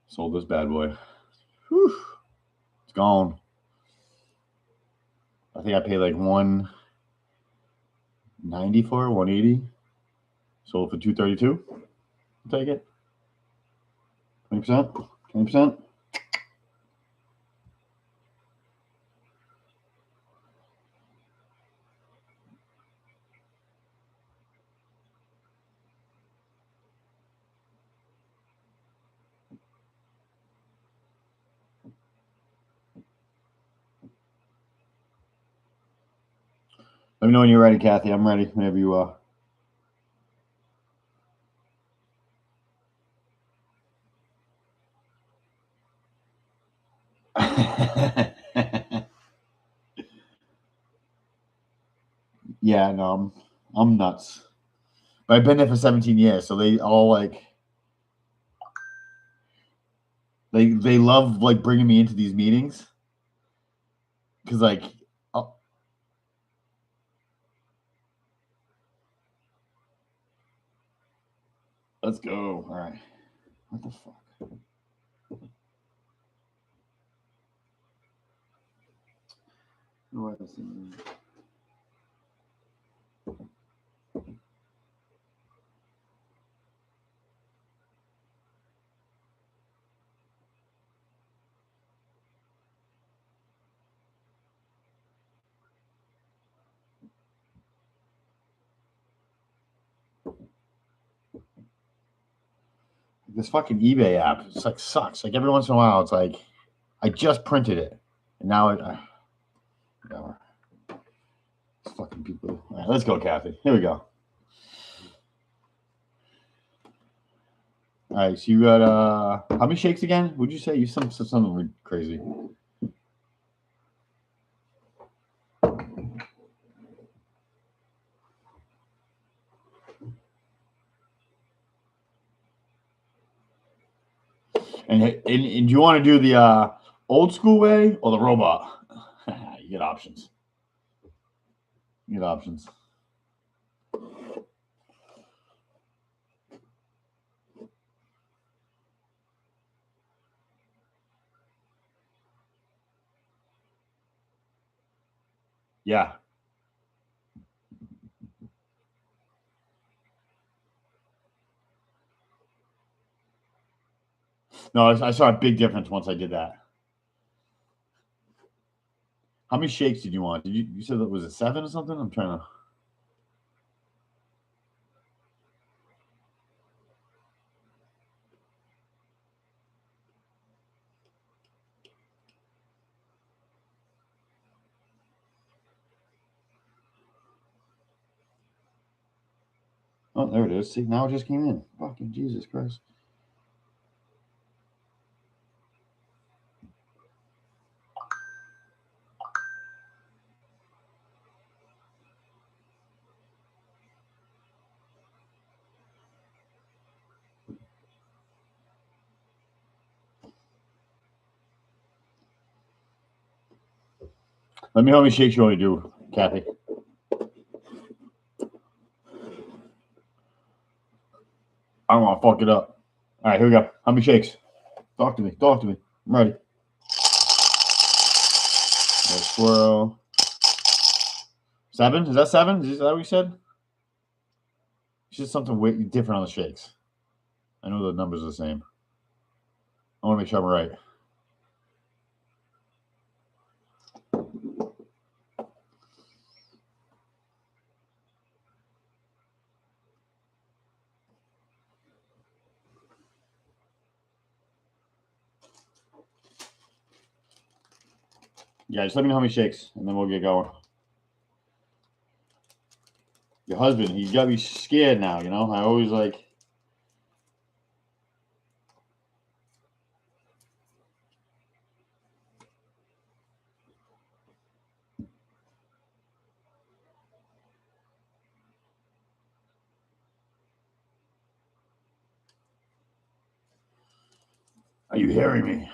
Sold this bad boy. Whew. It's gone. I think I paid like $190 for it, $180. Sold for $232. I'll take it. 20%. 20%. Let me know when you're ready, Kathy. I'm ready whenever you are. Yeah, no, I'm nuts. But I've been there for 17 years, so they all like they love like bringing me into these meetings because like let's go. All right, what the fuck? What is it? this fucking eBay app. It's like sucks. Like every once in a while, it's like I just printed it, and now whatever. It's fucking people. All right, let's go, Kathy. Here we go. All right, so you got how many shakes again? Would you say you said something crazy? And do you want to do the old school way or the robot? You get options. You get options. Yeah. No, I saw a big difference once I did that. How many shakes did you want? Did you said it was a 7 or something? I'm trying to. Oh, there it is. See, now it just came in. Fucking Jesus Christ. Let me know how many shakes you want to do, Kathy. I don't want to fuck it up. All right, here we go. How many shakes? Talk to me. Talk to me. I'm ready. Swirl. 7? Is that 7? Is that what you said? It's just something different on the shakes. I know the numbers are the same. I want to make sure I'm right. Yeah, just let me know how many shakes, and then we'll get going. Your husband, he's got to be scared now, you know? I always like... Are you hearing me?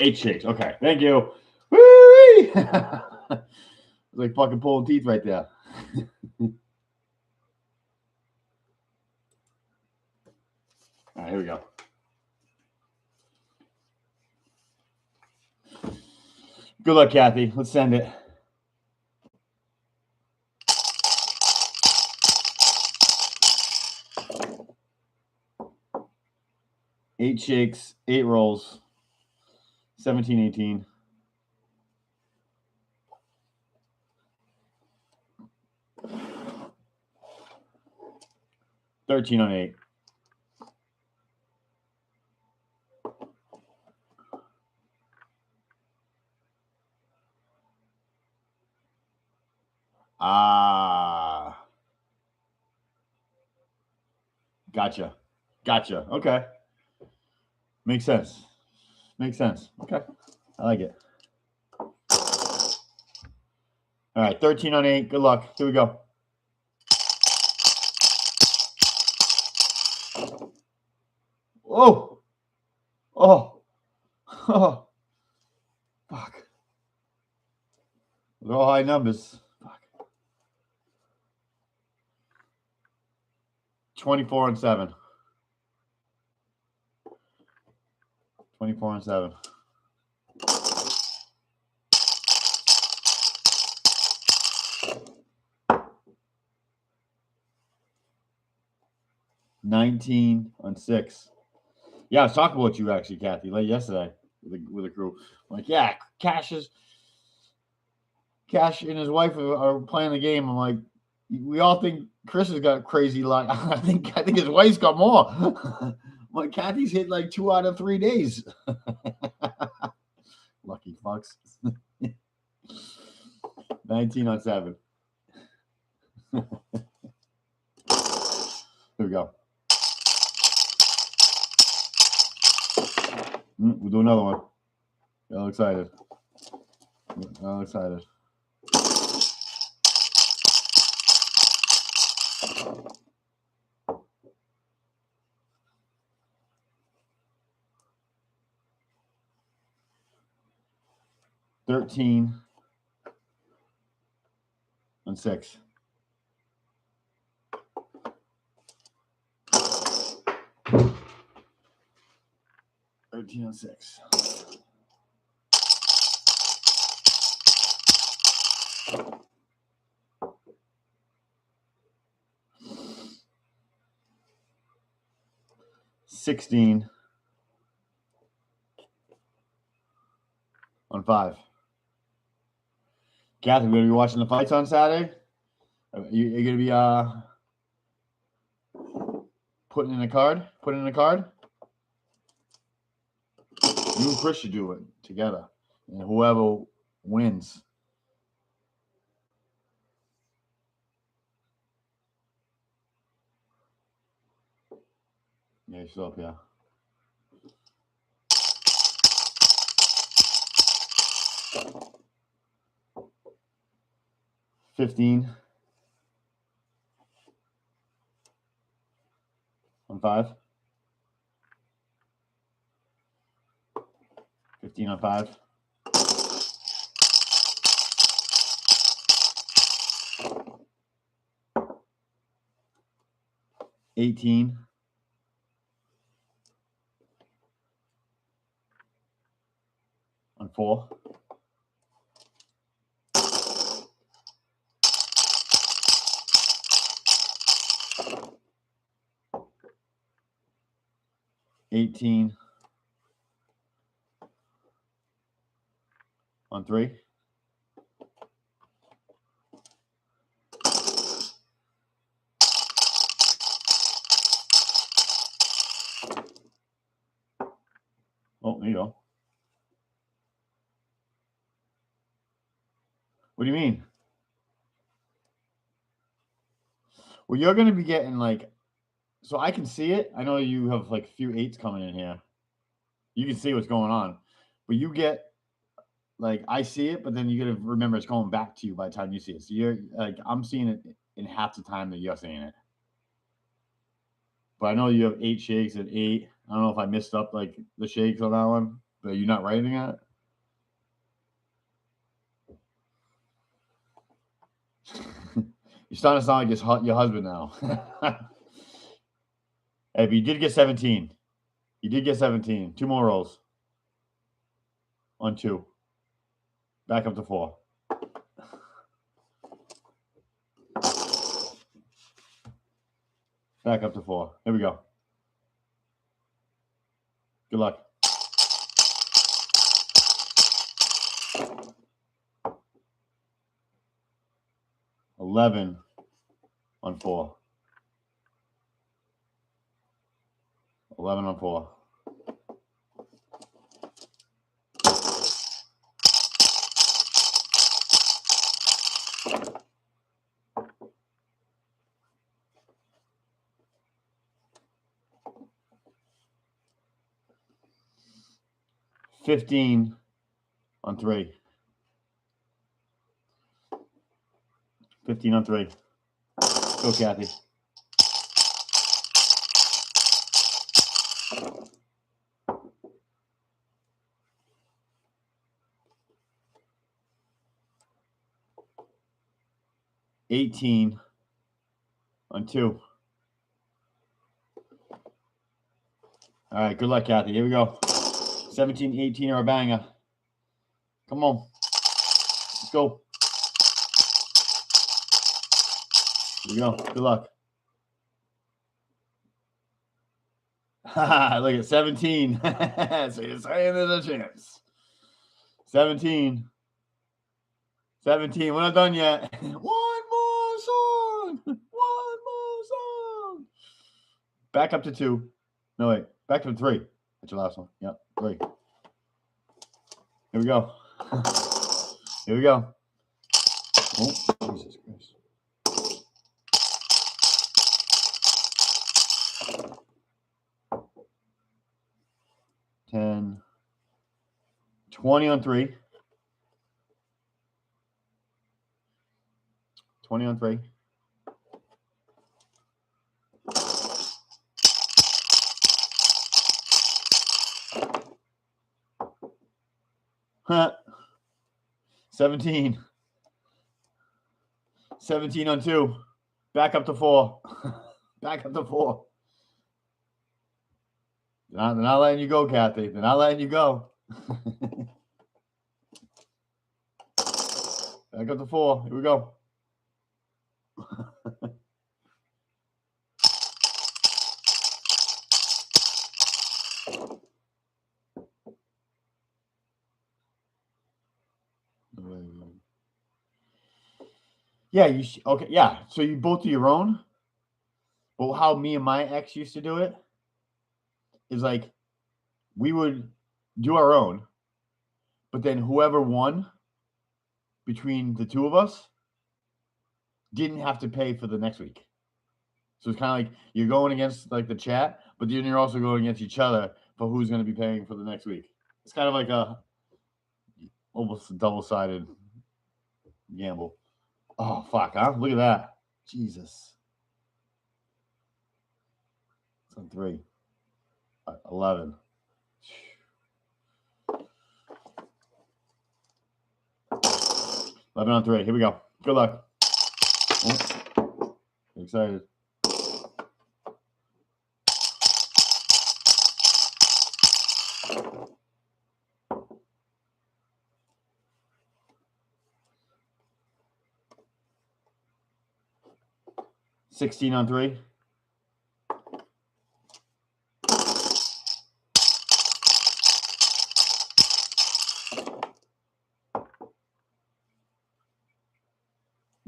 Eight shakes. Okay, thank you. Woo! It's like fucking pulling teeth right there. All right, here we go. Good luck, Kathy. Let's send it. Eight shakes, 8 rolls, 17, 18. $13 on 8. Gotcha. Okay. Makes sense. Okay. I like it. All right, 13 on 8. Good luck. Here we go. Oh. Fuck. They're all high numbers. Fuck. 24 and 7. 24 and 7. $19 on 6. Yeah, I was talking about you actually, Kathy, late yesterday with a group. I'm like, yeah, Cash and his wife are playing the game. I'm like, we all think Chris has got crazy luck. I think his wife's got more. I'm like, Kathy's hit like 2 out of 3 days. Lucky fucks. 19 on 7. Here we go. We'll do another one. Get all excited. All excited. $13 on 6. $13 on 6. $16 on 5. Kathy, we're gonna be watching the fights on Saturday. You're gonna be putting in a card. Putting in a card. You and Chris should do it together, and whoever wins. Yeah, still up, yeah. $15 on 5. 15 on 5. $18 on 4. $18 on 3. Oh, there you go. What do you mean? Well, you're going to be getting like, so I can see it. I know you have like a few 8s coming in here. You can see what's going on, but you get like, I see it, but then you got to remember it's going back to you by the time you see it. So you're like, I'm seeing it in half the time that you're seeing it. But I know you have 8 shakes and 8. I don't know if I missed up like the shakes on that one, but you're not writing it. You're starting to sound like your husband now. Hey, but you did get 17. You did get 17. 2 more rolls. On 2. Back up to 4. Back up to 4. Here we go. Good luck. $11 on 4. 11 on 4. $15 on 3. 15 on 3. Go, Kathy. $18 on 2. All right, good luck, Kathy. Here we go. 17, 18 are a banger. Come on. Let's go. Here we go. Good luck. Look at 17. So you're saying there's a chance. 17. 17. We're not done yet. One more song. One more song. Back up to 2. No, wait. Back to 3. That's your last one. Yep. 3. Here we go. Here we go. Oh, Jesus Christ. $10. 20 on 3. 20 on 3. Huh. 17. 17 on 2. Back up to 4. Back up to 4. They're not letting you go, Kathy. They're not letting you go. Back up to 4. Here we go. Yeah, okay, yeah. So you both do your own. But how me and my ex used to do it is like we would do our own, but then whoever won between the two of us didn't have to pay for the next week. So it's kind of like you're going against like the chat, but then you're also going against each other for who's going to be paying for the next week. It's kind of like a almost a double-sided gamble. Oh, fuck, huh? Look at that. Jesus. It's on 3. 11. 11 on 3. Here we go. Good luck. Oh, excited. $16 on 3.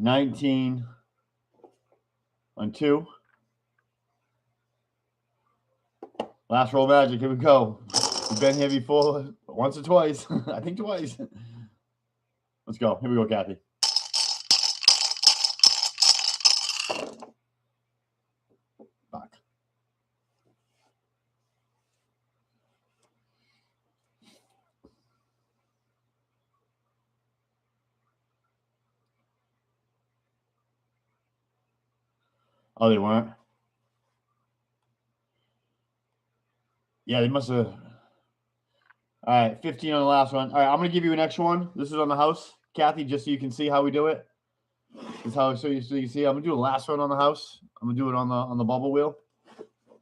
$19 on 2. Last roll magic. Here we go. We've been here before once or twice. I think twice. Let's go. Here we go, Kathy. Fuck. Oh, they weren't? Yeah, they must have. All right, 15 on the last one. All right, I'm going to give you an extra one. This is on the house, Kathy, just so you can see how we do it. This is how so you can see. I'm going to do the last one on the house. I'm going to do it on the bubble wheel.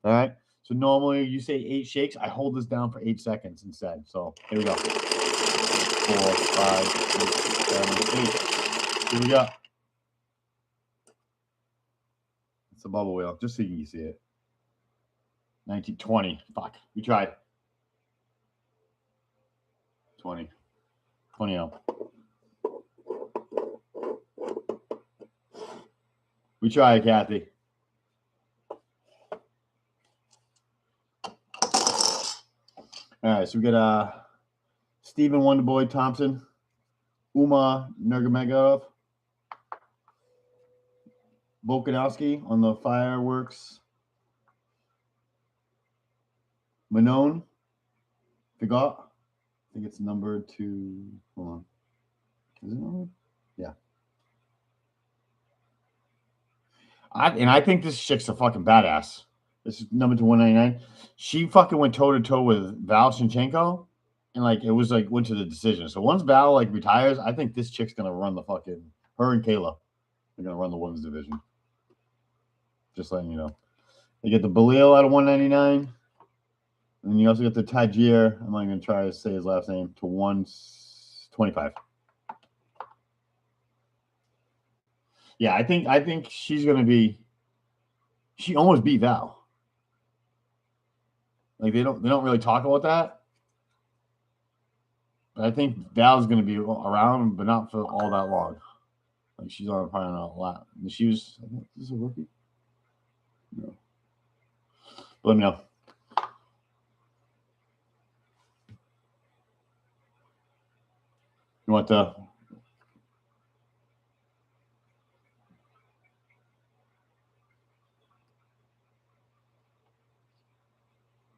All right. So normally you say 8 shakes. I hold this down for 8 seconds instead. So here we go. 4, 5, 6, 7, 8. Here we go. It's a bubble wheel, just so you can see it. 19, 20. Fuck. We tried. 20. 20 out. We tried, Kathy. All right, so we got Stephen Wonderboy Thompson, Uma Nurmagomedov, Volkanovski on the fireworks, Manon Figot. I think it's number 2. Hold on. Is it number? Yeah. I think this chick's a fucking badass. This is number 199. She fucking went toe-to-toe with Val Shinchenko, and like it was like went to the decision. So once Val like retires, I think this chick's gonna run the fucking her and Kayla. They're gonna run the women's division. Just letting you know. They get the Belil out of 199. And you also get the Tajir. I'm not going to try to say his last name to 125. Yeah, I think she's going to be. She almost beat Val. Like they don't really talk about that. But I think Val's going to be around, but not for all that long. Like she's on probably not a lot. And she was. Is this a rookie? No. But let me know. You want the?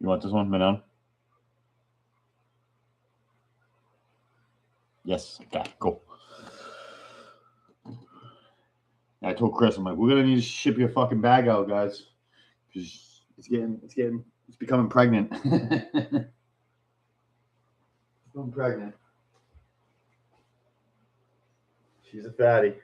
You want this one, Manon? Yes. Okay. Cool. I told Chris, I'm like, we're gonna need to ship your fucking bag out, guys, because it's becoming pregnant. I'm pregnant. She's a fatty.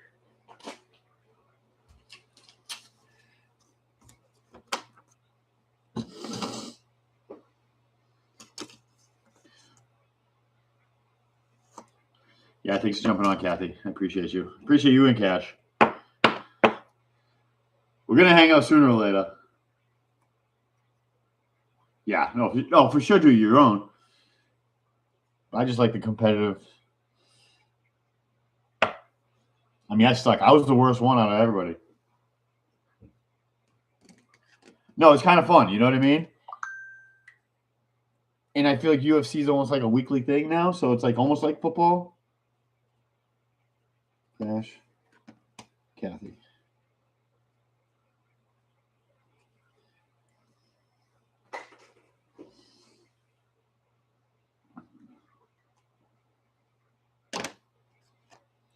Yeah, thanks for jumping on, Kathy. I appreciate you. Appreciate you and Cash. We're gonna hang out sooner or later. Yeah, no, for sure do your own. I just like the competitive. I mean, I suck. I was the worst one out of everybody. No, it's kind of fun. You know what I mean? And I feel like UFC is almost like a weekly thing now, so it's like almost like football. Cash, Kathy.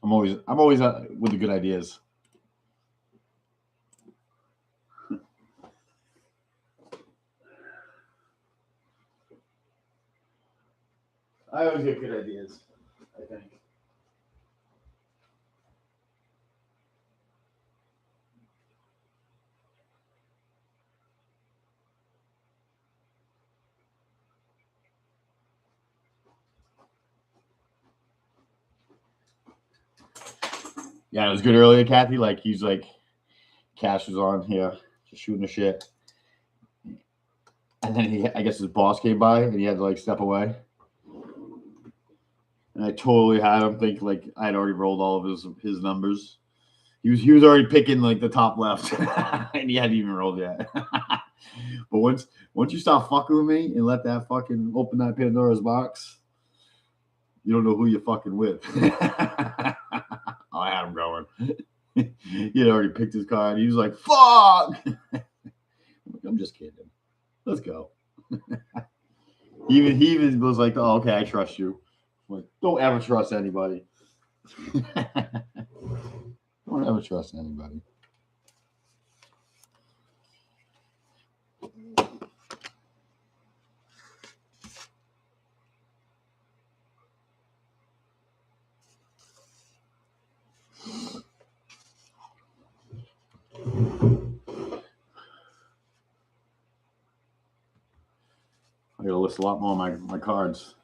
I'm always with the good ideas. I always get good ideas, I think. Yeah, it was good earlier, Kathy. Like he's like, Cash was on here just shooting the shit, and then I guess his boss came by and he had to like step away. And I totally had him think like I had already rolled all of his numbers. He was already picking like the top left, and he hadn't even rolled yet. But once you start fucking with me and let that fucking open that Pandora's box, you don't know who you're fucking with. I had him going. He had already picked his card. He was like, "Fuck!" I'm just kidding. Let's go. He even was like, "Oh, okay, I trust you." I'm like, don't ever trust anybody. Don't ever trust anybody. I gotta list a lot more of my cards.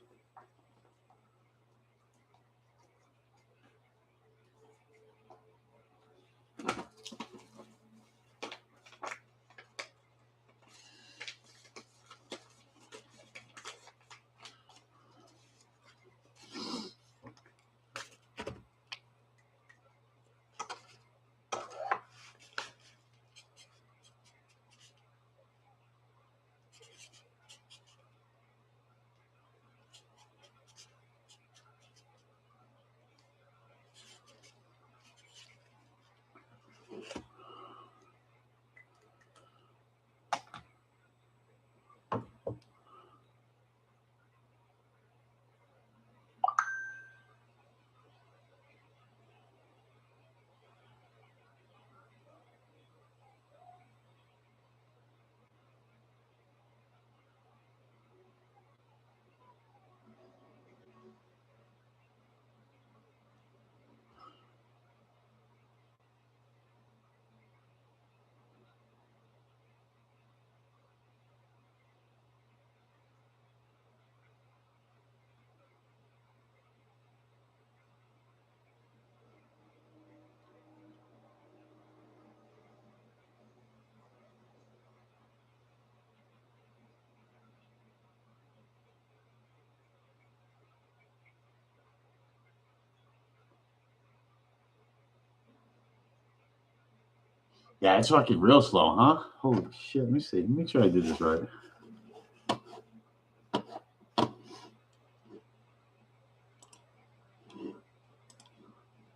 Yeah, it's fucking real slow, huh? Holy shit. Let me see. Make sure I did this right.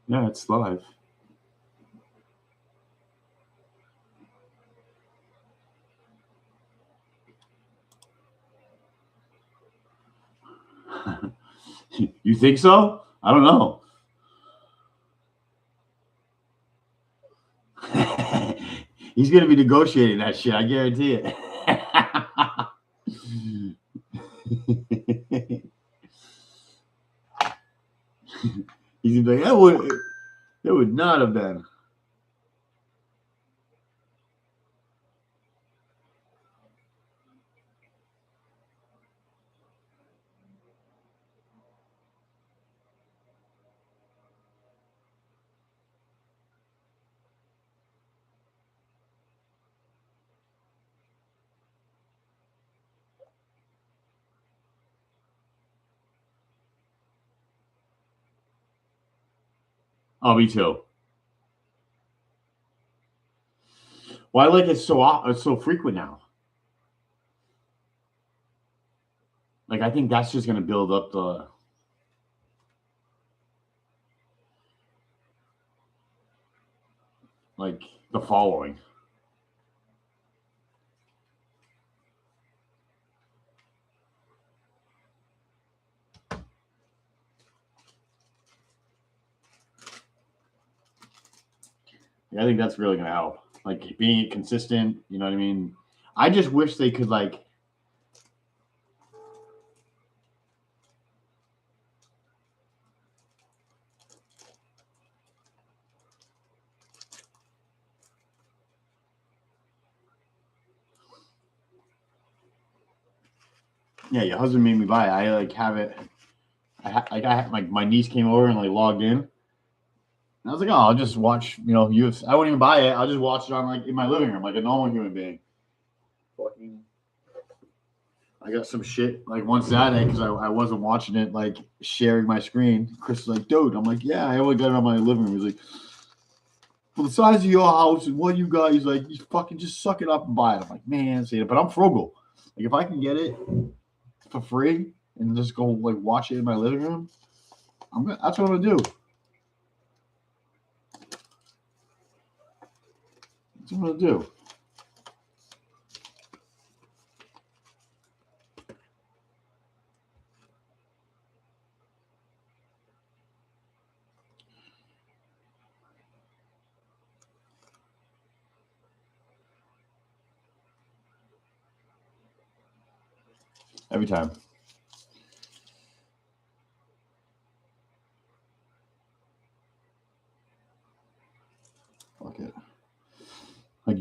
Yeah, it's live. You think so? I don't know. He's gonna be negotiating that shit. I guarantee it. He's gonna be like, that would not have been. Oh, me too. Why like it's so frequent now? Like I think that's just gonna build up the the following. Yeah, I think that's really gonna help. Like being consistent, you know what I mean? I just wish they could like yeah, your husband made me buy it. I like have it. My niece came over and like logged in. And I was like, oh, I'll just watch, UFC. I won't even buy it. I'll just watch it on like in my living room, like a normal human being. Fucking, I got some shit like one Saturday because I wasn't watching it like sharing my screen. Chris is like, dude, I'm like, yeah, I only got it on my living room. He's like, for the size of your house and what you got, he's like, you fucking just suck it up and buy it. I'm like, man, see it, but I'm frugal. Like if I can get it for free and just go like watch it in my living room, that's what I'm gonna do. That's what I'm gonna do. Every time. Fuck it. Like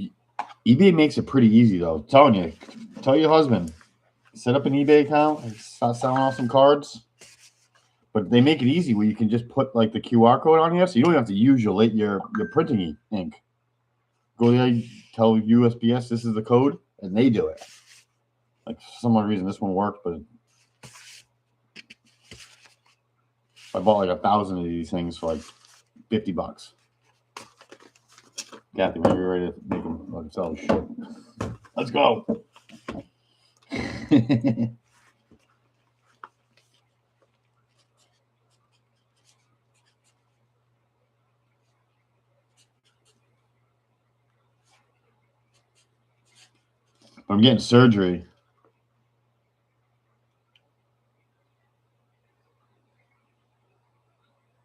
eBay makes it pretty easy though. I'm telling you, tell your husband, set up an eBay account and start selling off some cards. But they make it easy where you can just put like the QR code on here, so you don't have to use your printing ink. Go there, tell USPS this is the code, and they do it. Like for some odd reason, this one worked, but I bought like 1,000 of these things for like $50. Kathy, when you're ready to make them like sell shit, let's go. I'm getting surgery.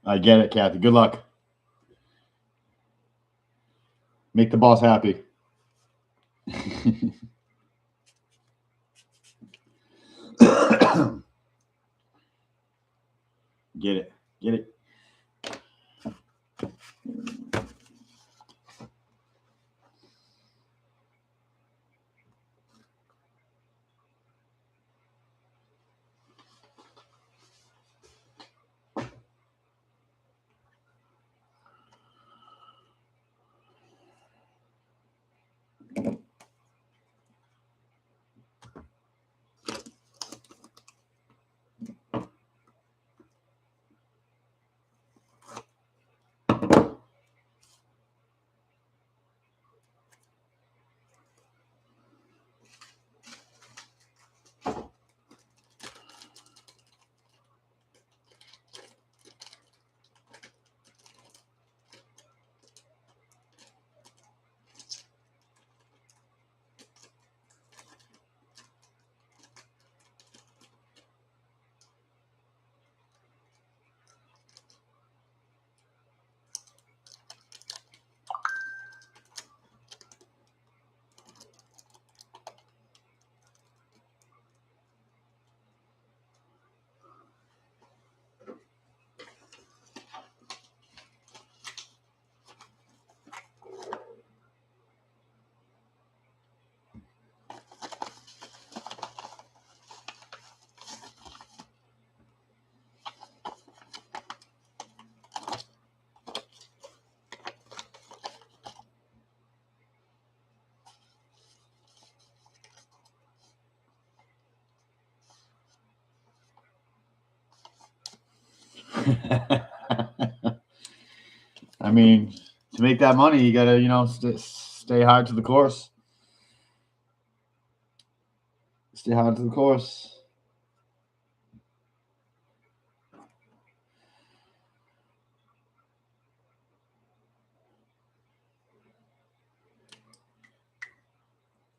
I get it, Kathy. Good luck. Make the boss happy. Get it. Get it. I mean, to make that money, you gotta, stay hard to the course. Stay hard to the course.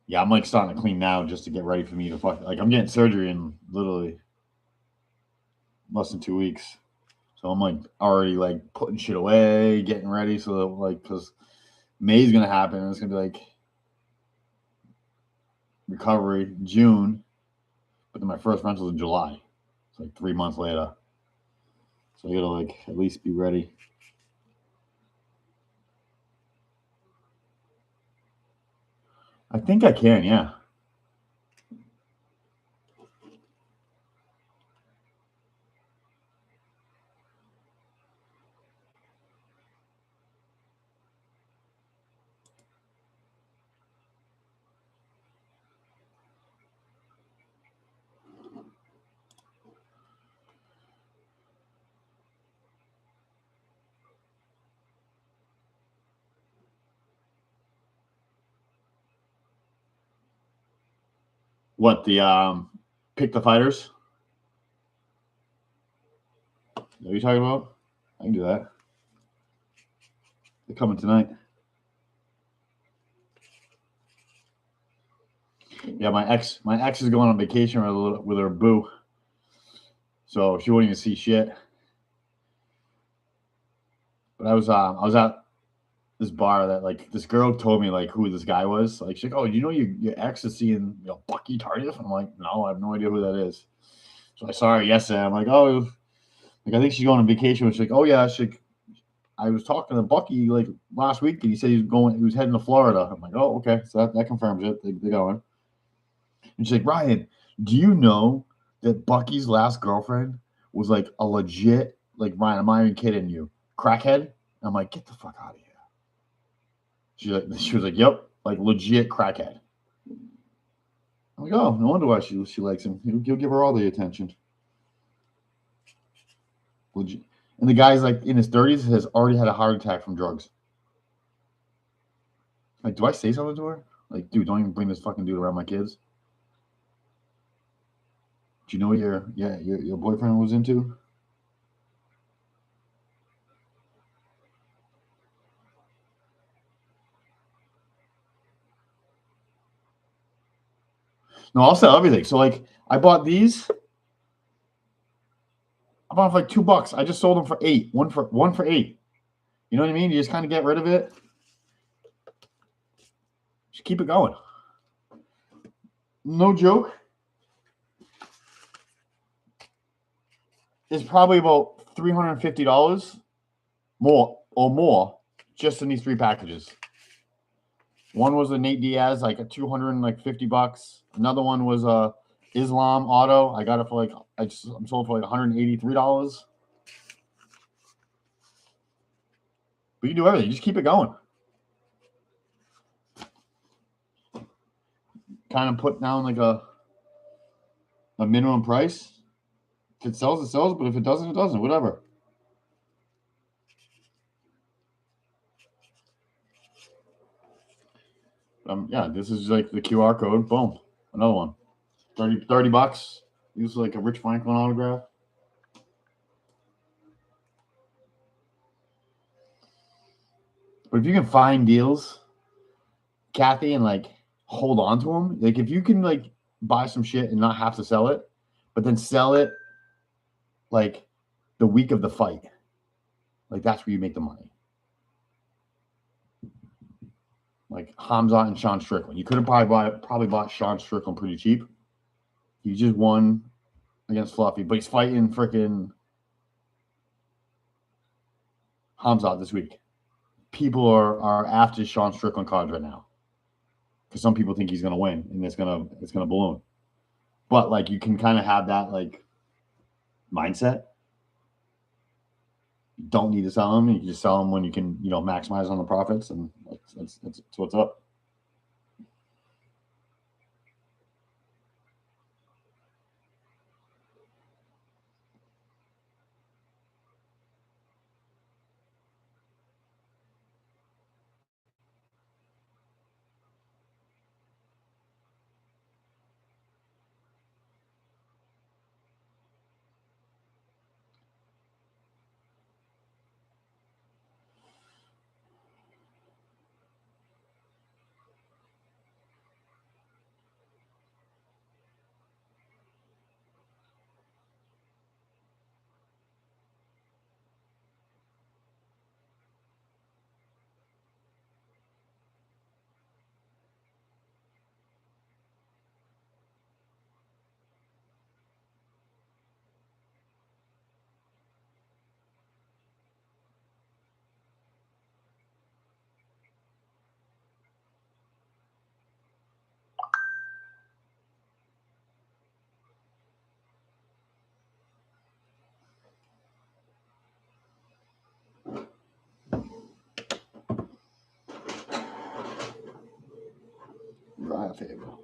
Yeah, I'm like starting to clean now just to get ready for me to fuck. Like I'm getting surgery in literally less than 2 weeks, so I'm like already like putting shit away, getting ready. So that, like, because May's gonna happen, and it's gonna be like recovery June, but then my first rental's in July. It's like 3 months later, so I gotta like at least be ready. I think I can, yeah. What pick the fighters? What are you talking about? I can do that. They're coming tonight. Yeah, my ex is going on vacation with her boo, so she won't even see shit. But I was at this bar that like this girl told me like who this guy was. Like she's like, oh, you know your ex is seeing Bucky Tardif? I'm like, no, I have no idea who that is. So I saw her yesterday. I'm like, oh, like I think she's going on vacation. She's like, oh yeah, she's like, I was talking to Bucky like last week, and he said he was heading to Florida. I'm like, oh, okay, so that confirms it. They're going. And she's like, Ryan, do you know that Bucky's last girlfriend was like a legit, like, Ryan, I'm not even kidding you, crackhead? I'm like, get the fuck out of here. She was like, yep, like legit crackhead. I'm like, oh, no wonder why she likes him. He'll give her all the attention. Legit. And the guy's like in his 30s, has already had a heart attack from drugs. Like, do I say something to her? Like, dude, don't even bring this fucking dude around my kids. Do you know what your boyfriend was into? No, I'll sell everything. So like, I bought these. I bought them for like $2. I just sold them for $8. One for $8. You know what I mean? You just kind of get rid of it. Just keep it going. No joke. It's probably about $350 more just in these 3 packages. One was a Nate Diaz, like a $250. Another one was a Islam Auto. I got it for like I'm sold for like $183. But you do everything. You just keep it going. Kind of put down like a minimum price. If it sells, it sells. But if it doesn't, it doesn't. Whatever. Yeah, this is like the QR code. Boom. Another one. $30. Use like a Rich Franklin autograph. But if you can find deals, Kathy, and like hold on to them, like if you can like buy some shit and not have to sell it, but then sell it like the week of the fight, like that's where you make the money. Like Hamzat and Sean Strickland, you could have probably bought Sean Strickland pretty cheap. He just won against Fluffy, but he's fighting freaking Hamzat this week. People are after Sean Strickland cards right now because some people think he's gonna win and it's gonna balloon. But like you can kind of have that like mindset. You don't need to sell them. You can just sell them when you can, maximize on the profits, and that's what's up. try a favor.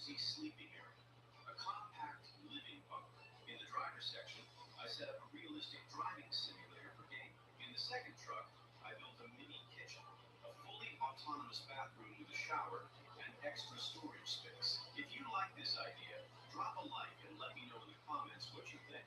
cozy sleeping area, a compact living bunk. In the driver's section, I set up a realistic driving simulator for gaming. In the second truck, I built a mini kitchen, a fully autonomous bathroom with a shower, and extra storage space. If you like this idea, drop a like and let me know in the comments what you think.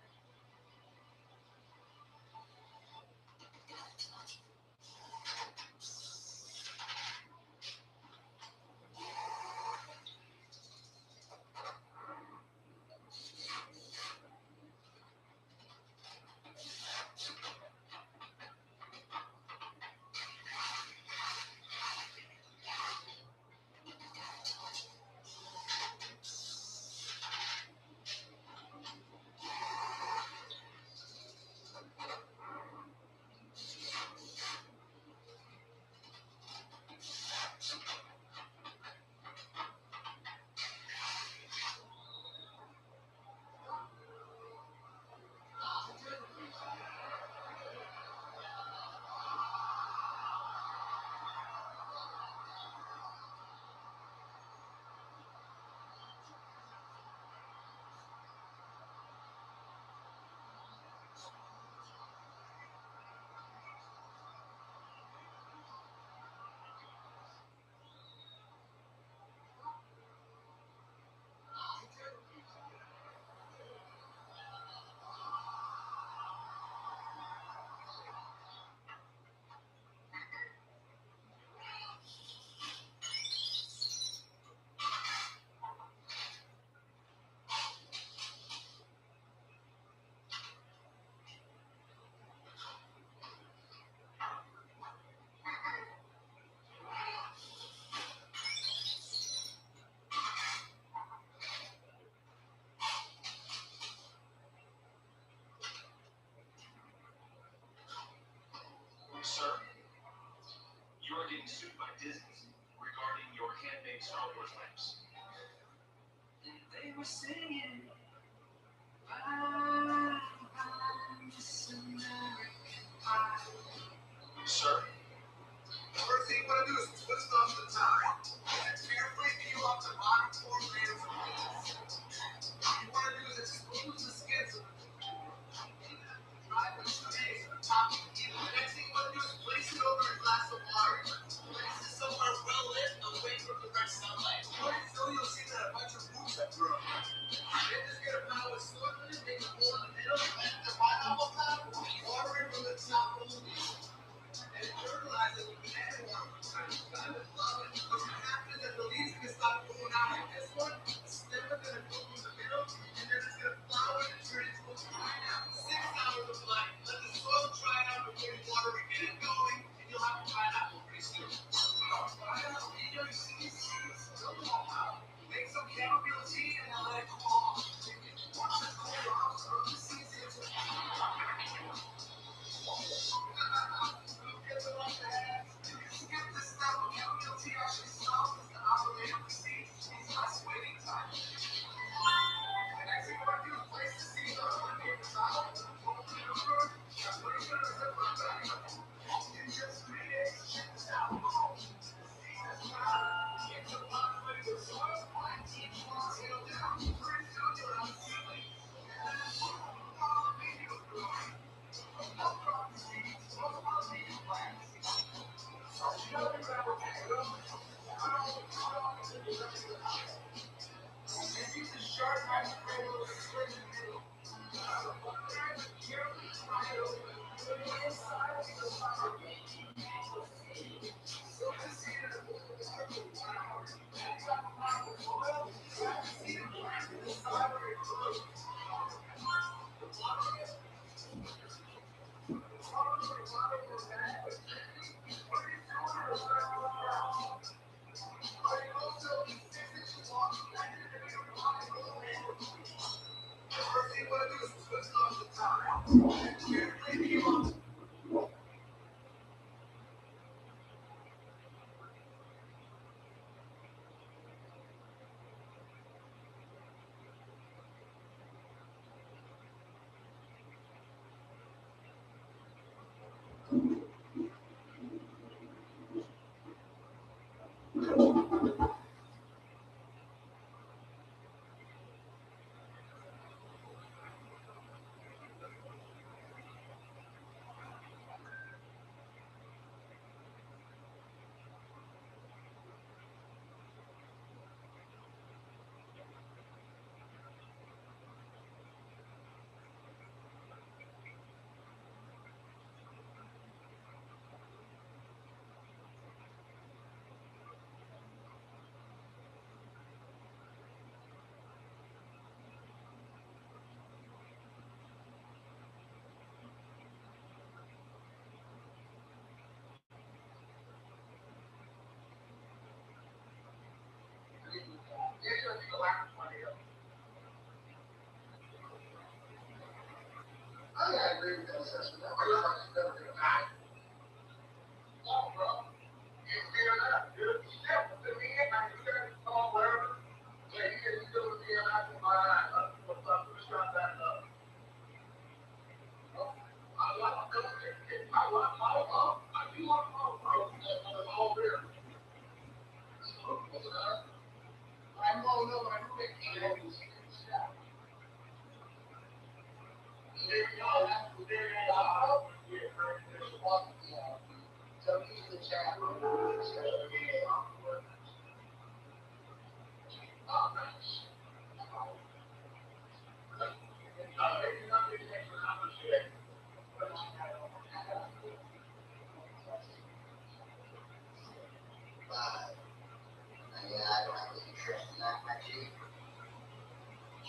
Sir, you are getting sued by Disney regarding your handmade Star Wars lamps. And they were singing, "Bye, Miss American Pie." Sir, first thing you want to do is twist off the tie. And fear free you off the bottom 4 grams of meat. What you want to do is expose the skins of dry with 2 days on top of the next thing you want to do is place it over a glass of water. Place it somewhere well lit away from the direct sunlight. So you'll see that a bunch of roots have grown. Then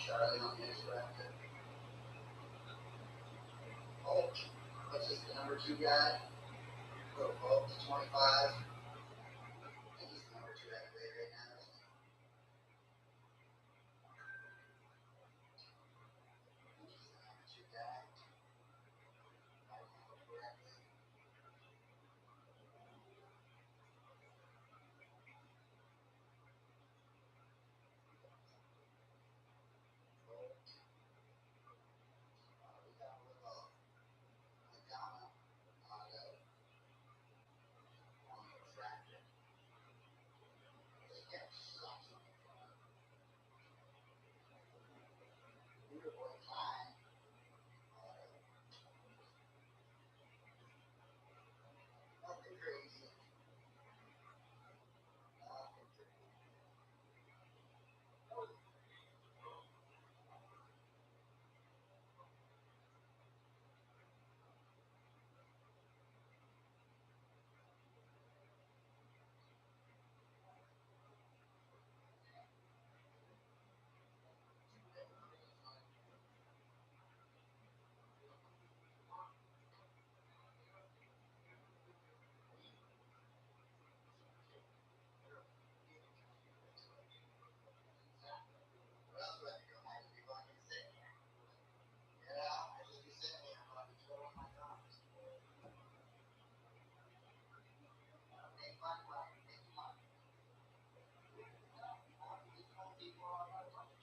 Charlie on this record. Hulk, what's this, the number 2 guy? Little Hulk, 25. He's the number 2 heavyweight right now, isn't he? He's the number 2 guy. If I remember correctly. We got a little Madonna auto on the tractor. Yeah, sucks on the front. Weird boy time. Nothing crazy. Nothing crazy. What else do I have to go? I have to be fucking sitting here. Yeah, I just be sitting here fucking twiddling my thumbs. Make fun of it. Make fun. These people are not fucking.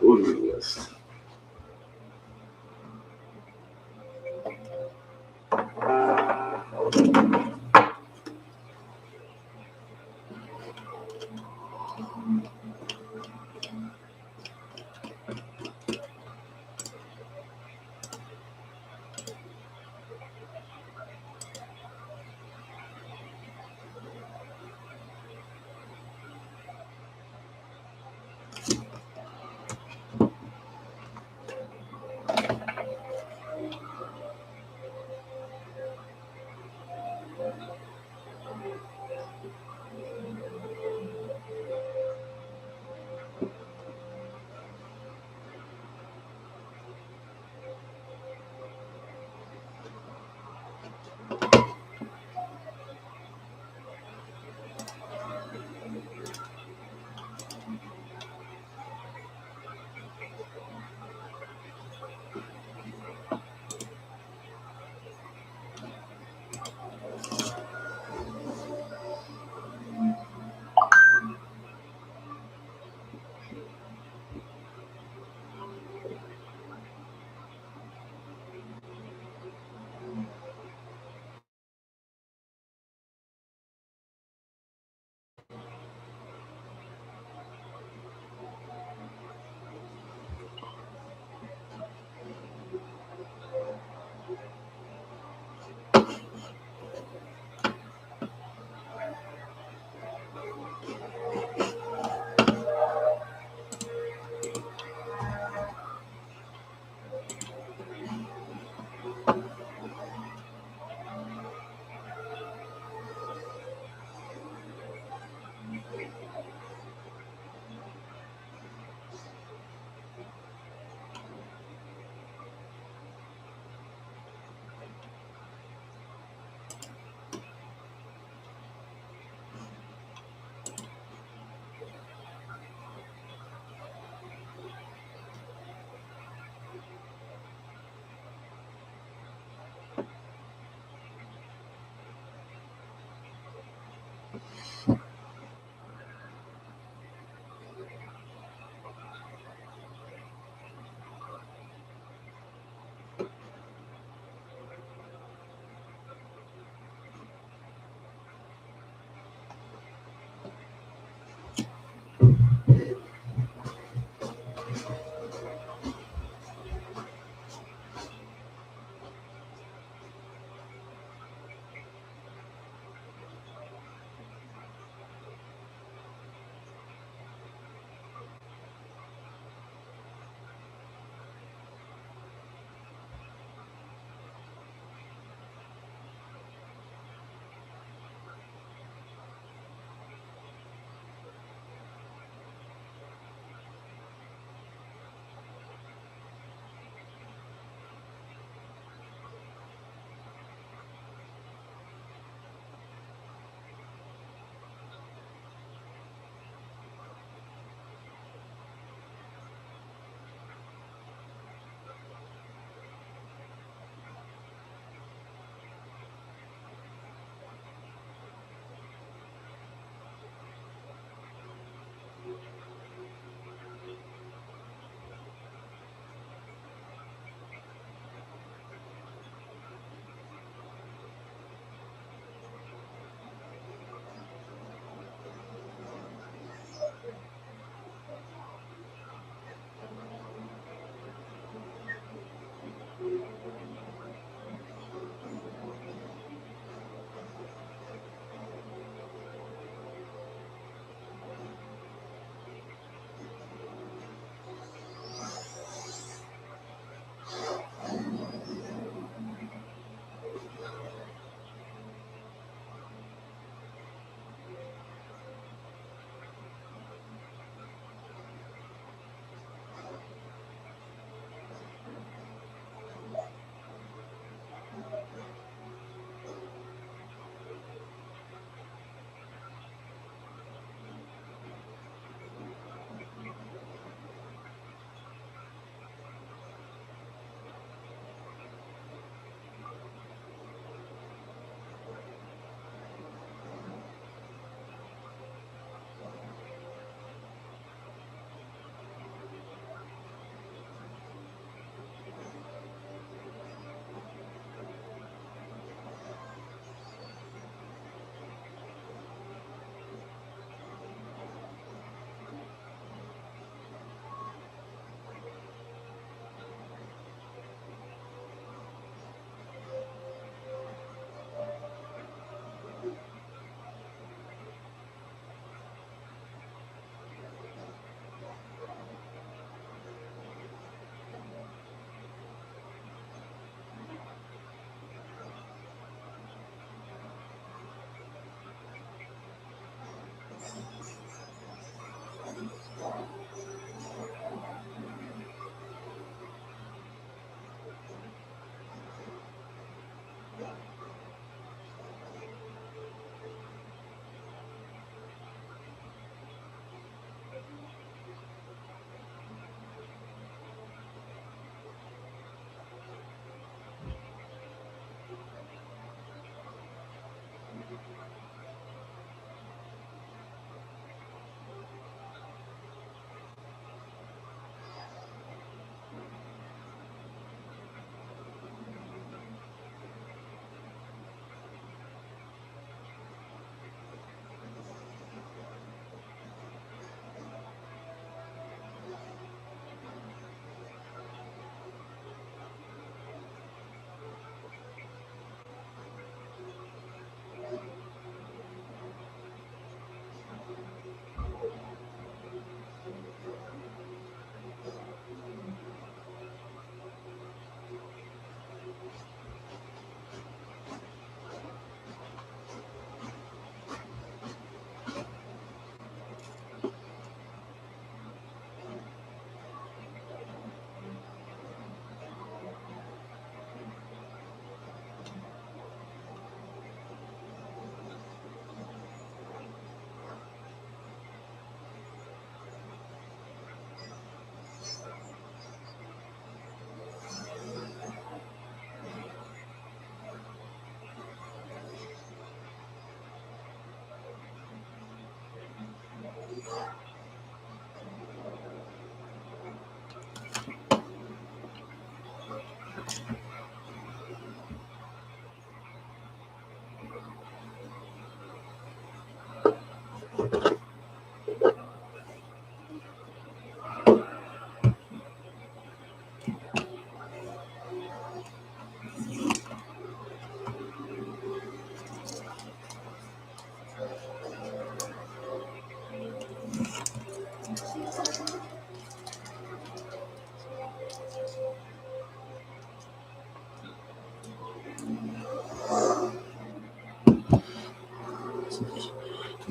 Order list.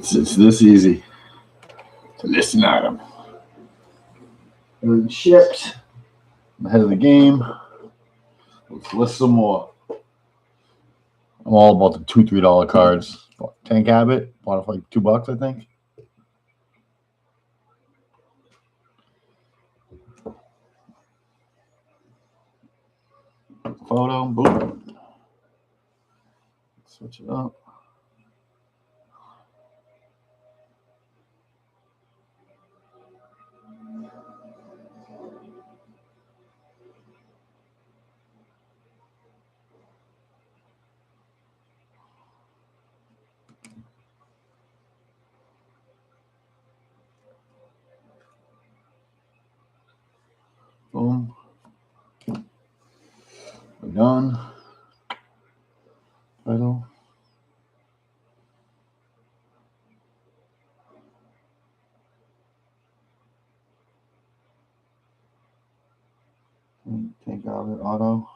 It's this easy to list an item. Everything shipped. I'm ahead of the game. Let's list some more. I'm all about the $2, $3 cards. Tank Abbott, bought it for like $2, I think. Photo, boom. Switch it up. Boom. We're done. Title. Tank Abbott, auto.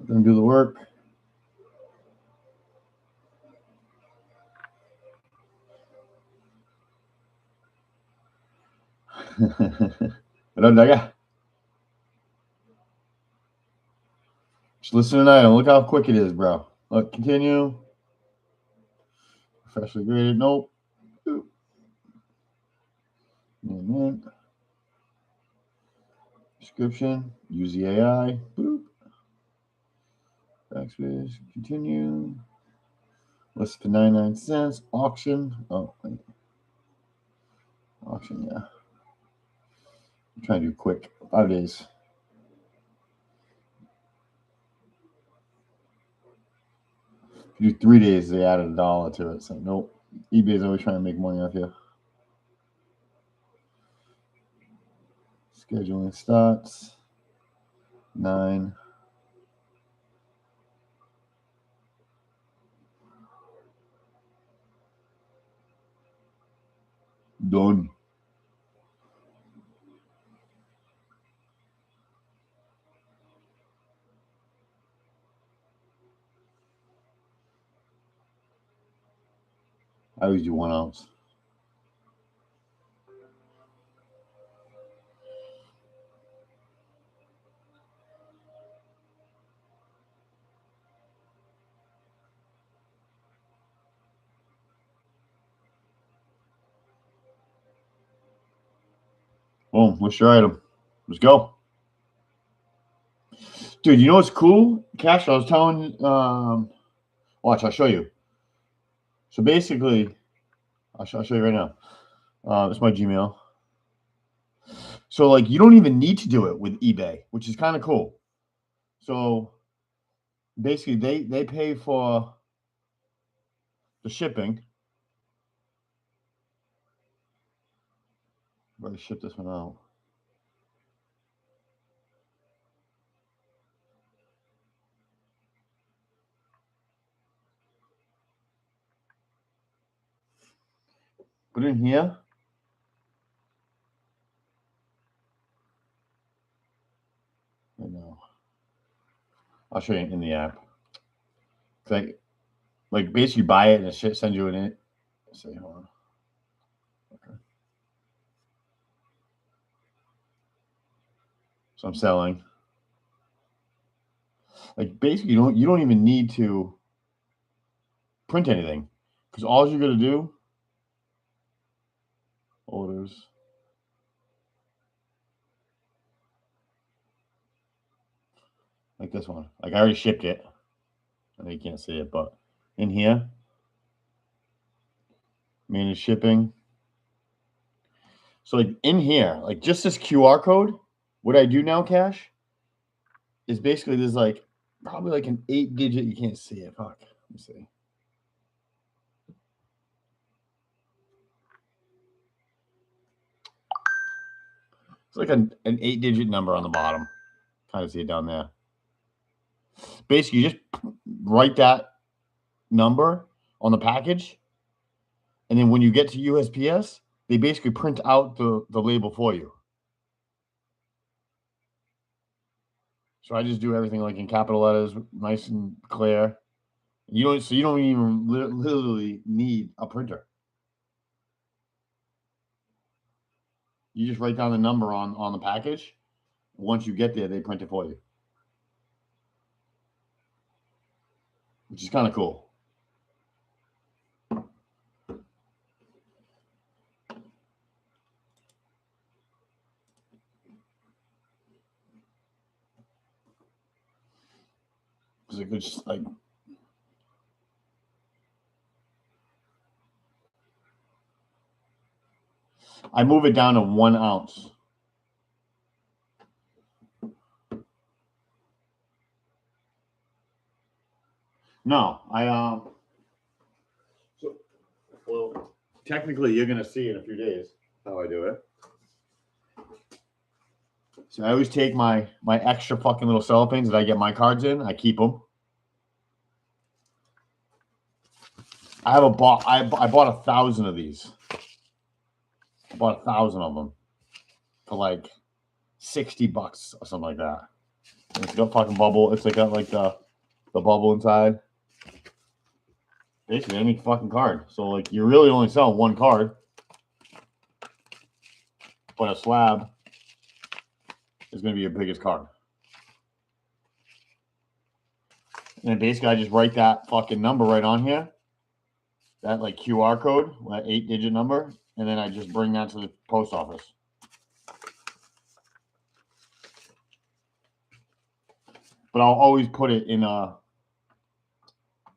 We're gonna do the work. Just listen tonight. Look how quick it is, bro. Look, continue. Professionally graded. Nope. And description. Use the AI. Boop. Backspace. Continue. List for 99 cents. Auction. Oh, wait. Auction, yeah. I'm trying to do quick. 5 days. If you do 3 days, they added $1 to it. So, nope. eBay's always trying to make money off you. Scheduling starts. 9. Done. I always do 1 ounce. Boom. What's your item? Let's go. Dude, you know what's cool? Cash, I was telling, watch, I'll show you. So basically, I'll show you right now. It's my Gmail. So, like, you don't even need to do it with eBay, which is kind of cool. So, basically, they pay for the shipping. Better ship this one out. Put it in here. I know. I'll show you in the app. Like basically buy it and it sends you in it. Let's see, hold on. Okay. So I'm selling. Like basically, you don't even need to print anything because all you're gonna do orders. Like this one. Like I already shipped it. I know you can't see it, but in here, manage shipping. So like in here, like just this QR code, what I do now, Cash, is basically there's like probably like an 8-digit. You can't see it. Fuck. Let me see. It's like an 8-digit number on the bottom. Kind of see it down there. Basically, you just write that number on the package, and then when you get to USPS, they basically print out the label for you. So I just do everything like in capital letters, nice and clear. You don't even literally need a printer. You just write down the number on the package. Once you get there, they print it for you, which is kind of cool. Because it could just like. I move it down to 1 ounce. No, So, well, technically, you're gonna see in a few days how I do it. So I always take my extra fucking little cellophanes that I get my cards in. I keep them. I have a box. I bought 1,000 of these. I bought 1,000 of them for like $60 or something like that. And it's got fucking bubble. It's like got like the bubble inside. Basically, any fucking card. So like you really only sell one card, but a slab is going to be your biggest card. And then basically, I just write that fucking number right on here, that like QR code, that 8-digit number, and then I just bring that to the post office. But I'll always put it in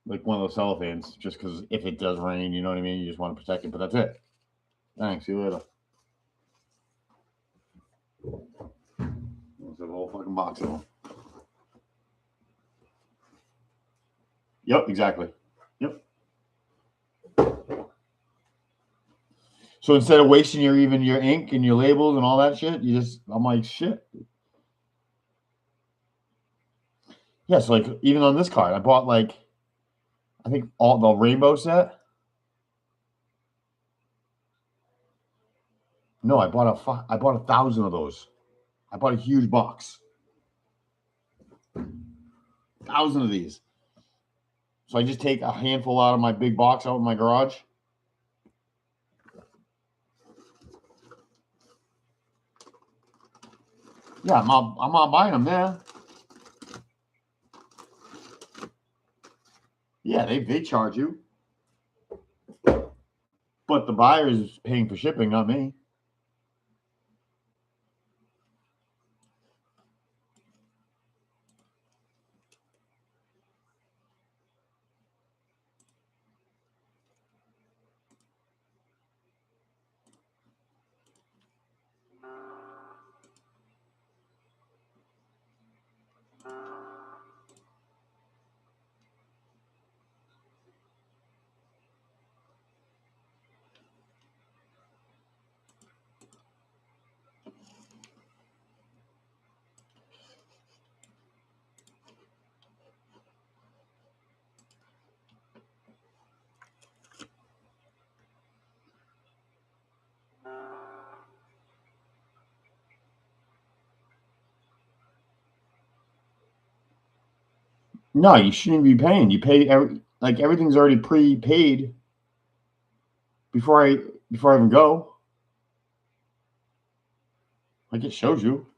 like one of those cellophanes, just because if it does rain, you know what I mean? You just want to protect it, but that's it. Thanks, see you later. It's a whole fucking box of them. Yep, exactly. Yep. So instead of wasting your ink and your labels and all that shit, I'm like, shit. Yeah, so like even on this card, I bought like, I think all the rainbow set. No, I bought 1,000 of those. I bought a huge box. 1,000 of these. So I just take a handful out of my big box out in my garage. Yeah, I'm not buying them there. Yeah, they charge you. But the buyer is paying for shipping, not me. No, you shouldn't be paying. You pay everything's already prepaid before I even go. Like it shows you.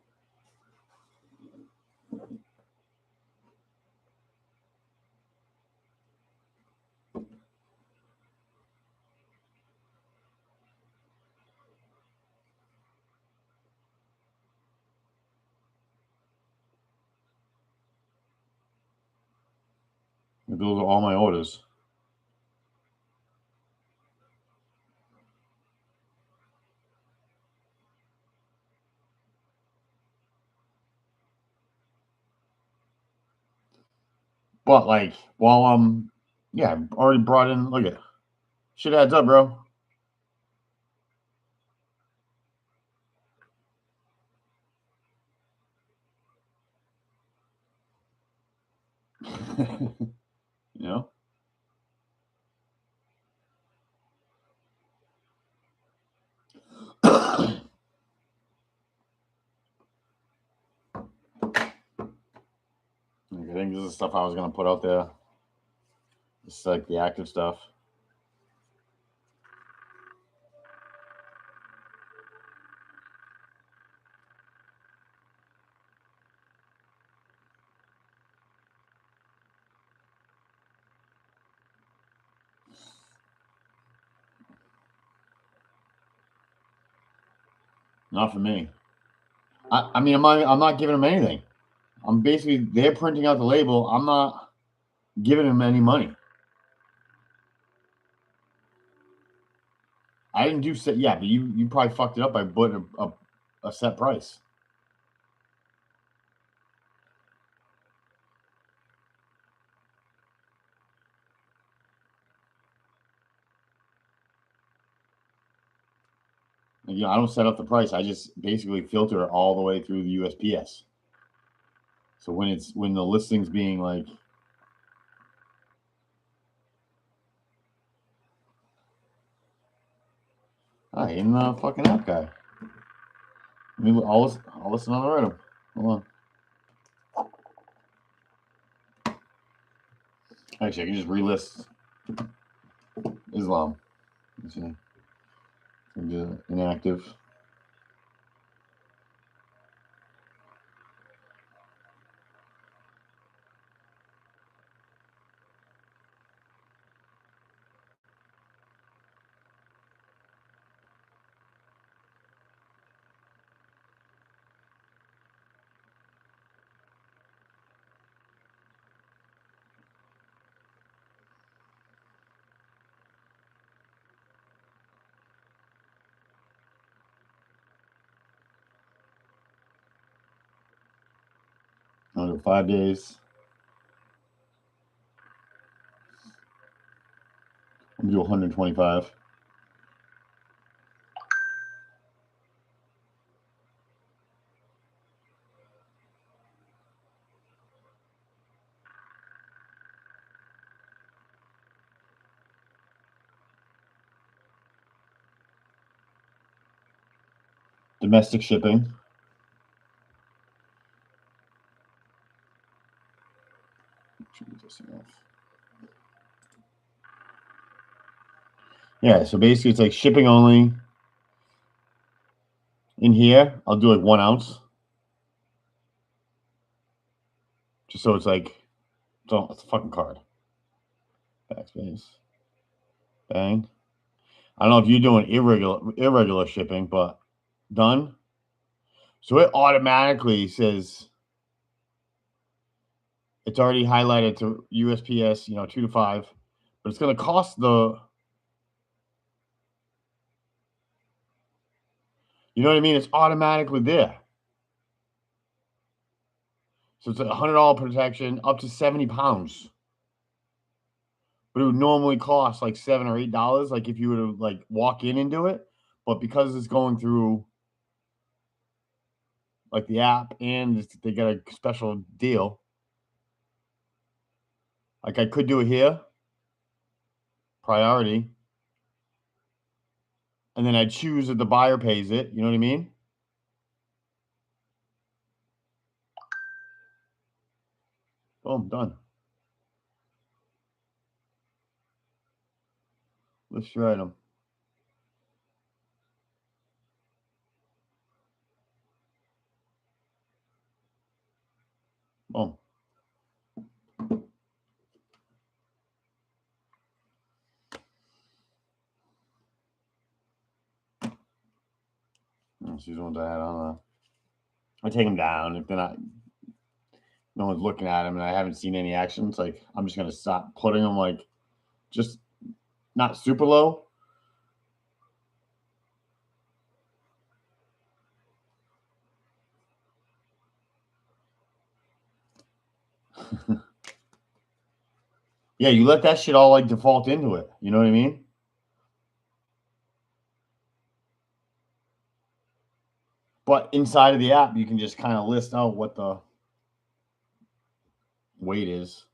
Those are all my orders. But like while I've already brought in. Look at it. Shit adds up, bro. You know. think this is stuff I was gonna put out there. This is like the active stuff. Not for me. I mean, I'm not giving them anything. I'm basically, they're printing out the label. I'm not giving them any money. I didn't do set. Yeah, but you probably fucked it up by putting a set price. You know, I don't set up the price. I just basically filter it all the way through the USPS. So when the listing's being like, I ain't the fucking app guy. I mean, I'll listen on the item. Hold on. Actually, I can just relist Islam. Let's see. Inactive. I'll do 5 days. I'm gonna do 125. Domestic shipping. Yeah, so basically it's like shipping only. In here, I'll do like 1 ounce. Just so it's like, it's a fucking card. Backspace. Bang. I don't know if you're doing irregular shipping, but done. So it automatically says it's already highlighted to USPS, 2 to 5, but it's going to cost the, you know what I mean? It's automatically there. So it's a $100 protection up to 70 pounds. But it would normally cost like $7 or $8, like if you were to like walk in and do it. But because it's going through like the app and they got a special deal, like I could do it here, priority, and then I choose that the buyer pays it. You know what I mean? Boom, done. List your item. Boom. These are the ones I had on. I take them down if they're not. No one's looking at them, and I haven't seen any action. It's like I'm just gonna stop putting them like just not super low. Yeah, you let that shit all like default into it. You know what I mean? But inside of the app, you can just kind of list out what the weight is.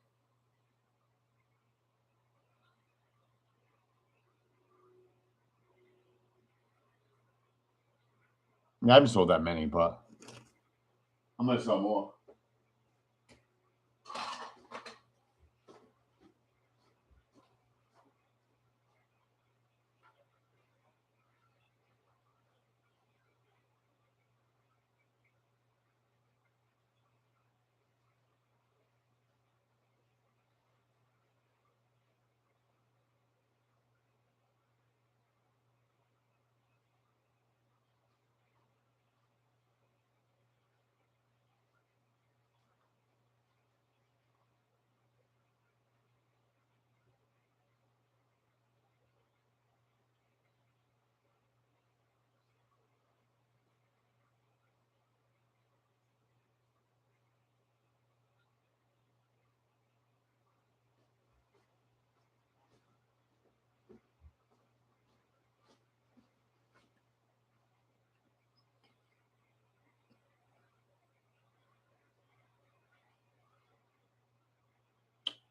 I haven't sold that many, but I'm gonna sell more.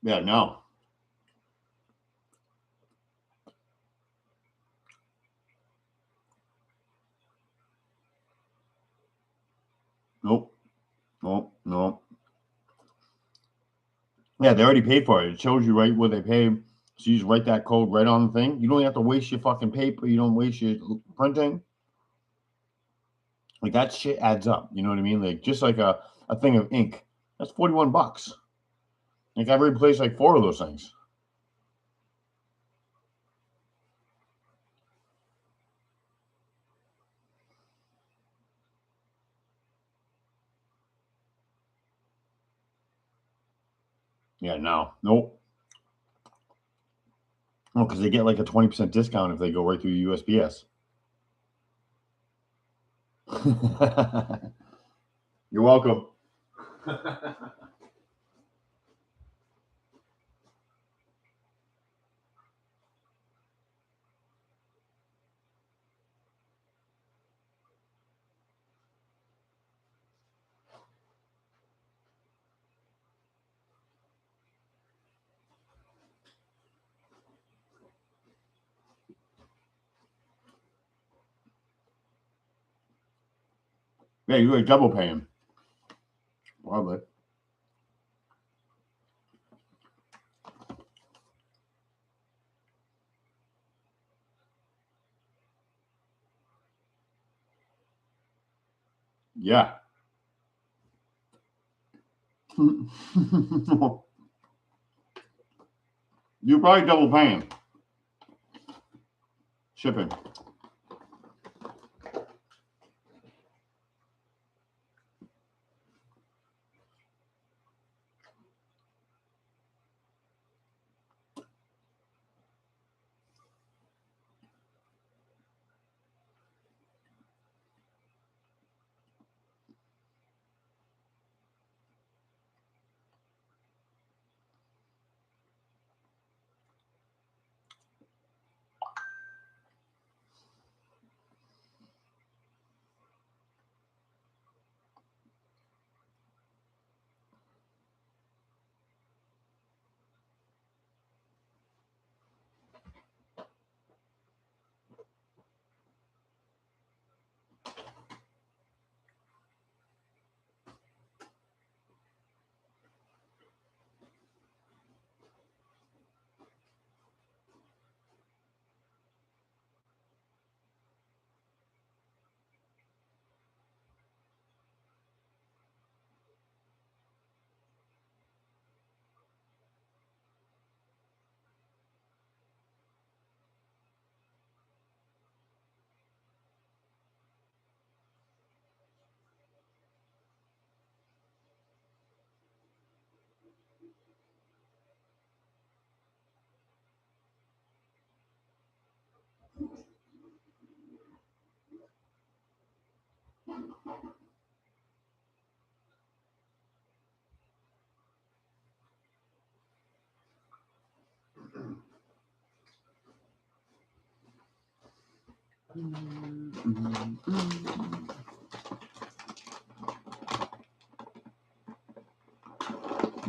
Yeah, no. Nope. Nope. Nope. Yeah, they already paid for it. It shows you right what they paid. So you just write that code right on the thing. You don't have to waste your fucking paper. You don't waste your printing. Like that shit adds up. You know what I mean? Like just like a thing of ink. That's $41. Like I've replaced like 4 of those things. Yeah, no. Nope. No, because they get like a 20% discount if they go right through USPS. You're welcome. Yeah, you're like double paying. Probably. Yeah. You're probably double paying. Shipping.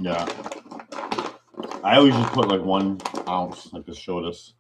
Yeah. I always just put like 1 ounce, like this showed us.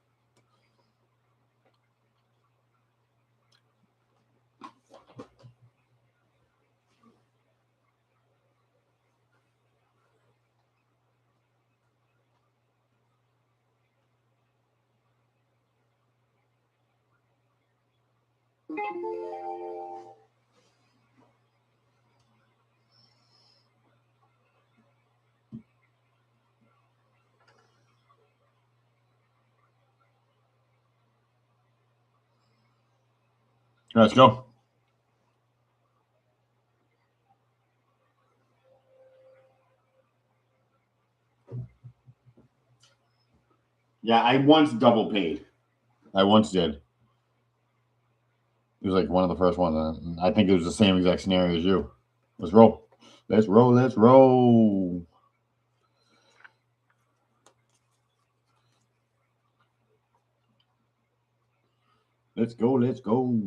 Let's go. Yeah, I once double paid. I once did. It was like one of the first ones. I think it was the same exact scenario as you. Let's roll. Let's roll. Let's roll. Let's go. Let's go.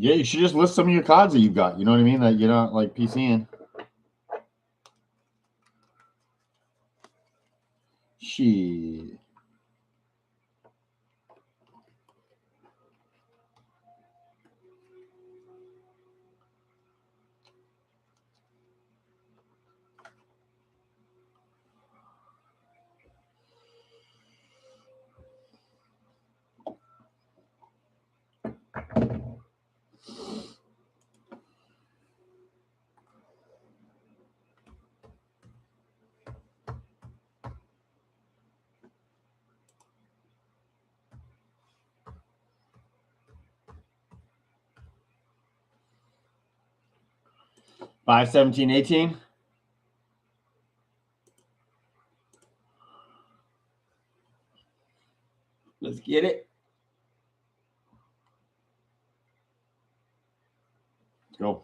Yeah, you should just list some of your cards that you've got. You know what I mean? That you're not like PCing. Shit. $5, $17, $18. Let's get it. Let's go.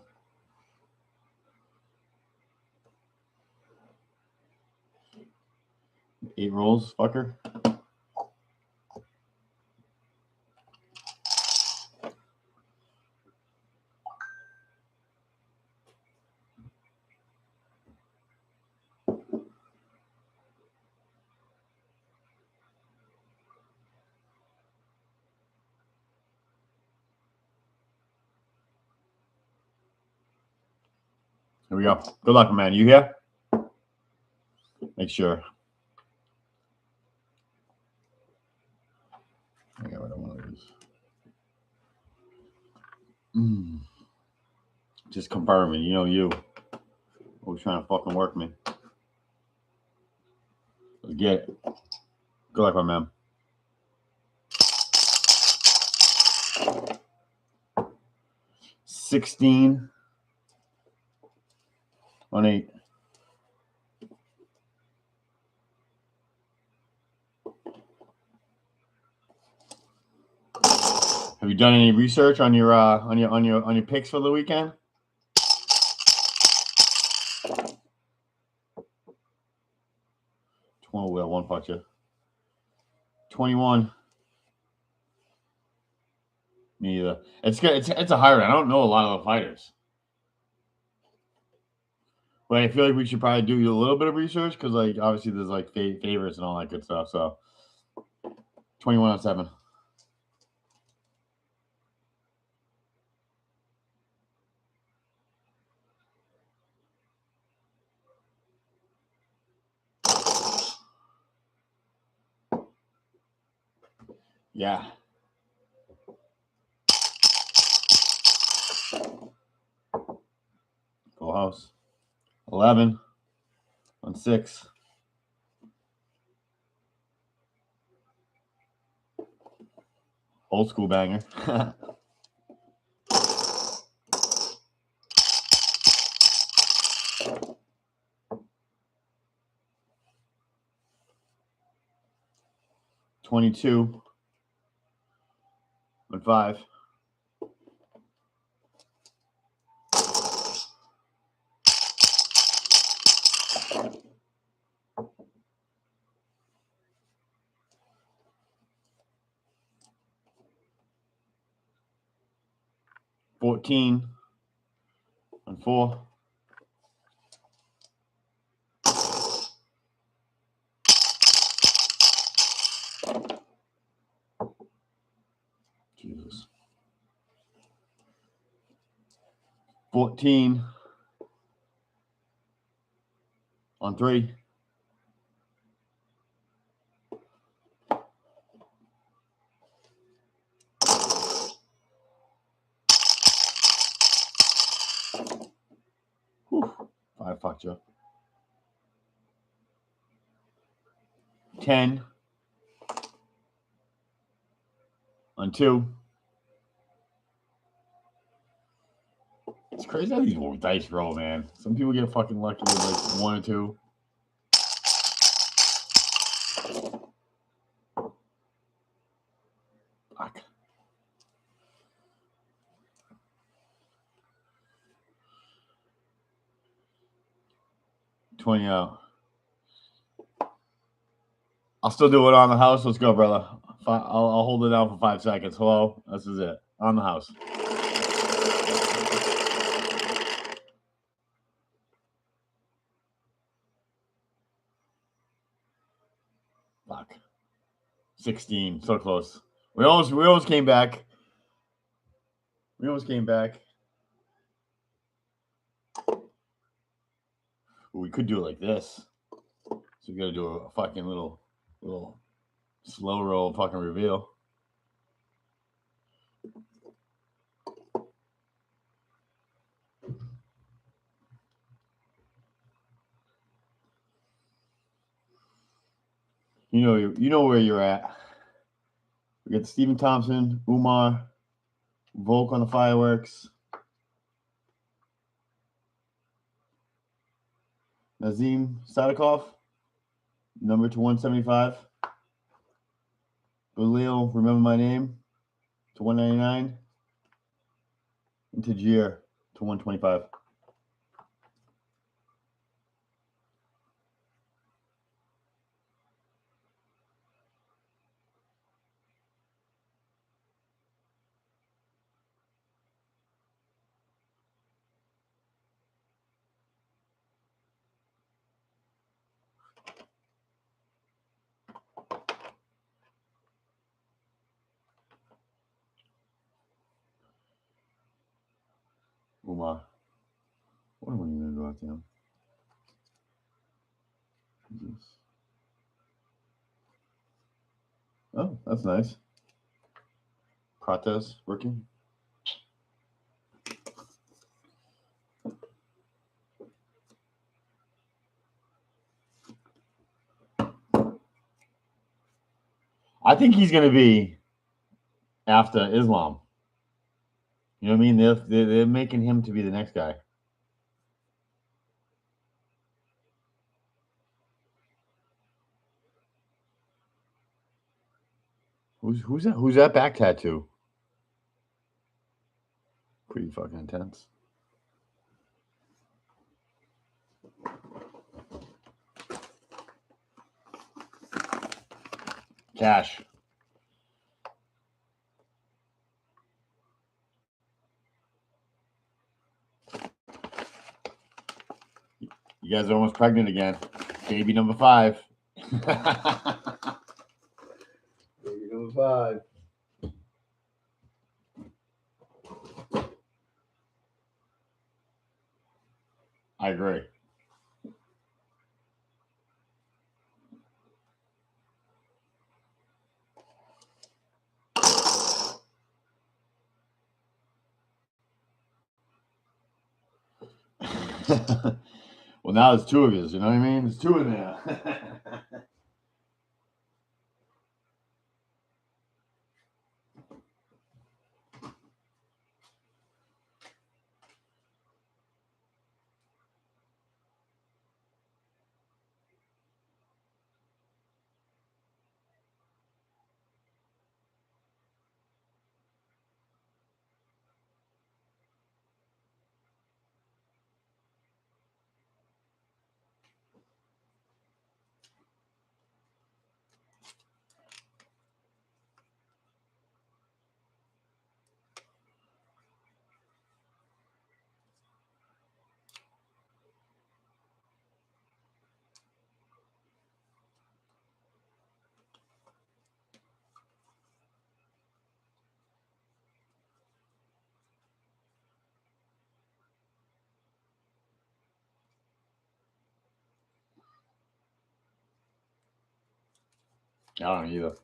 Eight rolls, fucker. Here we go. Good luck, man. You here? Make sure. I got rid of one of these. Just confirming. You know you. Always trying to fucking work me. Let's get it. Good luck, my man. $16 on 8. Have you done any research on your picks for the weekend? Well, one punch you. 21. Me either. It's good. It's a hard one. I don't know a lot of the fighters, but I feel like we should probably do a little bit of research because, like, obviously there's like favorites and all that good stuff. So 21 on 7. Yeah. Full house. 11 on 6. Old school banger. 22 on 5. $14 on 4. Jesus. 14 on 3. Whew. 5 fucked you. 10 on 2. It's crazy how these dice roll, man. Some people get fucking lucky with like 1 or 2. Fuck. $20 out. I'll still do it on the house. Let's go, brother. I'll hold it down for 5 seconds. Hello? This is it. On the house. 16. So close. We almost came back. We almost came back. We could do it like this. So we got to do a fucking little slow roll fucking reveal. You know where you're at. We got Stephen Thompson, Umar, Volk on the fireworks, Nazim Sadikov, number to 175. Balil, remember my name, to 199. And Tajir to 125. Umar. What am I going to go out to him? Jesus. Oh, that's nice. Prates working. I think he's going to be after Islam. You know what I mean? They're making him to be the next guy. Who's that? Who's that back tattoo? Pretty fucking intense. Cash. You guys are almost pregnant again. Baby number 5. Baby number 5. I agree. Well, now there's 2 of you. You know what I mean? There's 2 in there. I don't either.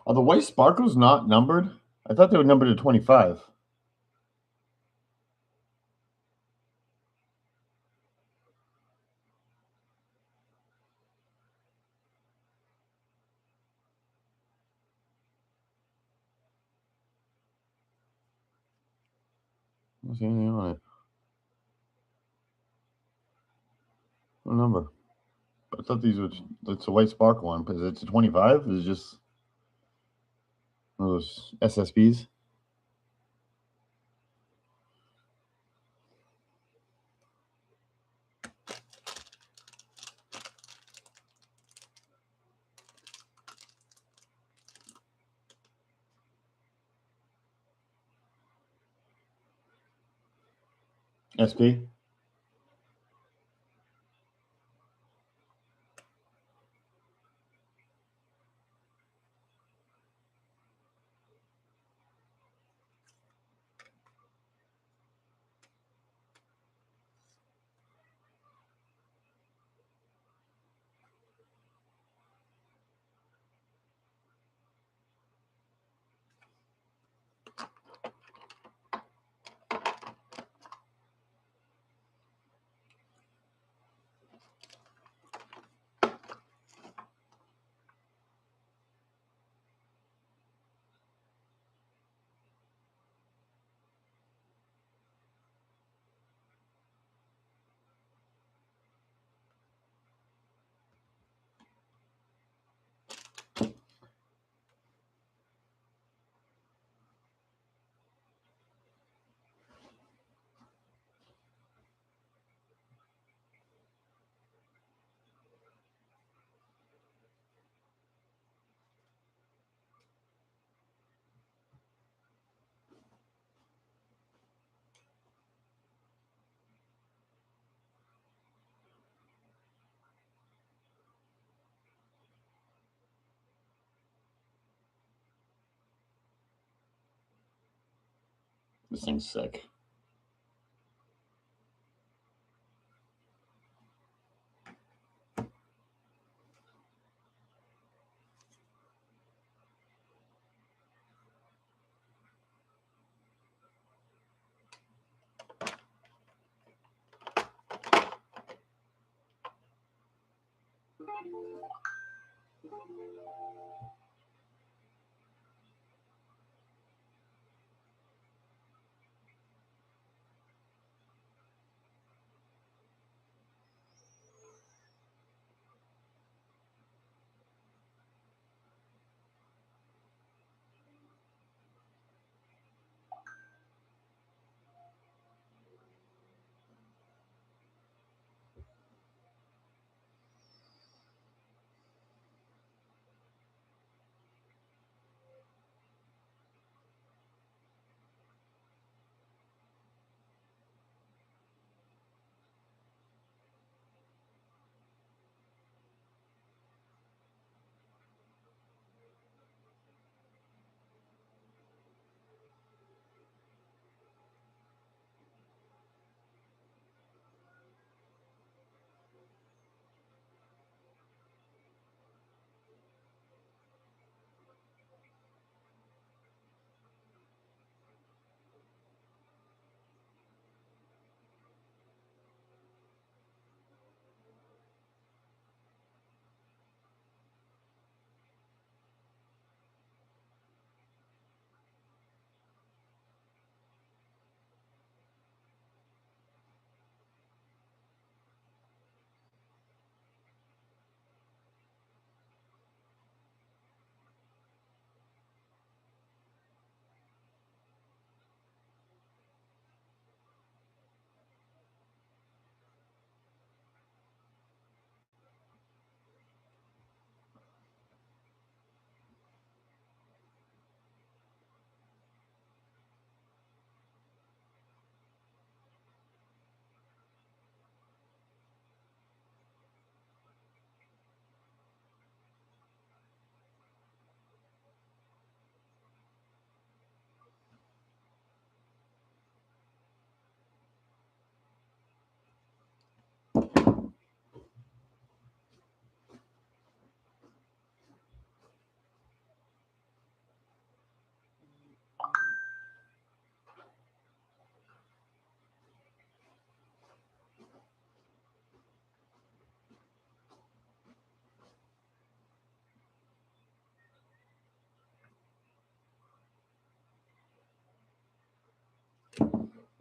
Are the white sparkles not numbered? I thought they were numbered to 25. I don't see anything on it. What number? I thought these were. It's a white sparkle one, but it's a 25. It's just. Those SSBs. SP. This thing's sick.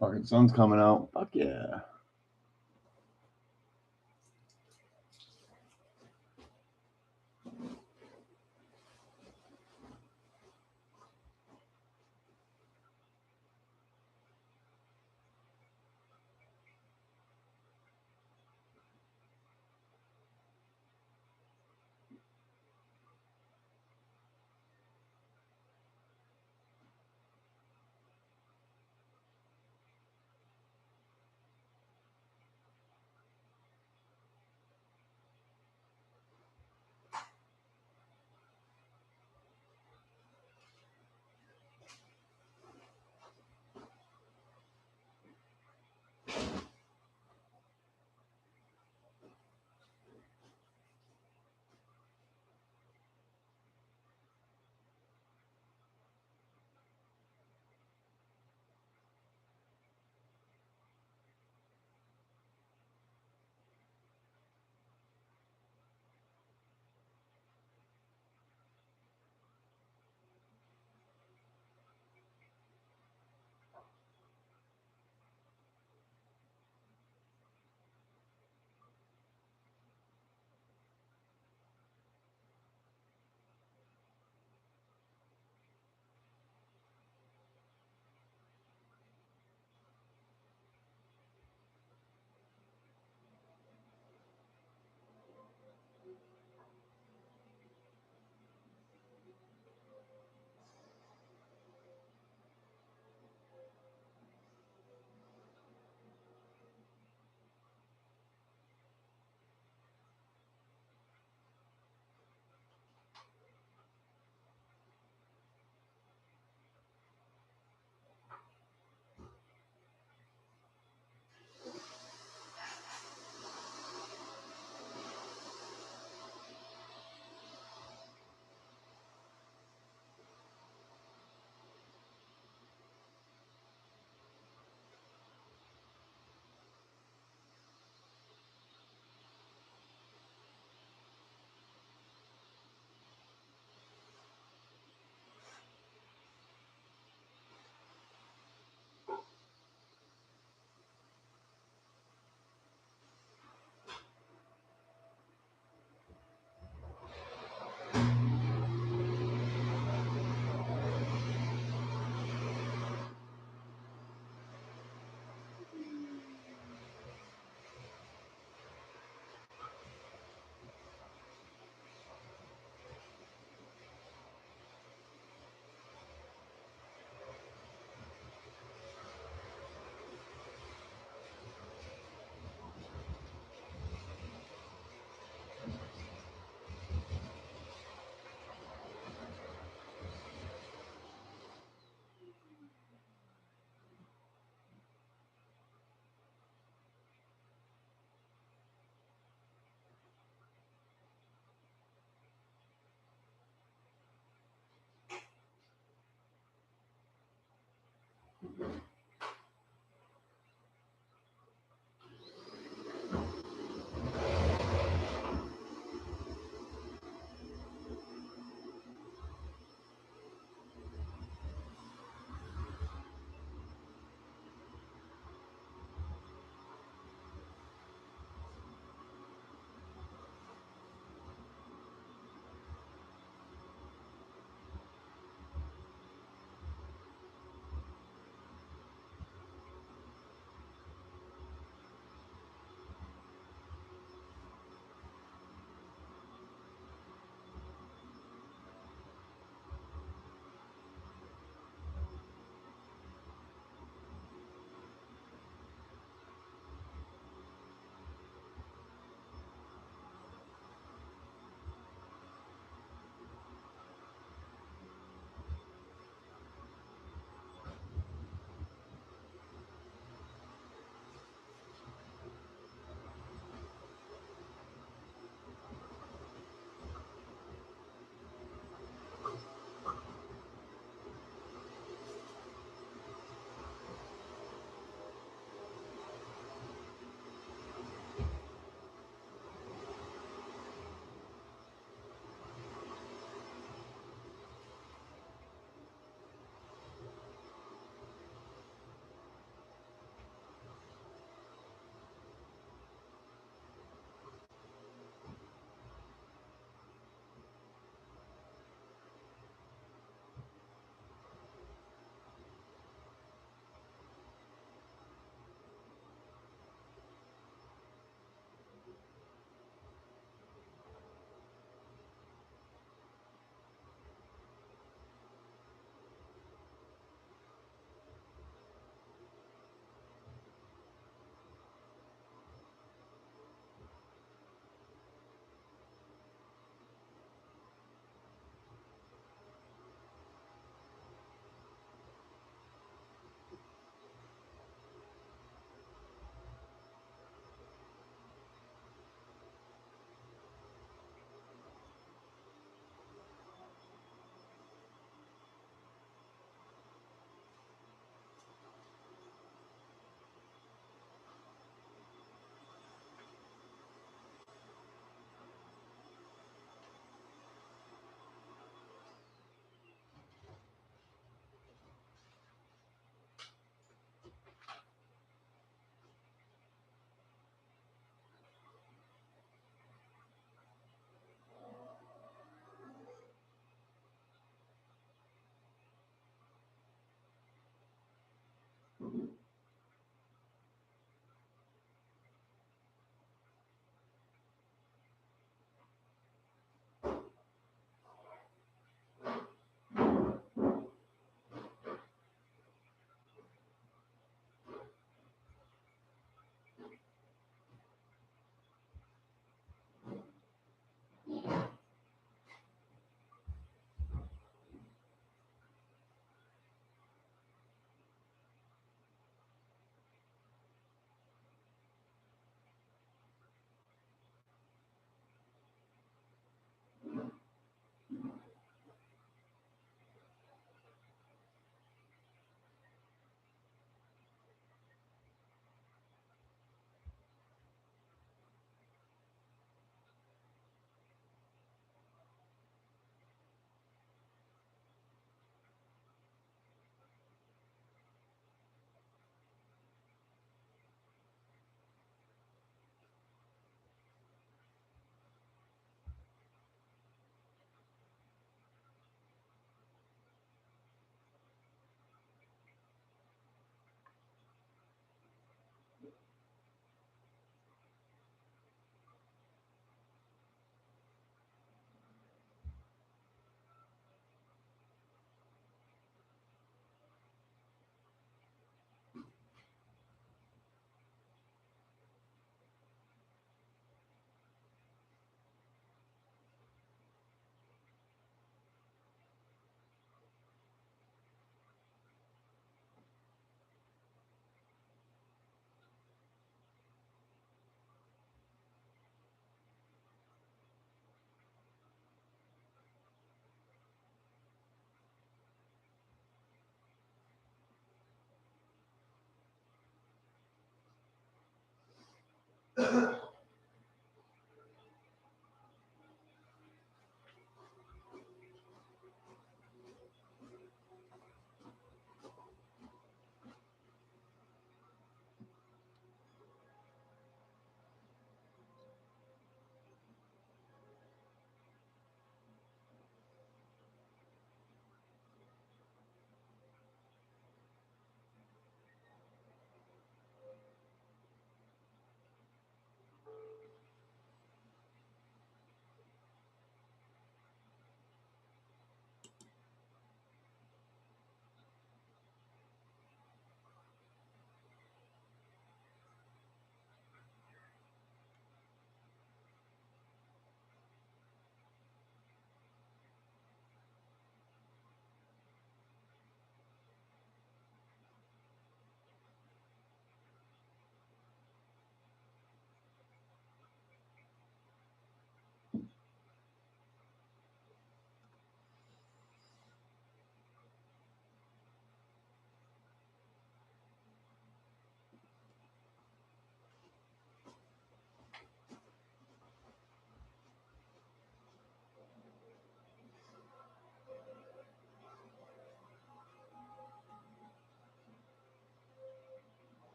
Fucking sun's coming out. Fuck yeah.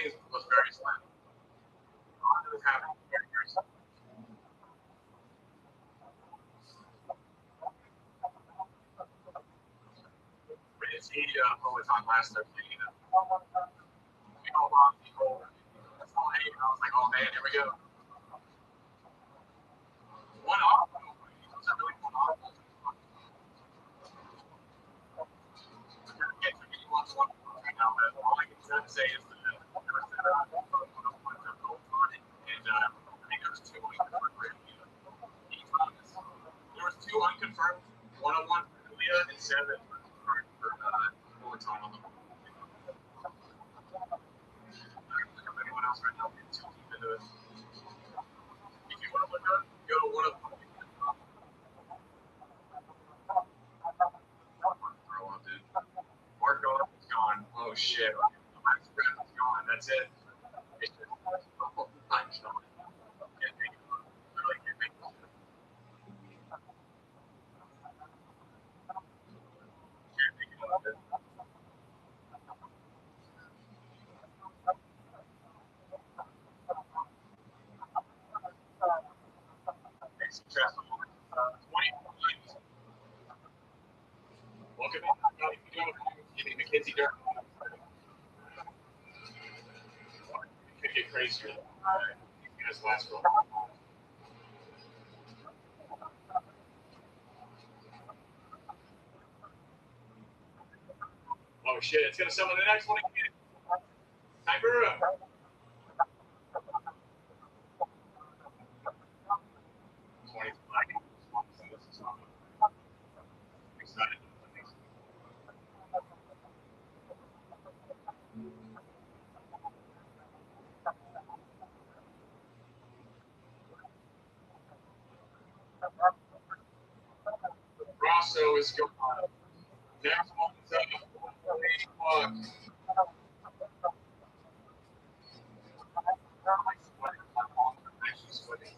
morning was very slim. It was happening very, very slim. We didn't see Peloton last Thursday either. We all on people. That's all I was like, oh man, here we go. One off. Was that really one off? Can't forget you want to one right now, but all I can say is that there was and I think there was two unconfirmed. There was two unconfirmed, one-on-one for Leah and 7 for Peloton on the board. Anyone else right now? Too deep into it. If you want to look up, go to one of them. Throw up, dude. Mark off is gone. Oh shit. My spread is gone. That's it. It's just I'm showing. Can't make it. Literally can't make it. Can't make it up. Makes some chest. 20 points. Welcome in. Mackenzie Durham. It could get crazier. You guys last roll. Oh shit, it's gonna summon the next one again. Tiger. Excited. Rosso is gone. Next one's 8 o'clock. Actually sweating.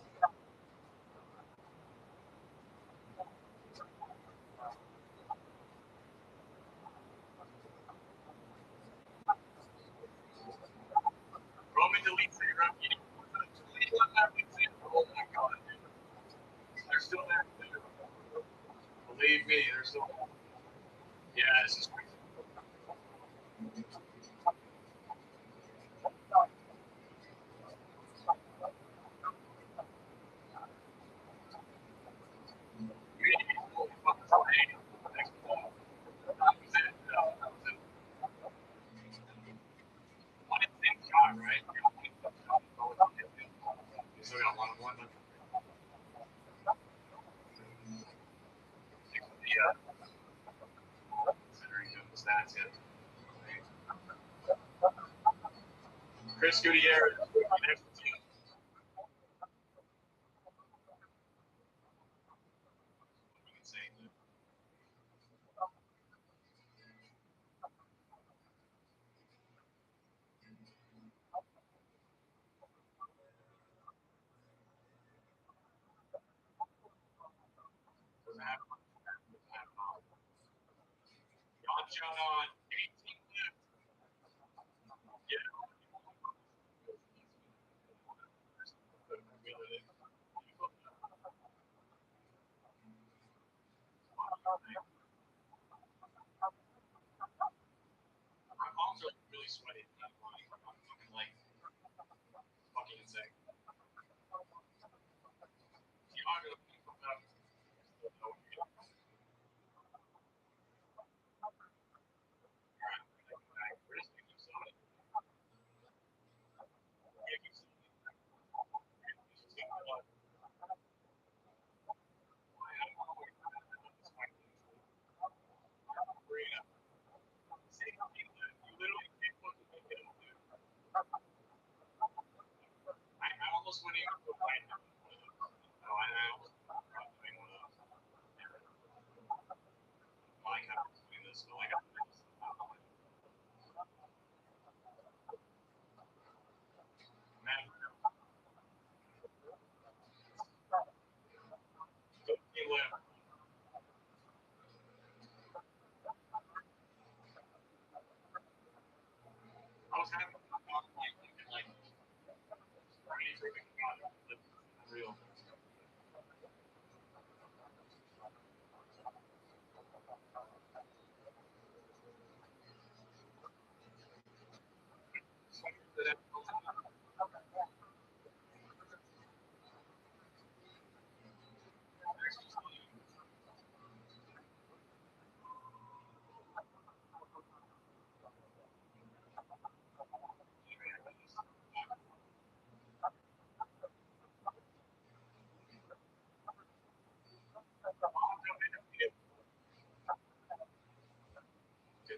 Roman deletes the rookie. Oh my god, dude. They're still there. Believe me, they're still there. Yeah, this is crazy. Right? You still got one. Yeah. Considering the stats yet. Chris Gutierrez. Next team. Insane. Doesn't happen. John on 18 left. Yeah. My palms are really sweaty. I'm fucking like fucking insane. I almost went into the white. No, I almost doing one of those. Like I'm doing this, but like I'm man. I was having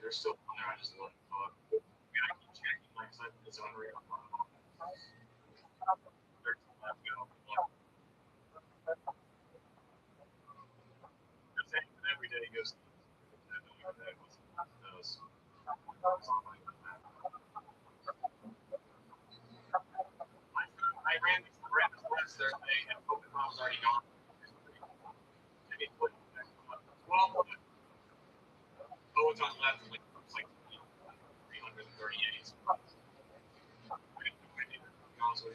they're still on there. I just look. I keep checking. Like I said, it's unreal. 13 left go. Every day he goes. I ran this last Thursday, and Pokemon's already gone. I mean, 12. Oh, it's on left. It's like 338. Honestly.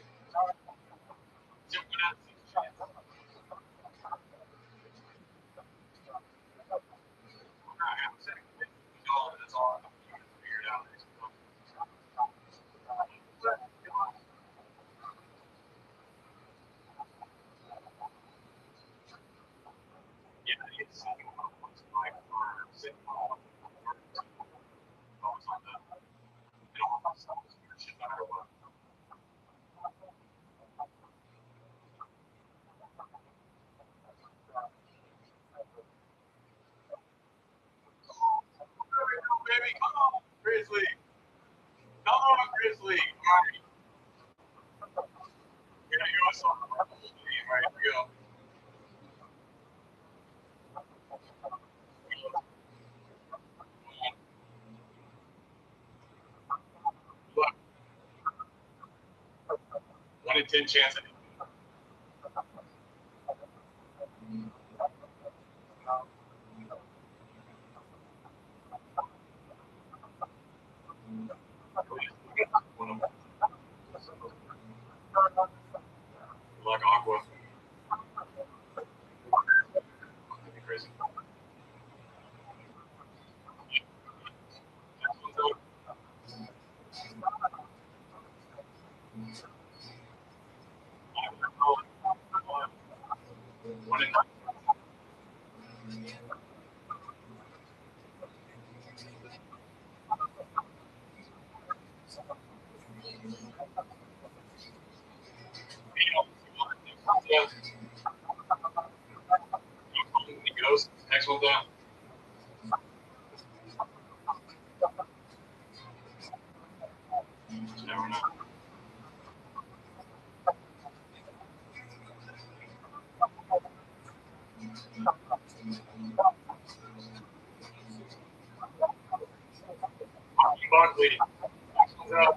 That's all. Figured out. Yeah, it's like sitting on baby, come on, Grizzly. Come on, Grizzly. All right. You're going to give us some. All right, here we go. Look. 1 in 10 chance. Like Aqua. That'd be crazy. One in 9. Yeah. He goes. Next one down. You never know. Barkley. Next one's out.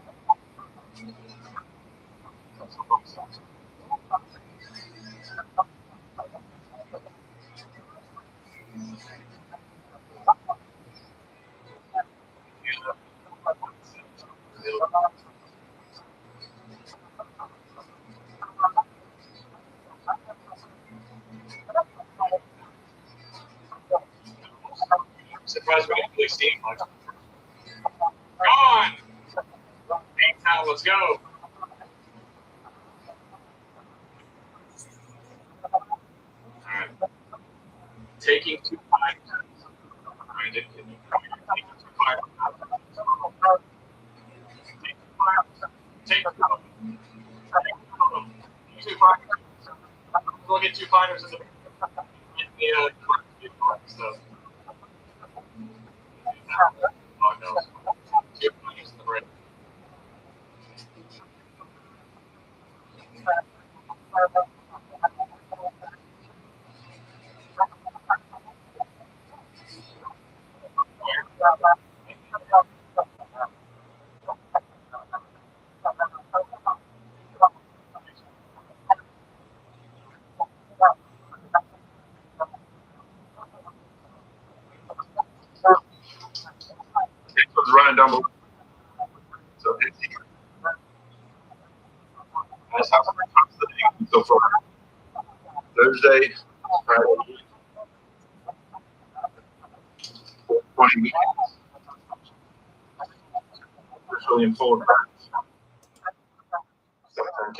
Surprised we didn't really see him much. Gone! Now let's go. Alright. Taking 2 fighters. Alright, taking 2 fighters. Take 2 of them. 2 fighters. We'll get 2 fighters in the stuff. Oh no. 2 fighters in the break. Running down below. So 15. That's how so far. Thursday, Friday, 20 weekends. Officially in full effect. 10K.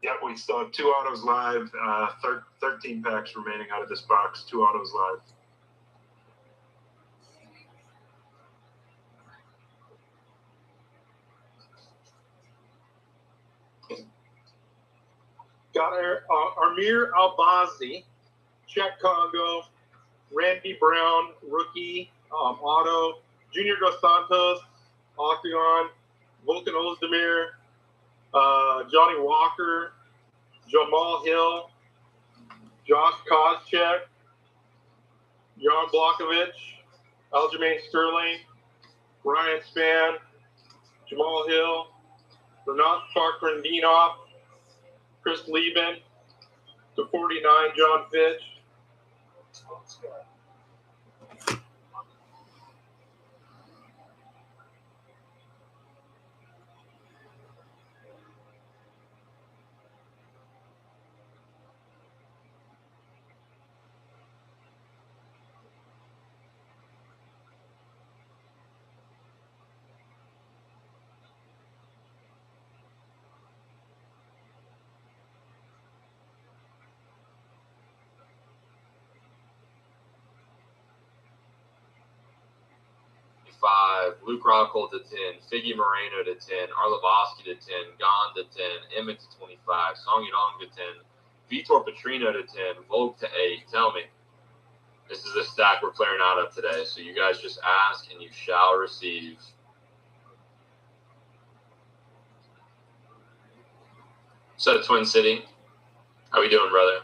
Yep, we still have 2 autos live, 13 packs remaining out of this box, 2 autos live. Got Amir Albazi, Czech Congo, Randy Brown, rookie, auto, Junior Dos Santos, Octagon, Volkan Ozdemir, Johnny Walker, Jamal Hill, Josh Koscheck, Jan Blachowicz, Aljamain Sterling, Ryan Spann, Jamal Hill, Renat Fakhretdinov, Chris Lieben, to 49, John Fitch. Luke Rockhold to 10, Figgy Moreno to 10, Arlovsky to 10, Gahn to 10, Emmett to 25, Song Yadong to 10, Vitor Petrino to 10, Volk to 8. Tell me, this is the stack we're clearing out of today. So you guys just ask and you shall receive. So Twin City, how we doing, brother?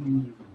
Mm.